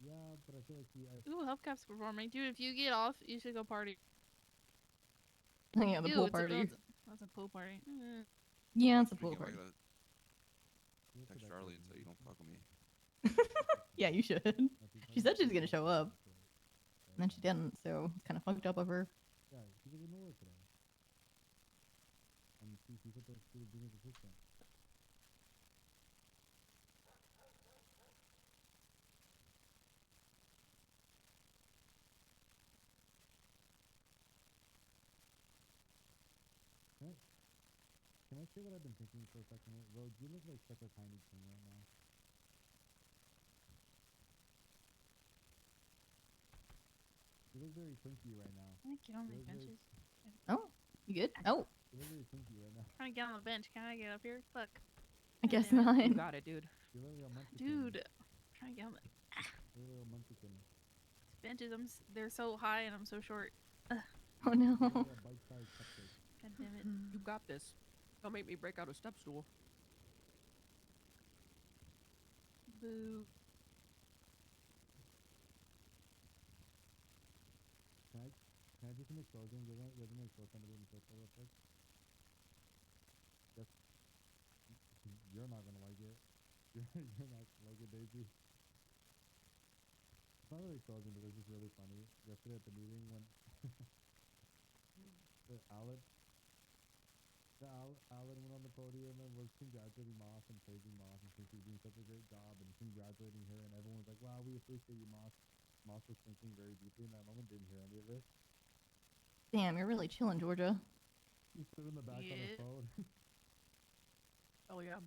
Yeah, but I feel like he. Ooh, Hubcap's performing. Dude, if you get off, you should go party. Oh, yeah, the Ew, pool it's a- party. That's a pool party. Yeah, it's a Speaking pool of, I party. gotta text Charlie and say you don't fuck with me. Yeah, you should. She said she was gonna show up. And then she didn't, so it's kind of fucked up of her. Yeah, she was in Nora today. And she said that she would bring his assistant. Can I say what I've been thinking for a second? Rose, you look like such a tiny king right now. You look very twinky right now. Can I get on You my look very- benches? Oh, you good? Oh, You look very twinky right now. Trying to get on the bench. Can I get up here? Fuck. I guess damn it. not. You got it, dude. You look like a munchkin. Dude, I'm trying to get on the You look like a munchkin. benches. They're so high and I'm so short. Ugh. Oh no. You look like a bite-sized cupcake. God damn it. You got this. Don't make me break out a step stool. Boo. Can I do some exposing? You're gonna expose somebody in the circle real quick? That's... You're not gonna like it. You're not gonna like it, Daisy. It's not really exposing, but it's just really funny. Yesterday at the meeting when Alan went on the podium and was congratulating Moss and praising Moss and saying she was doing such a great job and congratulating her, and everyone was like, wow, we appreciate you, Moss. Moss was thinking very deeply in that moment, didn't hear any of it. Damn, you're really chilling, Georgia. He stood in the back on his Yeah. phone. Oh yeah.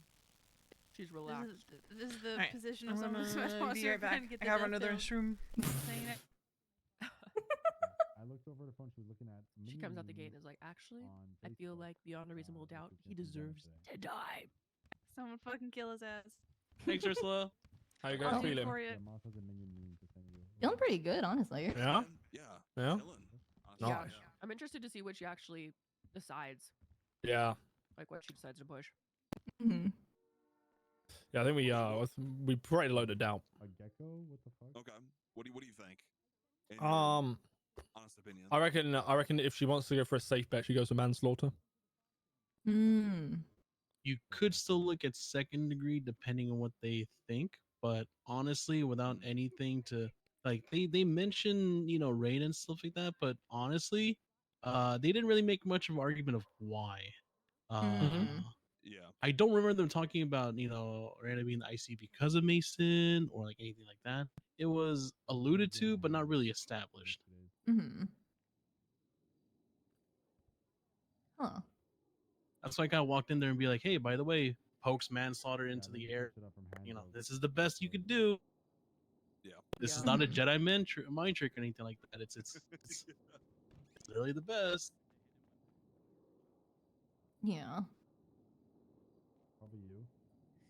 She's relaxed. This is the Alright, position I'm of someone who's gonna supposed be to right back. trying to get I the gotta death run to the pill. restroom. Saying it. I looked over the phone, she was looking at She comes out the gate and is like, actually, I feel like beyond a reasonable doubt, he deserves to die. Someone fucking kill his ass. Thanks, Ursula. How you guys Oh, feeling? for you. Yeah, Moss has a minion meme to send you. Feeling pretty good, honestly. Yeah? Yeah. Yeah? Chilling. Yeah, Nice. I'm interested to see what she actually decides. Yeah. Like what she decides to push. Hmm. Yeah, I think we pretty loaded down. A gecko? What the fuck? Okay. What do you think? In your honest opinion. I reckon if she wants to go for a safe bet, she goes for manslaughter. Hmm. You could still look at second degree depending on what they think, but honestly, without anything to like, they mention rain and stuff like that, but honestly, they didn't really make much of an argument of why. Yeah. I don't remember them talking about Randa being the IC because of Mason or like anything like that. It was alluded to, but not really established. Hmm. Huh. That's why I kind of walked in there and be like, hey, by the way, pokes manslaughter into the air. This is the best you could do. Yeah. This is not a Jedi mind trick or anything like that. It's literally the best. Yeah.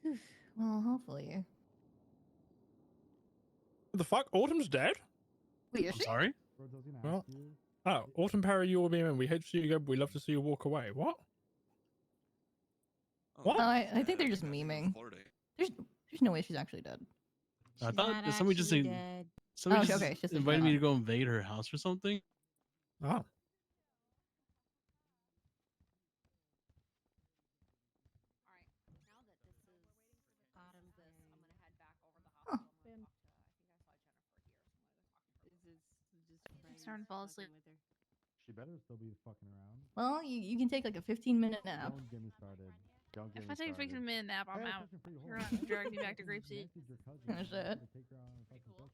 Well, hopefully. What the fuck? Autumn's dead? Wait, is I'm she? sorry. Well, oh, Autumn Perry, you will be in. We hate to see you go, but we love to see you walk away. What? What? Oh, I think they're just memeing. There's no way she's actually dead. I thought that somebody just dead. somebody Oh, just okay, it's just invited me dead. to go invade her house or something. Oh. I'm starting to fall asleep. She better still be fucking around. Well, you can take like a 15-minute nap. Don't get me started. Don't get If me I take a started. 15-minute nap, I'm I got a out. question for you. You're Hold gonna on. drag me back to Grapeseed. Nancy's your cousin. Oh, shit. You gotta take her out on a fucking session.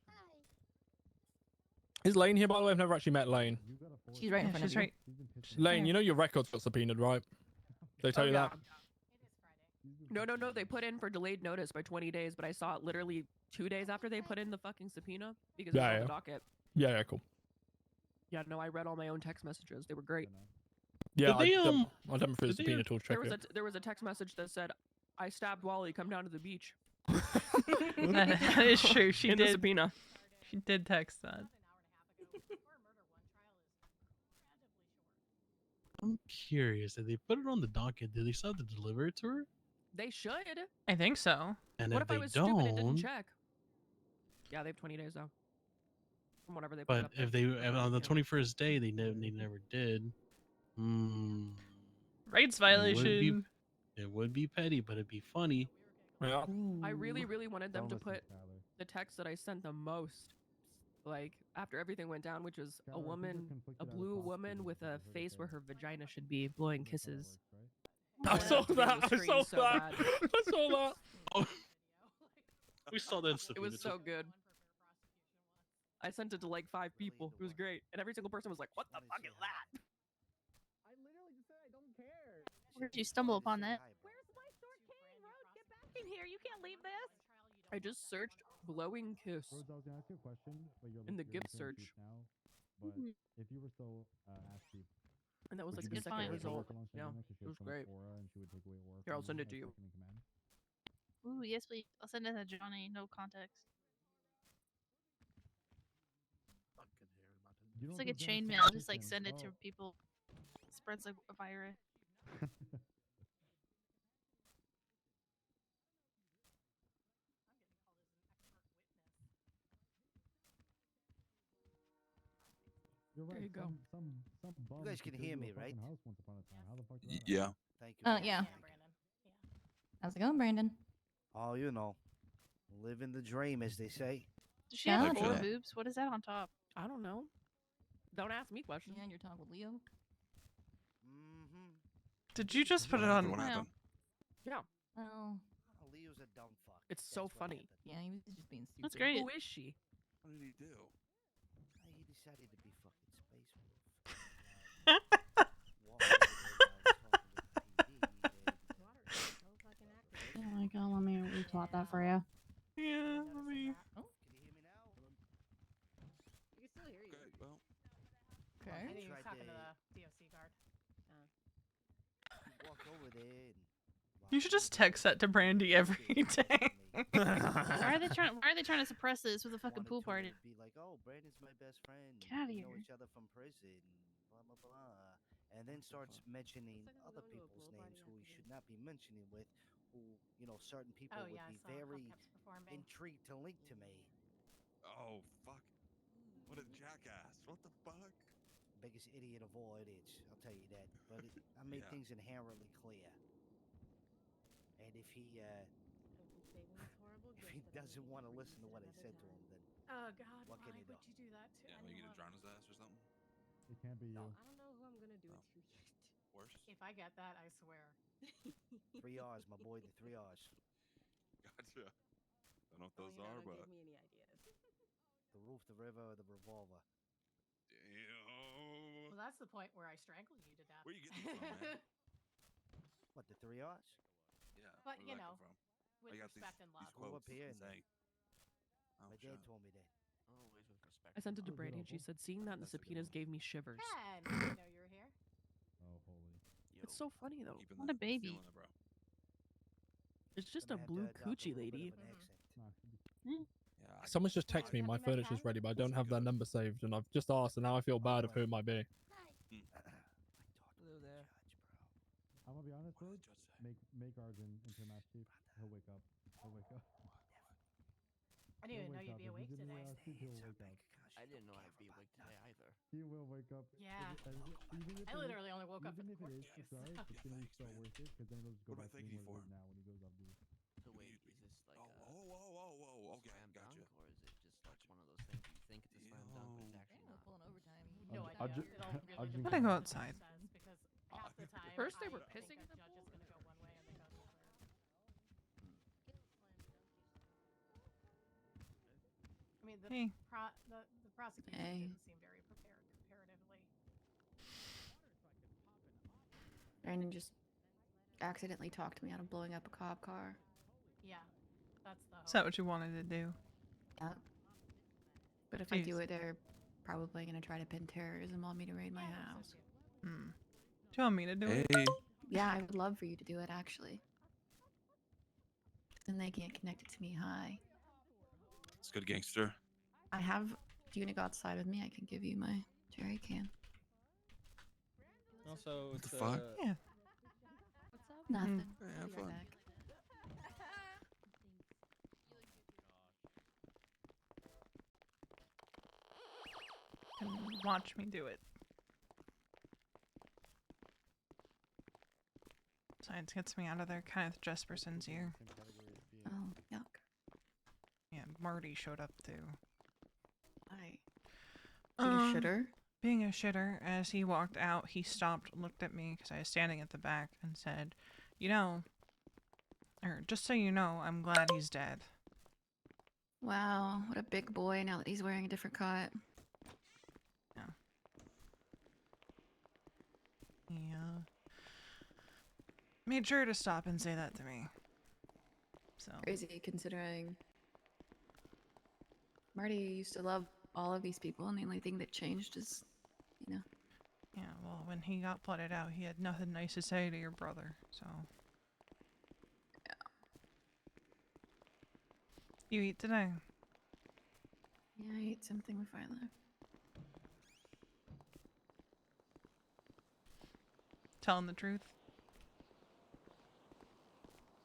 Is Lane here, by the way? I've never actually met Lane. She's right in front of you. Lane, you know your records got subpoenaed, right? They tell you that? No. They put in for delayed notice by 20 days, but I saw it literally 2 days after they put in the fucking subpoena because it was on the docket. Yeah, cool. Yeah, no, I read all my own text messages. They were great. Yeah, Did they, I don't for the did they, subpoena tool. Check it. There was a text message that said, "I stabbed Wally. Come down to the beach." That is true. She in did. the subpoena. She did text that. I'm curious. Did they put it on the docket? Did they still have to deliver it to her? They should. I think so. And What if if I they was stupid and didn't don't, check? Yeah, they have 20 days though. From whatever they put it but up there. if they on the 21st day they never did. Rights violation. It would be petty, but it'd be funny. Yeah. I really wanted them to put the text that I sent the most, like after everything went down, which was a woman, a blue woman with a face where her vagina should be, blowing kisses. I saw that. I saw So that. bad. I saw that. Oh. We saw that. It was so good. I sent it to like 5 people. It was great, and every single person was like, "What the fuck is that?" I literally just said I don't care. Where did you stumble upon that? Where's my short cane, Rose? Get back in here. You can't leave this. I just searched "blowing kiss" Rose, I was gonna ask you a question, but you're in the you're gift listening search, to now. But if you were still active, and that was would like you the be second okay result. working alongside Yeah, her? 'Cause she it has was so much great. aura and she would take away aura Here, I'll from send you, it to like, you. second in command? Ooh, yes, please. I'll send it to Johnny. No context. You It's don't like a think Jenna's chainmail. Just like competition? send it to Oh. people. Spreads like a virus. You're right. There you go. Some bum guys can secured hear you a me, right? fucking house once upon a time. How the fuck did that Yeah. happen? Thank you. Yeah. How's it going, Brandon? Oh, you know, living the dream, as they say. Does she have 4 Okay. boobs? What is that on top? I don't know. Don't ask me questions. Yeah, you're talking with Leo. Mm-hmm. Did you just put it What on? happened? What happened? Yeah, Oh, Leo's a dumb fuck. it's so That's what funny. happened. yeah, he was just being stupid. That's great. Who is she? What did he do? He decided to be fucking space wolf. Oh my god, let me replot that for you. Yeah, let me. Oh, We can still hear you. Okay, well, I okay. think he was Tried talking to to- the DOC guard. You walk over there and You should just text that to Brandy every day. Why are they trying to suppress this with a fucking pool party? Be like, oh, Brandon's my best friend. Get outta We know here. each other from prison. Blah blah blah. And then starts mentioning other people's names who he should not be mentioning with, who certain people Oh, would yeah, I be saw how very Kep's performing. intrigued to link to me. oh fuck! What a jackass! What the fuck? Biggest idiot of all idiots, I'll tell you that. But I made Yeah. things inherently clear. And if he doesn't want to listen to what I said to him, then Oh God, what can why he do? would you do that to Yeah, are you gonna anyone? drown his ass or something? It can't be you. I don't know who I'm gonna do it to yet. Worse? If I get that, I swear. 3 R's, my boy, the 3 R's. Gotcha. Don't know what those Well, are, don't but give me any ideas. The roof, the river, or the revolver. damn. Well, that's the point where I strangle you to death. Where you getting this from, man? What, the 3 R's? Yeah. But, where you did that know, come from? with I got respect and love. Grew up quotes here and insane. Oh, my shit. dad told me that. Always with respect. I sent it to Oh, Brandy, and she beautiful. said, "Seeing that in the That's a good subpoenas one. gave me shivers." Ken, I didn't know you were here. Oh, holy. It's so funny though. Keeping What a the baby. feeling it, bro. It's just a blue coochie lady. Someone's just texted me my furniture's ready, but I don't have their number saved, and I've just asked, and now I feel bad of who it might be. Hello there. I'm gonna be honest, bro. Make Arjun Intermass chief. He'll wake up. He'll wake up. I didn't even know you'd be awake today. He'll wake up. I didn't know I'd be awake today either. He will wake up. Yeah. Even if I literally only woke up for even the if court it is case. to try, it's gonna be so worth it because then he'll just go What am I back to thanking you what it for? is now when he goes off duty. So wait, is this like a Okay, slam gotcha. dunk, or is it just like one of those things you think it's a slam dunk, but it's actually not? Pulling overtime. No I'll idea. ju- It all really I'll ju- depends I'm gonna go on what the outside. judge says, because half the time, First they I were think pissing a in the judge is going to go one way and they go the other. I mean, the, Hey. the prosecution Hey. didn't seem very prepared comparatively. Brandon just accidentally talked me out of blowing up a cop car. Yeah, that's the Is that what you wanted to do? Yeah. But if I do Jeez. it, they're probably gonna try to pin terrorism on me to raid my house. Hmm. Do you want me to do it? Yeah, I would love for you to do it, actually. Then they can't connect it to me high. It's good, gangster. I have. Do you want to go outside with me? I can give you my jerry can. Also, What it's the fuck? Yeah. What's up? Nothing. Yeah, I'll have be right fun. back. Can watch me do it. Science gets me out of there. Kenneth Jesperson's here. Oh, yuck. Yeah, Marty showed up too. Why? Being a shitter? Being a shitter. As he walked out, he stopped, looked at me because I was standing at the back, and said, "You know, or just so you know, I'm glad he's dead." Wow, what a big boy now that he's wearing a different cut. Yeah. Yeah. Made sure to stop and say that to me. So. Crazy considering Marty used to love all of these people, and the only thing that changed is, you know. Yeah, well, when he got flooded out, he had nothing nice to say to your brother, so. Yeah. You eat today? Yeah, I ate something with Violet. Telling the truth?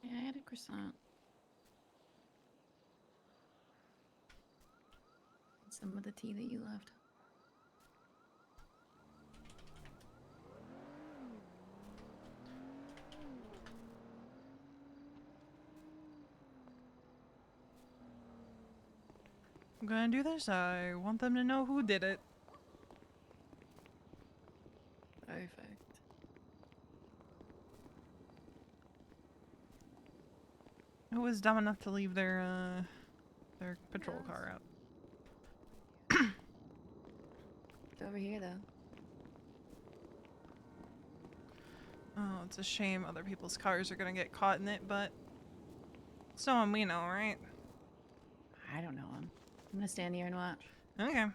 Yeah, I had a croissant. And some of the tea that you left. I'm gonna do this. I want them to know who did it. Perfect. Who was dumb enough to leave their patrol car out? It's over here, though. Oh, it's a shame other people's cars are gonna get caught in it, but it's no one we know, right? I don't know him. I'm gonna stand here and watch. Okay.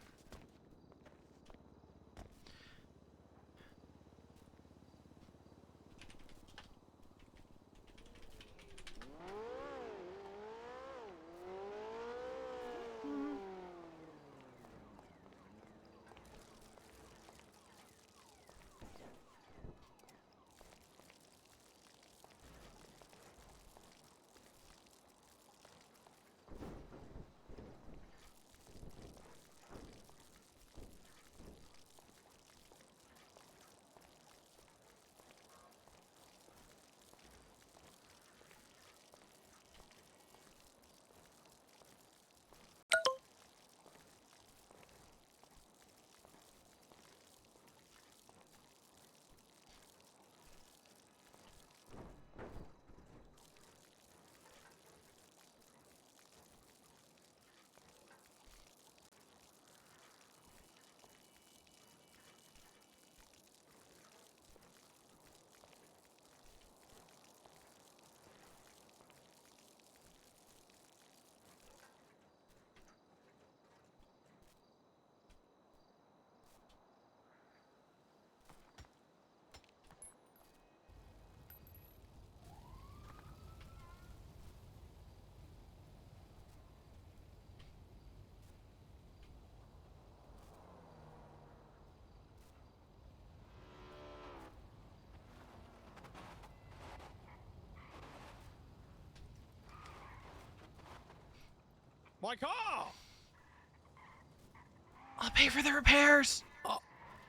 My car! I'll pay for the repairs.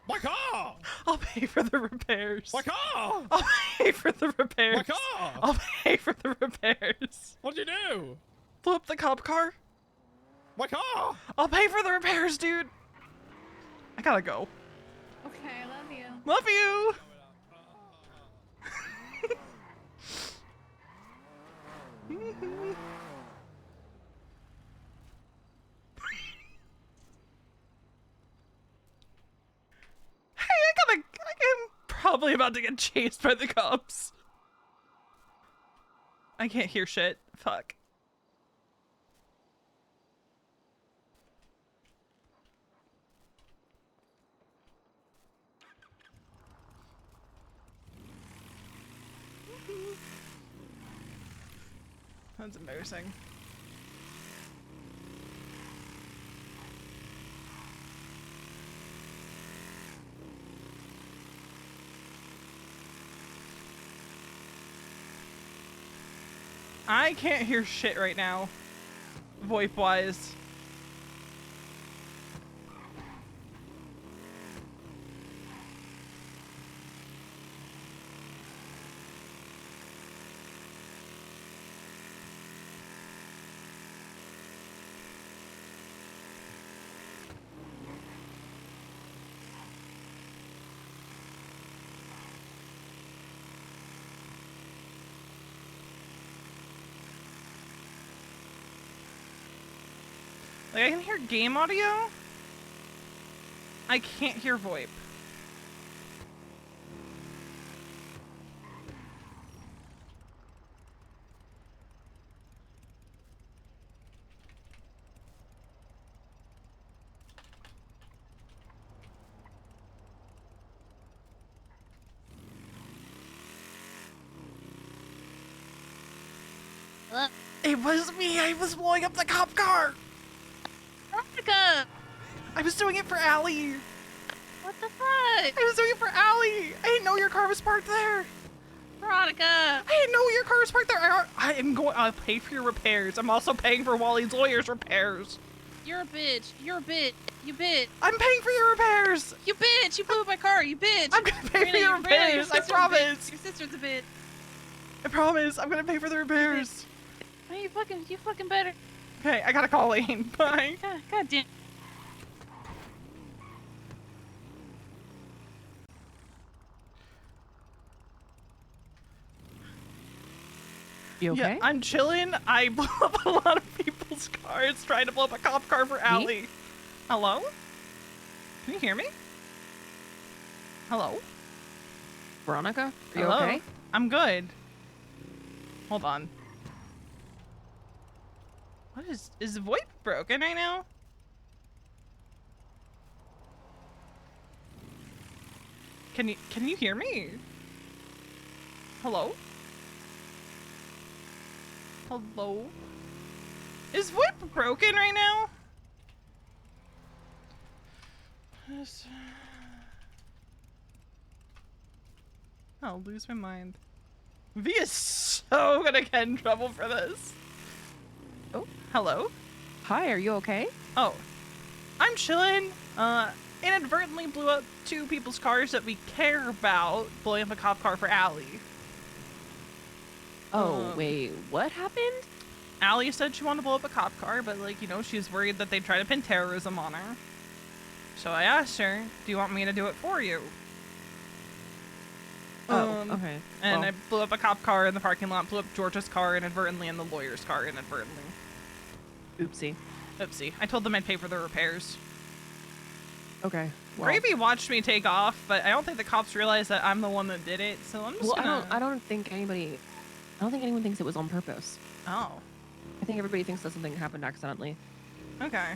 My car! I'll pay for the repairs. My car! I'll pay for the repairs. My car! I'll pay for the repairs. What'd you do? Blew up the cop car. My car! I'll pay for the repairs, dude. I gotta go. Okay, I love you. Love you. I'm probably about to get chased by the cops. I can't hear shit. Fuck. That's embarrassing. I can't hear shit right now, VoIP-wise. Like, I can hear game audio. I can't hear VoIP. It was me. I was blowing up the cop car. Veronica! I was doing it for Allie. What the fuck? I was doing it for Allie. I didn't know your car was parked there. Veronica! I didn't know your car was parked there. I am going. I'll pay for your repairs. I'm also paying for Wally's lawyer's repairs. You're a bitch. You're a bitch. You bitch. I'm paying for your repairs. You bitch. You blew up my car. You bitch. I'm gonna pay for your repairs. I promise. Your sister's a bitch. I promise. I'm gonna pay for the repairs. Oh, you fucking better. Okay, I gotta call Lane. Bye. God damn. You okay? Yeah, I'm chilling. I blew up a lot of people's cars trying to blow up a cop car for Allie. Hello? Can you hear me? Hello? Veronica? Are you Hello? okay? I'm good. Hold on. What is VoIP broken right now? Can you hear me? Hello? Hello? Is VoIP broken right now? I'll lose my mind. V is so gonna get in trouble for this. Oh, hello? Hi, are you okay? Oh, I'm chilling. Inadvertently blew up 2 people's cars that we care about, blowing up a cop car for Allie. Oh, wait, what happened? Allie said she wanted to blow up a cop car, but like, you know, she's worried that they'd try to pin terrorism on her. So I asked her, do you want me to do it for you? Okay. And well. I blew up a cop car in the parking lot, blew up Georgia's car inadvertently, and the lawyer's car inadvertently. Oopsie. Oopsie. I told them I'd pay for the repairs. Okay. Well. Gravy watched me take off, but I don't think the cops realized that I'm the one that did it, so I'm just gonna... I don't think anyone thinks it was on purpose. Oh. I think everybody thinks that something happened accidentally. Okay.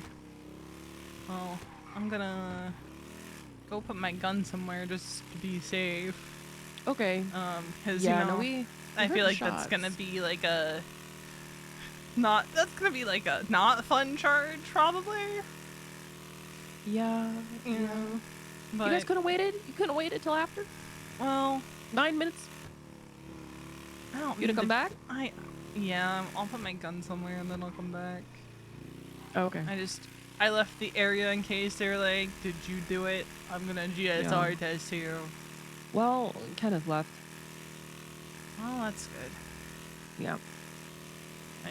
Well, I'm gonna go put my gun somewhere just to be safe. Okay. Cause yeah, you know, no, I feel like that's gonna be like a not fun charge probably. Yeah. Yeah. But You guys couldn't waited? You couldn't wait until after? Well, 9 minutes? I don't You gonna come back? Yeah, I'll put my gun somewhere and then I'll come back. Okay. I left the area in case they're like, did you do it? I'm gonna GSR test you. Well, Kenneth left. Oh, that's good. Yeah.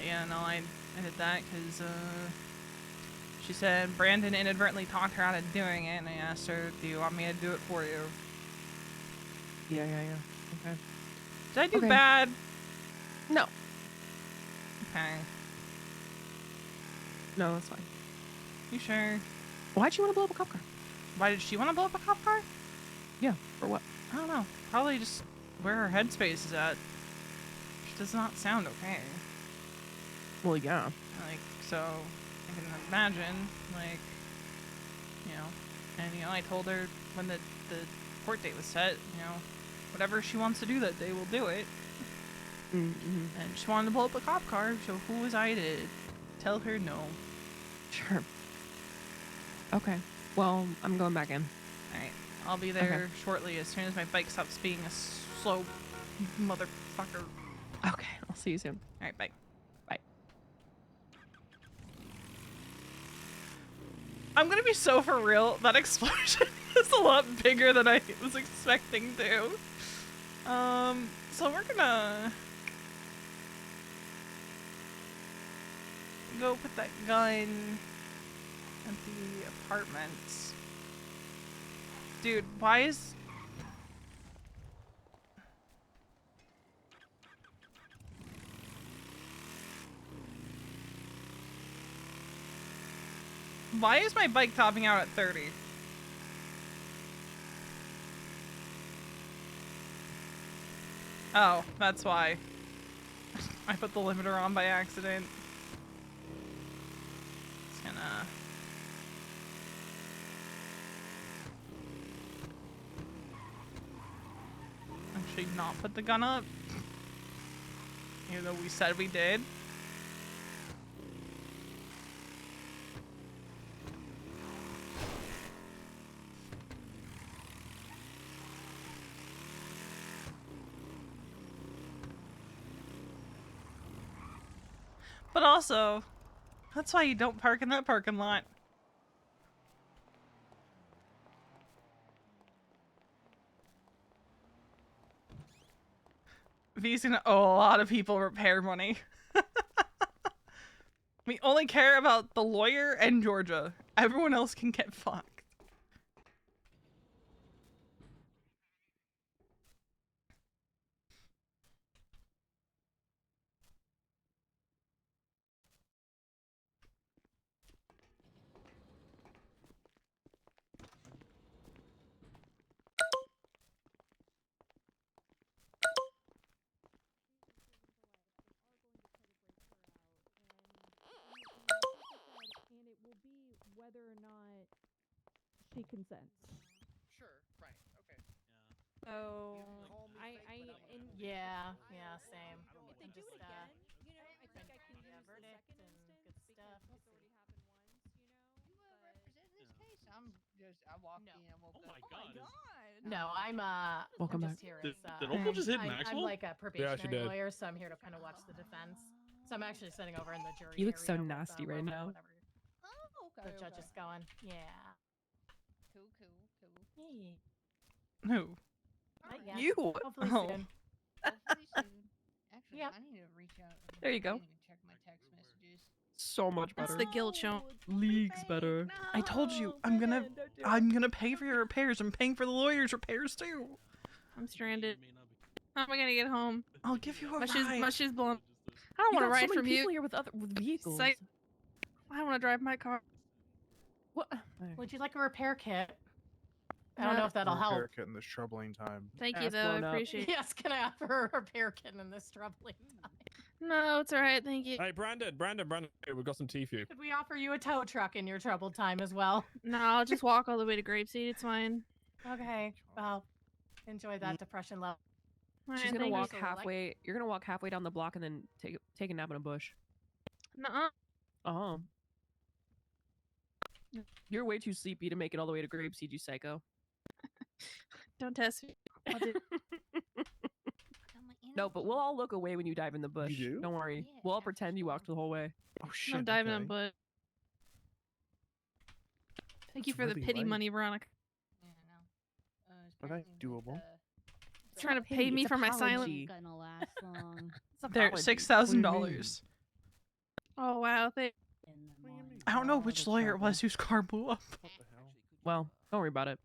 Yeah, no, I did that because she said Brandon inadvertently talked her out of doing it, and I asked her, do you want me to do it for you? Yeah. Okay. Did I do bad? No. Okay. No, that's fine. You sure? Why'd you want to blow up a cop car? Why did she want to blow up a cop car? Yeah, for what? I don't know. Probably just where her headspace is at. Which does not sound okay. Well, yeah. Like, so I can imagine, like, you know, and, you know, I told her when the court date was set, you know, whatever she wants to do that day, we'll do it. Mm-hmm. And she wanted to blow up a cop car, so who was I to tell her no? Sure. Okay. Well, I'm going back in. Alright. I'll be there shortly as soon as my bike stops being a slow motherfucker. Okay. I'll see you soon. Alright, bye. Bye. I'm gonna be so for real. That explosion is a lot bigger than I was expecting to. So we're gonna go put that gun at the apartments. Dude, why is... Why is my bike topping out at 30? Oh, that's why. I put the limiter on by accident. It's gonna... actually not put the gun up. Even though we said we did. But also, that's why you don't park in that parking lot. V's gonna owe a lot of people repair money. We only care about the lawyer and Georgia. Everyone else can get fucked. And it will be whether or not she consents. Sure, right, okay. So Yeah, same. If they do it again, you know, I think I can use the verdict second and instance good stuff. because it's already happened once, you know. You represent this case? I walked in, I woke Oh up. my god. No, I'm Welcome I'm just back. here Did, as did Opal just hit I'm maximum? like a Yeah, she probationary did. lawyer, so I'm here to kind of watch the defense. So I'm actually sitting over in the jury. You look so area with, nasty right Roman, now. whatever Oh, okay. the judge is going. Yeah. Cool. Hey. Who? Not yet. You. Hopefully Oh. soon. Hopefully soon. Actually, Yep. I need to reach out. There you go. I need to check my text messages. So much That's better. the guilt show. Leagues better. I told you, I'm gonna pay for your repairs. I'm paying for the lawyer's repairs too. I'm stranded. How am I gonna get home? I'll give you a My ride. shoe's blown. I don't You want to got so ride many from you. people here with vehicles. Psych. I want to drive my car. What? Would you like a repair kit? I don't know if that'll help. Repair kit in this troubling time. Thank you, Ass though. I blown up. appreciate it. Yes, can I offer a repair kit in this troubling time? No, it's alright. Thank you. Hey, Brandon, hey, we've got some tea for you. Could we offer you a tow truck in your troubled time as well? No, I'll just walk all the way to Grapeseed. It's fine. Okay, well, enjoy that depression level. She's Alright, gonna thank you. walk halfway. You're gonna walk halfway down the block and then take a nap in a bush. Nuh-uh. Oh. You're way too sleepy to make it all the way to Grapeseed, you psycho. Don't test me. I'll do. No, but we'll all look away when you dive in the bush. do? Don't worry. Yeah, We'll all pretend you walked the whole way. Oh shit. I'm diving okay. on butt. Thank you That's for the really pity late. money, Veronica. Yeah, I know. Okay, doable. Trying to Hey, pay me it's for my apology. silence. Gonna last long. It's They're apology. $6,000. Oh wow, In the What do you morning. mean? I don't know All which the lawyer it trouble. was whose car blew up. What the hell? Well, don't worry about it.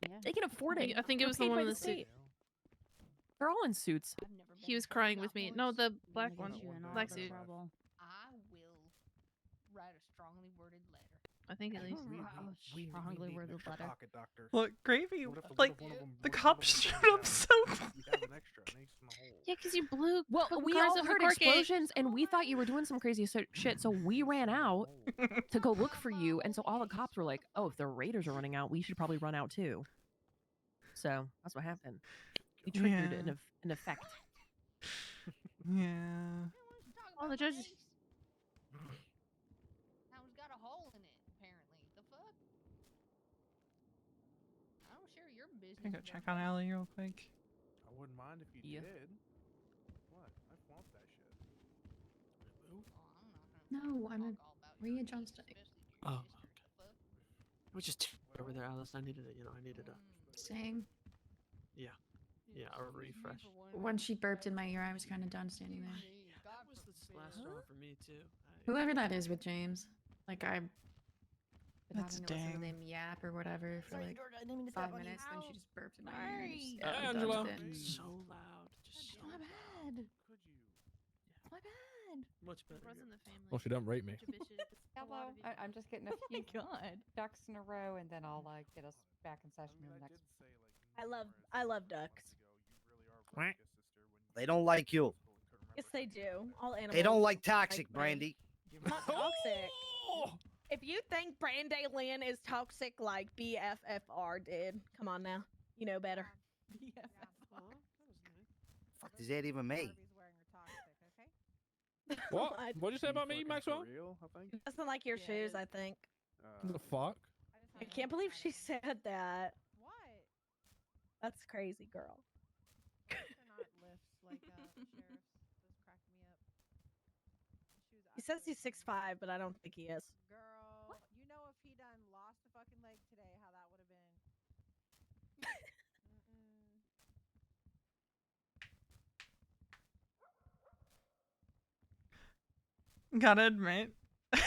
Yeah. They can afford it. I think it They're was the paid one by in the the suit. state. They're all in suits. I've never He been was home crying that with me. much. No, the I'm black gonna one. get you in all Black the suit. trouble. I will write a strongly worded letter. I think at least. Strongly need an worded extra letter. pocket doctor. Look, Gravy, What if like, one of them- the what if one of cops them showed goes up down? so You have an extra, an ace in the hole. Yeah, because you blew. Well, fucking we cars all up the heard court gate. explosions and we thought you were doing some crazy shit, so we ran out to go look for you. And so all the cops were like, "Oh, if the raiders are running out, we should probably run out too." So that's what happened. We triggered Yeah. an effect. Yeah. Oh, the judges. Town's got a hole in it, apparently. The fuck? I don't share your business. Can I go with check on everybody. Allie real quick? I wouldn't mind if you Yeah. did. What? I want that shit. Oh, I'm not gonna No, I'm talk all about Maria your Johnston. business, especially your Oh, sister. The fuck? It was just over there, Alice. I needed it. I needed a. Same. Yeah. Yeah, a refresh. When she burped in my ear, I was kind of done standing there. That was the last straw for me too. Whoever that is with James, like I've been That's having to listen to dang. them yap or whatever for like 5 minutes, then she just burped in my ear. and just- Sorry. I'm done Angela. with it. So loud. Just so my loud. bad. Could you? My bad. Much better. Runs in the family. Well, she don't rate me. Hello. I'm just getting a few ducks in a row, and then I'll get us back in session in the next. I love ducks. They don't like you. Yes, they do. All animals. They don't like toxic, them. Brandy. Not toxic. If you think Brandy Lynn is toxic like BFFR did, come on now. You know better. Fuck does that even mean? What? What'd you say about me, Maxwell? Real, I think. Doesn't like your shoes, I think. The fuck? I can't believe she said that. What? That's crazy, girl. He says he's 6'5", but I don't think he is. Girl, you know if he done lost a fucking leg today, how that would have been. Gotta admit, I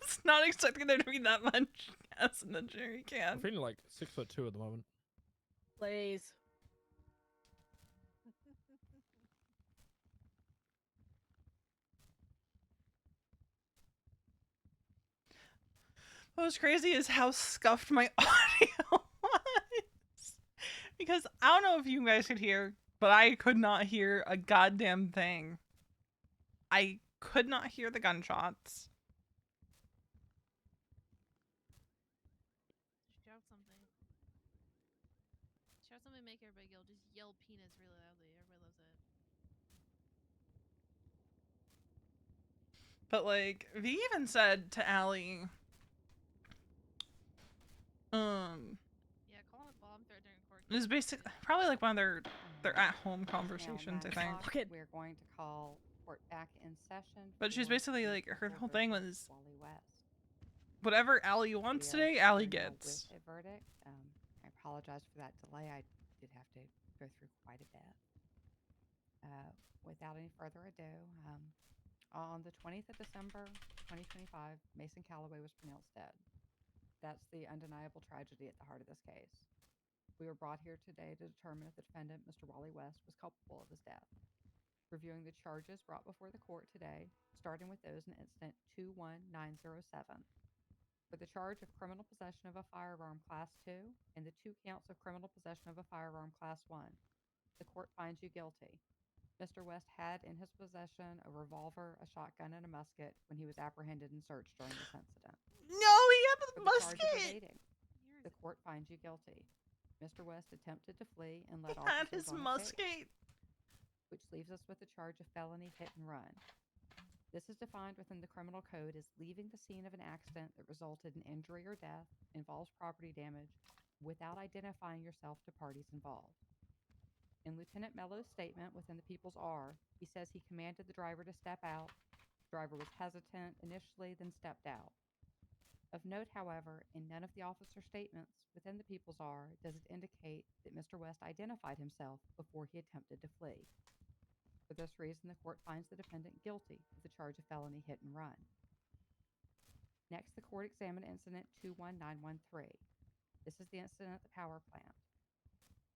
was not expecting there to be that much gas in the jerry I'm can. feeling like 6'2" at the moment. Please. What was crazy is how scuffed my audio was. Because I don't know if you guys could hear, but I could not hear a goddamn thing. I could not hear the gunshots. Shout something. Shout something, make everybody yell. Just yell penis really loudly. Everybody loves it. But like, V even said to Allie, Yeah, calling a bomb threat during court. it was basically probably like one of their at-home conversations, I think. We're going to call court back in session. But she's for basically like, her whole thing was, Wally West. whatever Allie wants today, Allie gets. With a verdict. I apologize for that delay. I did have to go through quite a bit. Without any further ado, on the 20th of December, 2025, Mason Calaway was pronounced dead. That's the undeniable tragedy at the heart of this case. We were brought here today to determine if the defendant, Mr. Wally West, was culpable of his death. Reviewing the charges brought before the court today, starting with those in incident 21907. For the charge of criminal possession of a firearm Class 2 and the 2 counts of criminal possession of a firearm Class 1, the court finds you guilty. Mr. West had in his possession a revolver, a shotgun, and a musket when he was apprehended and searched during this incident. No, he had For the the charge of musket! evading, the court finds you guilty. Mr. West attempted to flee and He led had officers his on a musket! chase, which leaves us with the charge of felony hit and run. This is defined within the criminal code as leaving the scene of an accident that resulted in injury or death, involves property damage, without identifying yourself to parties involved. In Lieutenant Mello's statement within the People's R, he says he commanded the driver to step out. The driver was hesitant initially, then stepped out. Of note, however, in none of the officer statements within the People's R does it indicate that Mr. West identified himself before he attempted to flee. For this reason, the court finds the defendant guilty of the charge of felony hit and run. Next, the court examined incident 21913. This is the incident at the power plant.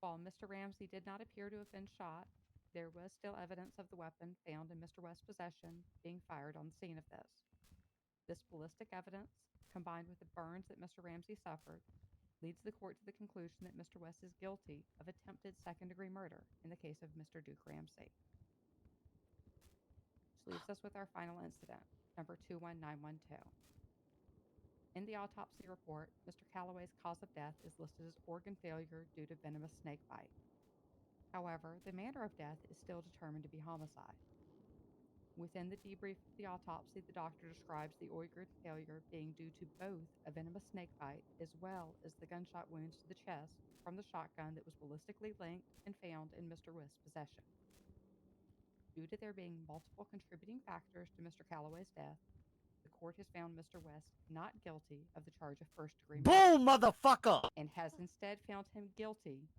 While Mr. Ramsey did not appear to have been shot, there was still evidence of the weapon found in Mr. West's possession being fired on the scene of this. This ballistic evidence, combined with the burns that Mr. Ramsey suffered, leads the court to the conclusion that Mr. West is guilty of attempted second-degree murder in the case of Mr. Duke Ramsey. Which leaves us with our final incident, number 21912. In the autopsy report, Mr. Calaway's cause of death is listed as organ failure due to venomous snake bite. However, the manner of death is still determined to be homicide. Within the debrief of the autopsy, the doctor describes the organ failure being due to both a venomous snake bite as well as the gunshot wounds to the chest from the shotgun that was ballistically linked and found in Mr. West's possession. Due to there being multiple contributing factors to Mr. Calaway's death, the court has found Mr. West not guilty of the charge of first-degree murder. Boom, motherfucker! And has instead found him guilty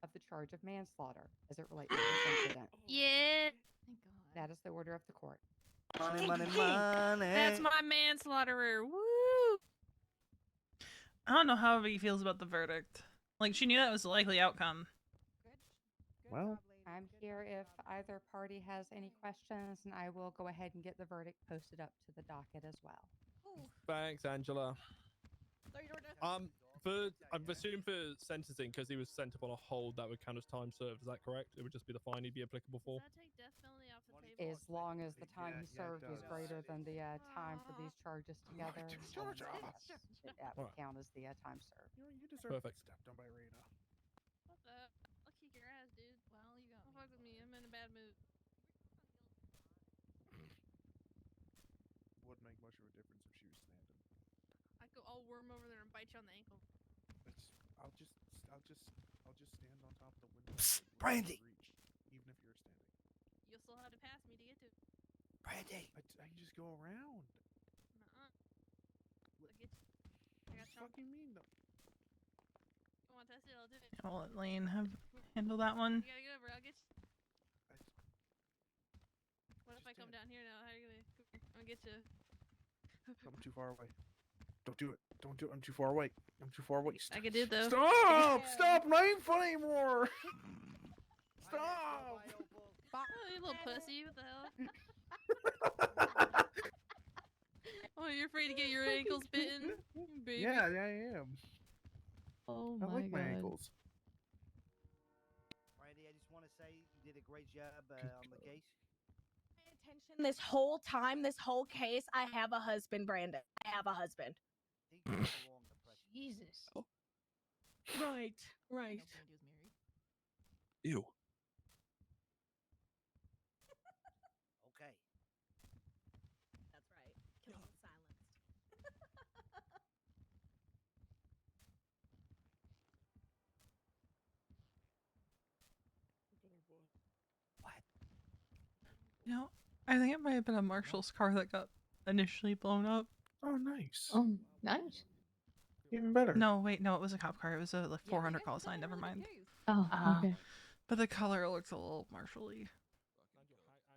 of the charge of manslaughter as it relates to this incident. Yeah. That is the order of the court. Money, money, money. That's my manslaughterer. Woo! I don't know how he feels about the verdict. Like, she knew that was the likely outcome. Well, I'm here if either party has any questions, and I will go ahead and get the verdict posted up to the docket as well. Thanks, Angela. I'm assuming for sentencing, because he was sent up on a hold, that would count as time served. Is that correct? It would just be the fine he'd be applicable for. Does that take death penalty off the table? As long as the time he served was greater than the time for these charges together, that would count as the time served. You deserve Perfect. stepped on by Rita. What the? I'll kick your ass, dude. Well, you got. Don't fuck with me. I'm in a bad mood. Wouldn't make much of a difference if she was standing. I'll worm over there and bite you on the ankle. I'll just stand on top of the window. Brandy! Reach, even if you're standing. You'll still have to pass me to get to. Brandy! I can just go around. Nuh-uh. I'll get you. I got What the fuck you mean? No. You want to test it? I'll do it. I'll let Lane handle that one. You gotta get over. I'll get you. What if I come down here now? How are you gonna? Come here. I'm gonna get you. I'm too far away. Don't do it. Don't do it. I'm too far away. I'm too far away. I could do it though. Stop! Stop! Not even fun anymore. Stop! Oh, you little pussy! What the hell? Oh, you're afraid to get your ankles bitten, baby? Yeah, I am. Oh I my like my god. ankles. Randy, I just want to say you did a great job on the case. Pay attention this whole time, this whole case. I have a husband, Brandon. I have a husband. Jesus. Right, right. Ew. Okay. That's right. Killing with silence. You know, I think it might have been a Marshall's car that got initially blown up. Oh, nice. Oh, nice. Even better. No, wait, no, it was a cop car. It was a 400 call sign. Never mind. Oh, okay. But the color looks a little Marshall-y.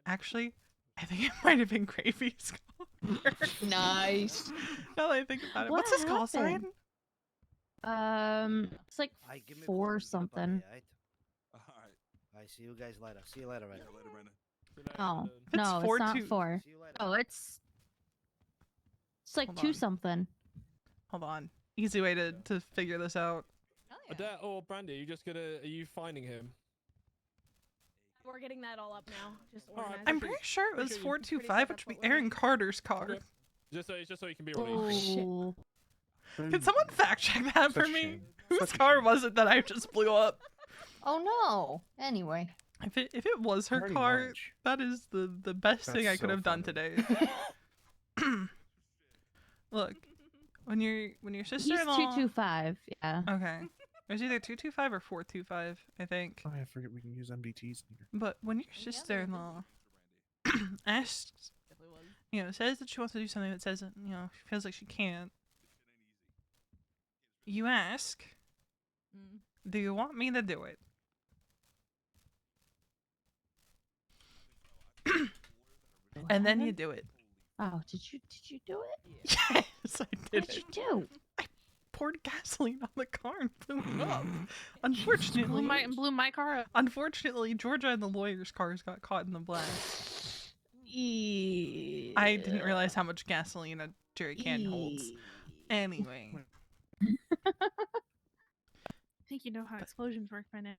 Actually, I think it might have been Gravy's car. Nice. Now that I think about it. What What's his call sign? happened? It's like Hey, give me a 4 call, something. alright? Alright. I see you guys later. See you later, Randy. Later, Brandon. Oh, It's no, it's not 4-2. 4. See you later. Oh, it's like Hold 2 on. something. Hold on. Easy way to figure this out. Adele or Brandy, are you finding him? We're getting that all up now. Just Alright, organize I'm it. pretty sure it was Appreciate you. 425, which would be Aaron Carter's car. Just so you can be released. Oh, Can someone fact check that for Such a me? shame. Whose car was it that I just blew up? oh no. Anyway. If it was her Pretty car, much. that is the best thing I That's could so have done funny. today. Look, when your He's sister-in-law. 225. Yeah. Okay. It was either 225 or 425, I think. Oh, I forget we can use MBTs in here. But when your sister-in-law asks, says that she wants to do something that says that, she feels like she can't, You ask, do you want me to do it? And then you do it. Oh, did you do it? Yes, I did. What did you do? Poured gasoline on the car and blew it up. Unfortunately, blew my car up. Unfortunately, Georgia and the lawyers' cars got caught in the blast. I didn't realize how much gasoline a jerry can holds. Anyway. I think you know how explosions work by now.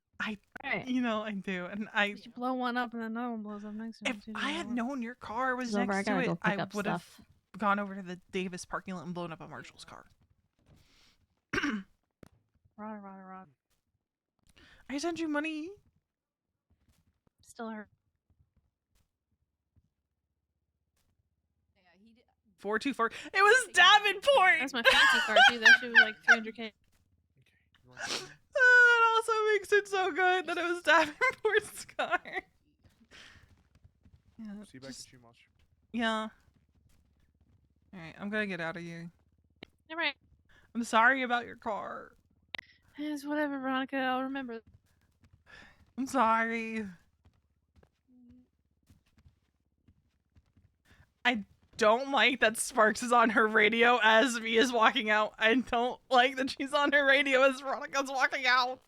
You know, I do, and You blow one up and then another one blows up next to it. If I had known your car was Silver, next I to gotta it, go pick I up would have stuff. gone over to the Davis parking lot and blown up a Marshall's car. Rod. I sent you money. Still hurt. 424. It was Davenport. That's my fancy car too. That shit was like 300K. That also makes it so good that it was Davenport's car. Yeah, See you back at Chumash. yeah. Alright, I'm gonna get out of here. Alright. I'm sorry about your car. It's whatever, Veronica. I'll remember. I'm sorry. I don't like that Sparks is on her radio as V is walking out. I don't like that she's on her radio as Veronica's walking out.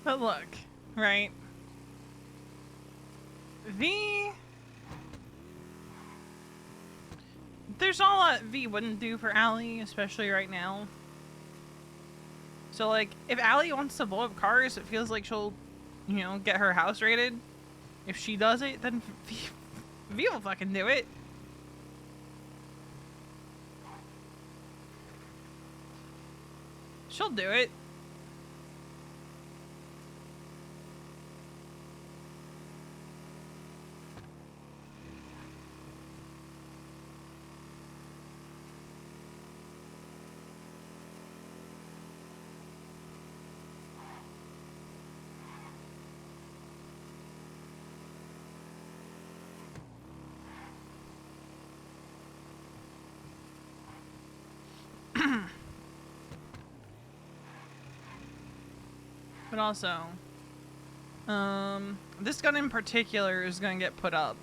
But look, right? V... There's not a lot V wouldn't do for Allie, especially right now. So, like, if Allie wants to blow up cars, it feels like she'll, you know, get her house raided. If she does it, then V will fucking do it. She'll do it. But also, this gun in particular is gonna get put up.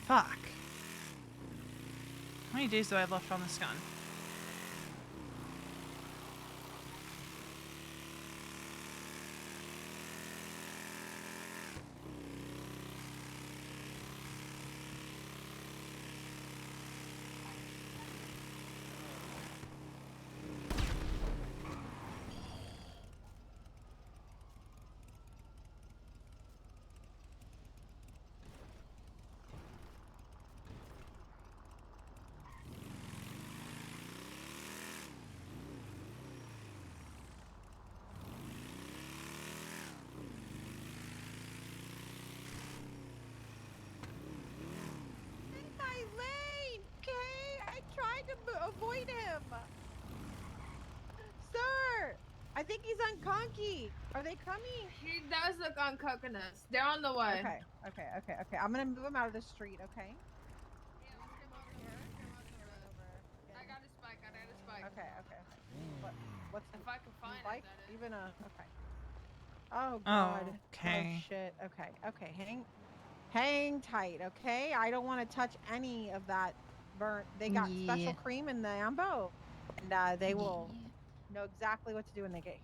Fuck. How many days do I have left on this gun? My lane, okay? I tried to avoid him. Sir, I think he's on Conky. Are they coming? He does look on coconuts. They're on the way. Okay. I'm gonna move him out of the street, okay? I got a spike. Okay. What's if I can find bike? it, that is. Even a okay. Oh god. Okay. Oh shit. Okay. Hang. Hang tight, okay? I don't want to touch any of that burnt. They got special cream in the ambo, and they will know exactly what to do when they get here.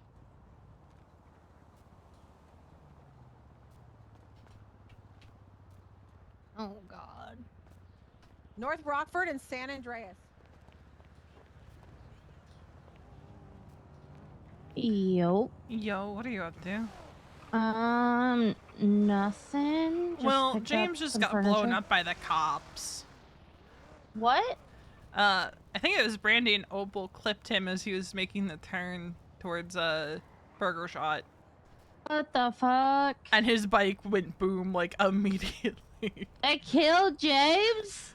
Oh God. North Rockford and San Andreas. Yo. Yo, what are you up to? Nothing. Just Well, picked up James just some got furniture. blown up by the cops. What? I think it was Brandy and Opal clipped him as he was making the turn towards Burger Shot. What the fuck? And his bike went boom like immediately. I killed James?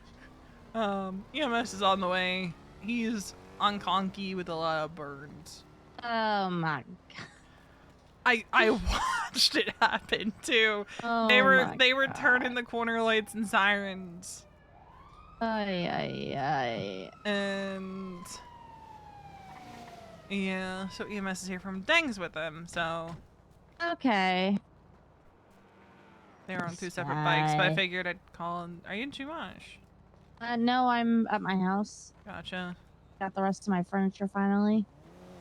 EMS is on the way. He's on conky with a lot of burns. Oh my God. I watched it happen too. Oh they my were God. turning the corner lights and sirens. Ay. And yeah, so EMS is here from Deng's with him, so Okay. they were on two separate bikes, but I Sigh. figured I'd call and are you in Chumash? No, I'm at my house. Gotcha. Got the rest of my furniture finally.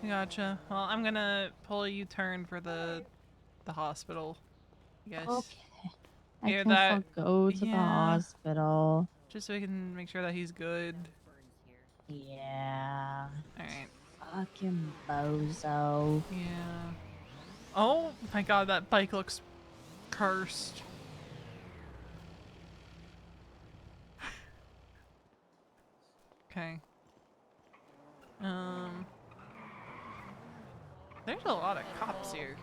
Gotcha. Well, I'm gonna pull a U-turn for the hospital. Yes. Okay. I Hear can that? go to the hospital. Just so we can make sure that he's good. Yeah. Alright. Fucking bozo. Yeah. Oh my god, that bike looks cursed. Okay. There's a lot of cops here.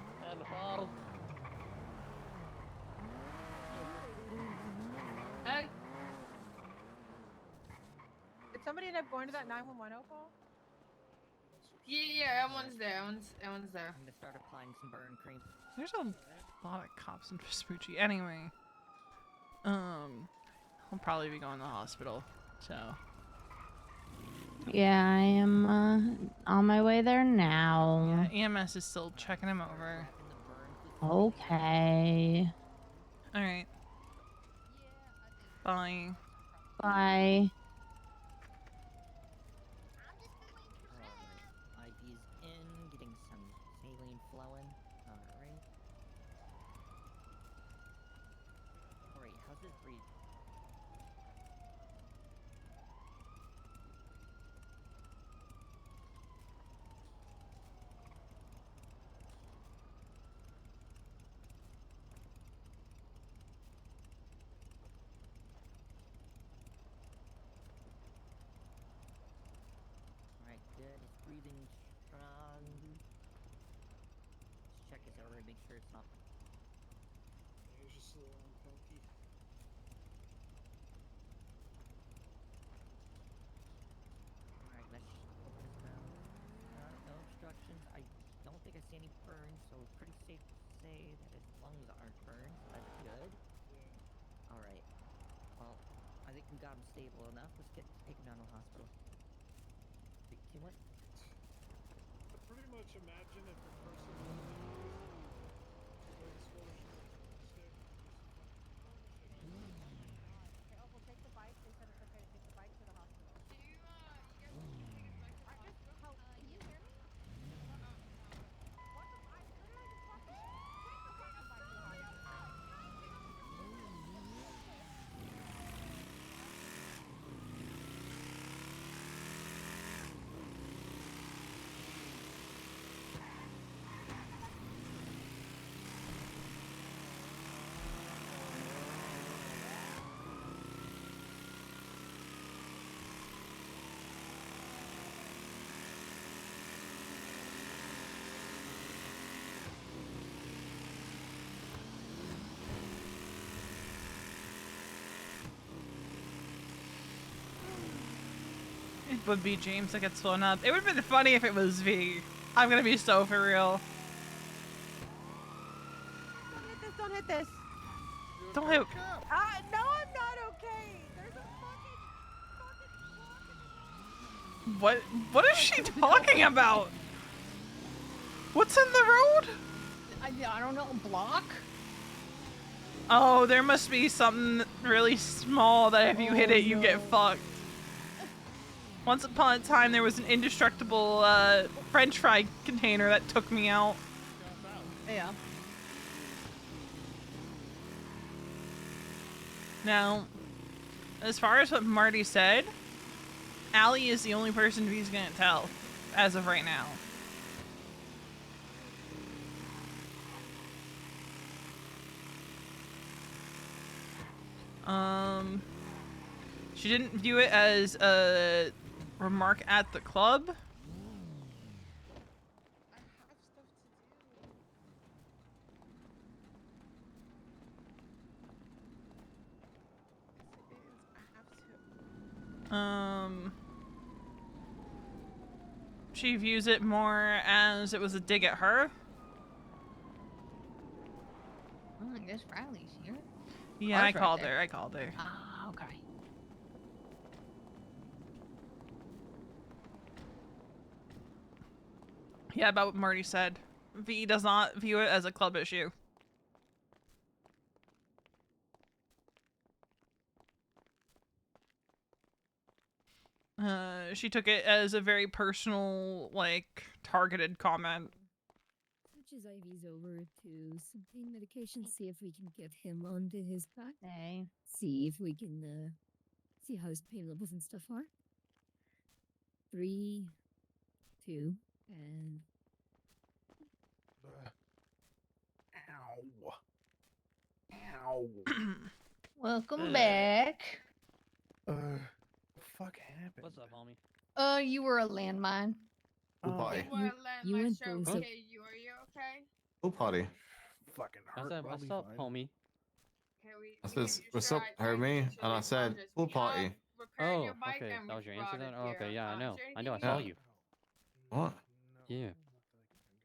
Did somebody end up going to that 911 Opal? Yeah, everyone's there. Everyone's there. I'm gonna start applying some burn cream. There's a lot of cops in Vespucci. Anyway. I'll probably be going to the hospital, so. Yeah, I am on my way there now. Yeah, EMS is still checking him over. Okay. Alright. Bye. Bye. IV's in, getting some saline flowing. Alright. Alright, how's this breathe? Alright, good. It's breathing strong. Let's check his airway, make sure it's not. It's just a little funky. Alright, let's open his mouth. No obstructions. I don't think I see any burns, so it's pretty safe to say that his lungs aren't burned. That's good. Alright. Well, I think we got him stable enough. Let's take him down to the hospital. What? I pretty much imagine if a person Okay, Opal, take the bike. They said it's okay to take the bike to the hospital. Can you hear me? What the? I literally just fucking take the fucking bike to the hospital. It would be James that gets blown up. It would have been funny if it was V. I'm gonna be so for real. Don't hit this, don't hit this. Don't hit. No, I'm not okay. There's a fucking What is she talking about? What's in the road? I don't know, block? Oh, there must be something really small that if you hit it, you get fucked. Once upon a time, there was an indestructible French fry container that took me out. Yeah. Now, as far as what Marty said, Allie is the only person he's gonna tell, as of right now. She didn't view it as a remark at the club. She views it more as it was a dig at her. Oh, I guess Riley's here. Yeah, Car's I right called there. her. I called her. Ah, okay. Yeah, about what Marty said. V does not view it as a club issue. She took it as a very personal, like, targeted comment. Switch his IVs over to some pain medication, see if we can get him onto his back. Hey. See if we can, see how his pain levels and stuff are. 3, 2, and... Ow. Ow. Welcome back. What the fuck happened? What's up, homie? You were a landmine. Pool party. You went those up. Okay, are you okay? Pool party. Fucking I hurt. said, what's up, homie? I said, what's up, heard me? And I said, pool party. Oh, okay. That was your answer then? Oh, okay, yeah, I know. I know, I saw you. What? Yeah.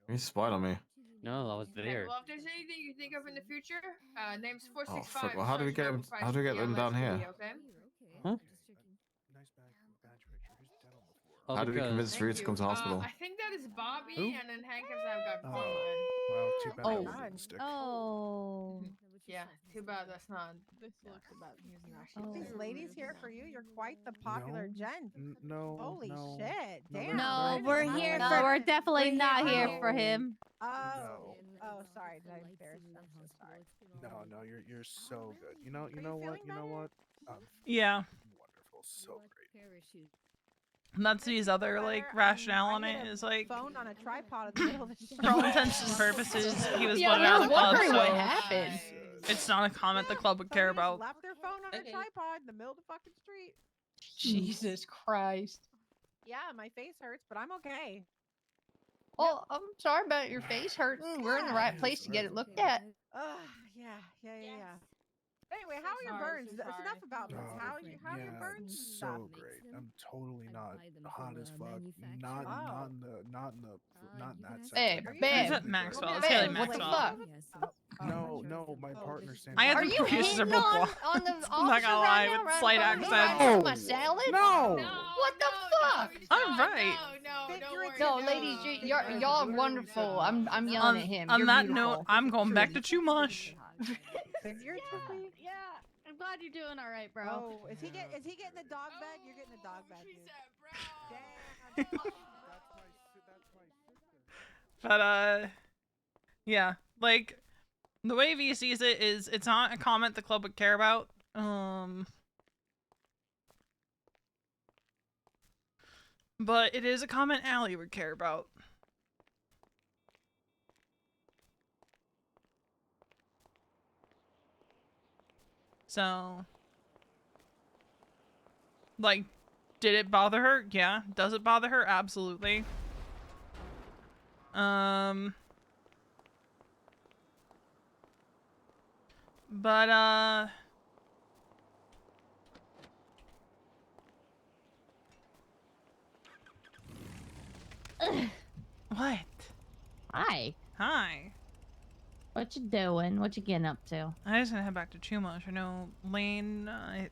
You spied on me. No, I was there. Well, if there's anything you think of in the future, name's Oh, 465. fuck. Well, how do we get him? How do we get them down here? Okay? Huh? Oh, How do we because- convince Rita to come to hospital? I think that is Bobby, Who? and then handcuffs I've got Oh. Cleveland. Well, too bad I Oh. wasn't stick. Oh. Yeah, too bad that's not. This looks about using our shit. Oh. These ladies here for you. You're quite the popular gent. No. Holy no. shit! No, Damn. No, no, we're no, here no. for. We're definitely We're not here here- for him. Oh. Oh, sorry. Did I embarrass you? I'm so sorry. No, you're so good. You know what? You know what? Yeah. Wonderful, so great. Parachute. And that's his other, like, rationale on it is, like, Phone on a tripod in the middle of the street. for all intents and purposes, he was Yeah, let we out were of the club, wondering what so happened. it's not a comment the club would care Somebody just about. left their phone on a tripod in the middle of the fucking street. Jesus Christ. Yeah, my face hurts, but I'm okay. Well, I'm sorry about your face hurting. We're in the right place to get it looked at. Yeah. Anyway, how are your burns? That's enough about this. How are your burns? and So stuff? great. I'm totally not hot as fuck. Not in that sense. Hey, I got babe. Who's at Maxwell? It's Babe, Haley what the Maxwell. fuck? No, my partner Sam. I had Are them you confused hitting as a book on the I'm not officer gonna right lie, now, with right slight in front of me, accent. right next to my salad? No. What the fuck? I'm right. No, ladies, y'all are wonderful. I'm yelling at him. On You're that beautiful. note, I'm going back to Chumash. Figuratively? Yeah, I'm glad you're doing all right, bro. Oh, is he getting the dog bag? You're getting the dog bag, dude. Damn. But, yeah, like, the way V sees it is, it's not a comment the club would care about. But it is a comment Allie would care about. So, like, did it bother her? Yeah. Does it bother her? Absolutely. But, what? Hi. Hi. What you doing? What you getting up to? I was gonna head back to Chumash. I know Lane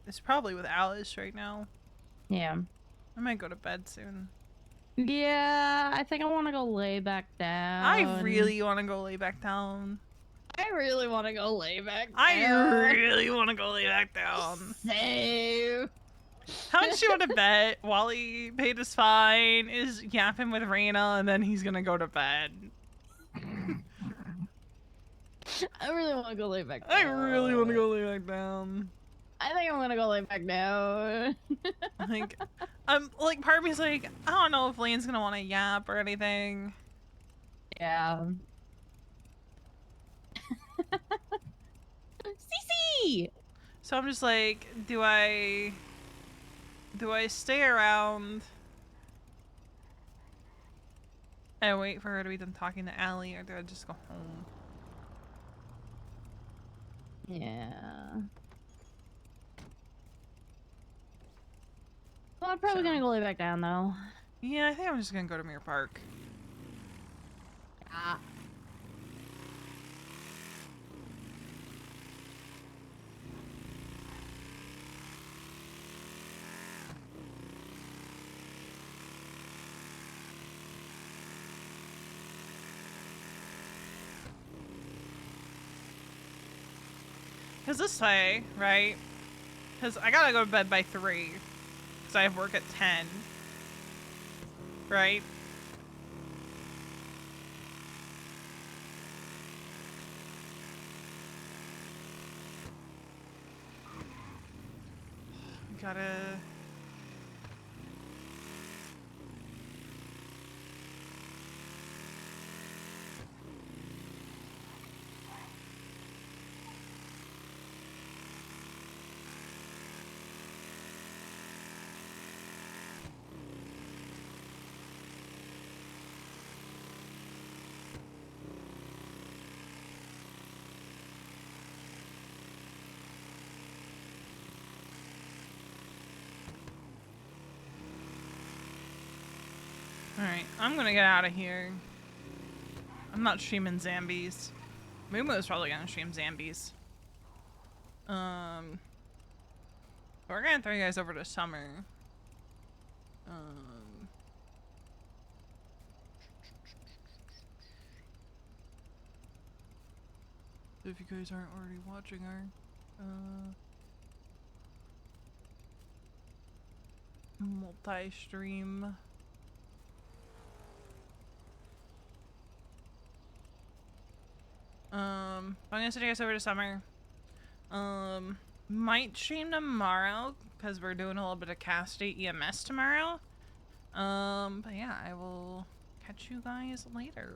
is probably with Alice right now. Yeah. I might go to bed soon. Yeah, I think I want to go lay back down. I really want to go lay back down. I really want to go lay back down. I really want to go lay back down. Same. How much do you want to bet Wally paid his fine, is yapping with Raina, and then he's gonna go to bed? I really want to go lay back down. I really want to go lay back down. I think I'm gonna go lay back down. Like, like, part of me's like, I don't know if Lane's gonna want to yap or anything. Yeah. CC! So I'm just like, do I stay around and wait for her to be done talking to Allie, or do I just go home? Yeah. Well, I'm probably gonna go lay back down though. Yeah, I think I'm just gonna go to Mirror Park. Ah. Because this way, right? Because I gotta go to bed by 3. Because I have work at 10. Right? Gotta... Alright, I'm gonna get out of here. I'm not streaming Zambies. Momo's probably gonna stream Zambies. We're gonna throw you guys over to Summer. If you guys aren't already watching our, multi-stream. I'm gonna send you guys over to Summer. Might stream tomorrow, because we're doing a little bit of Cast 8 EMS tomorrow. But yeah, I will catch you guys later.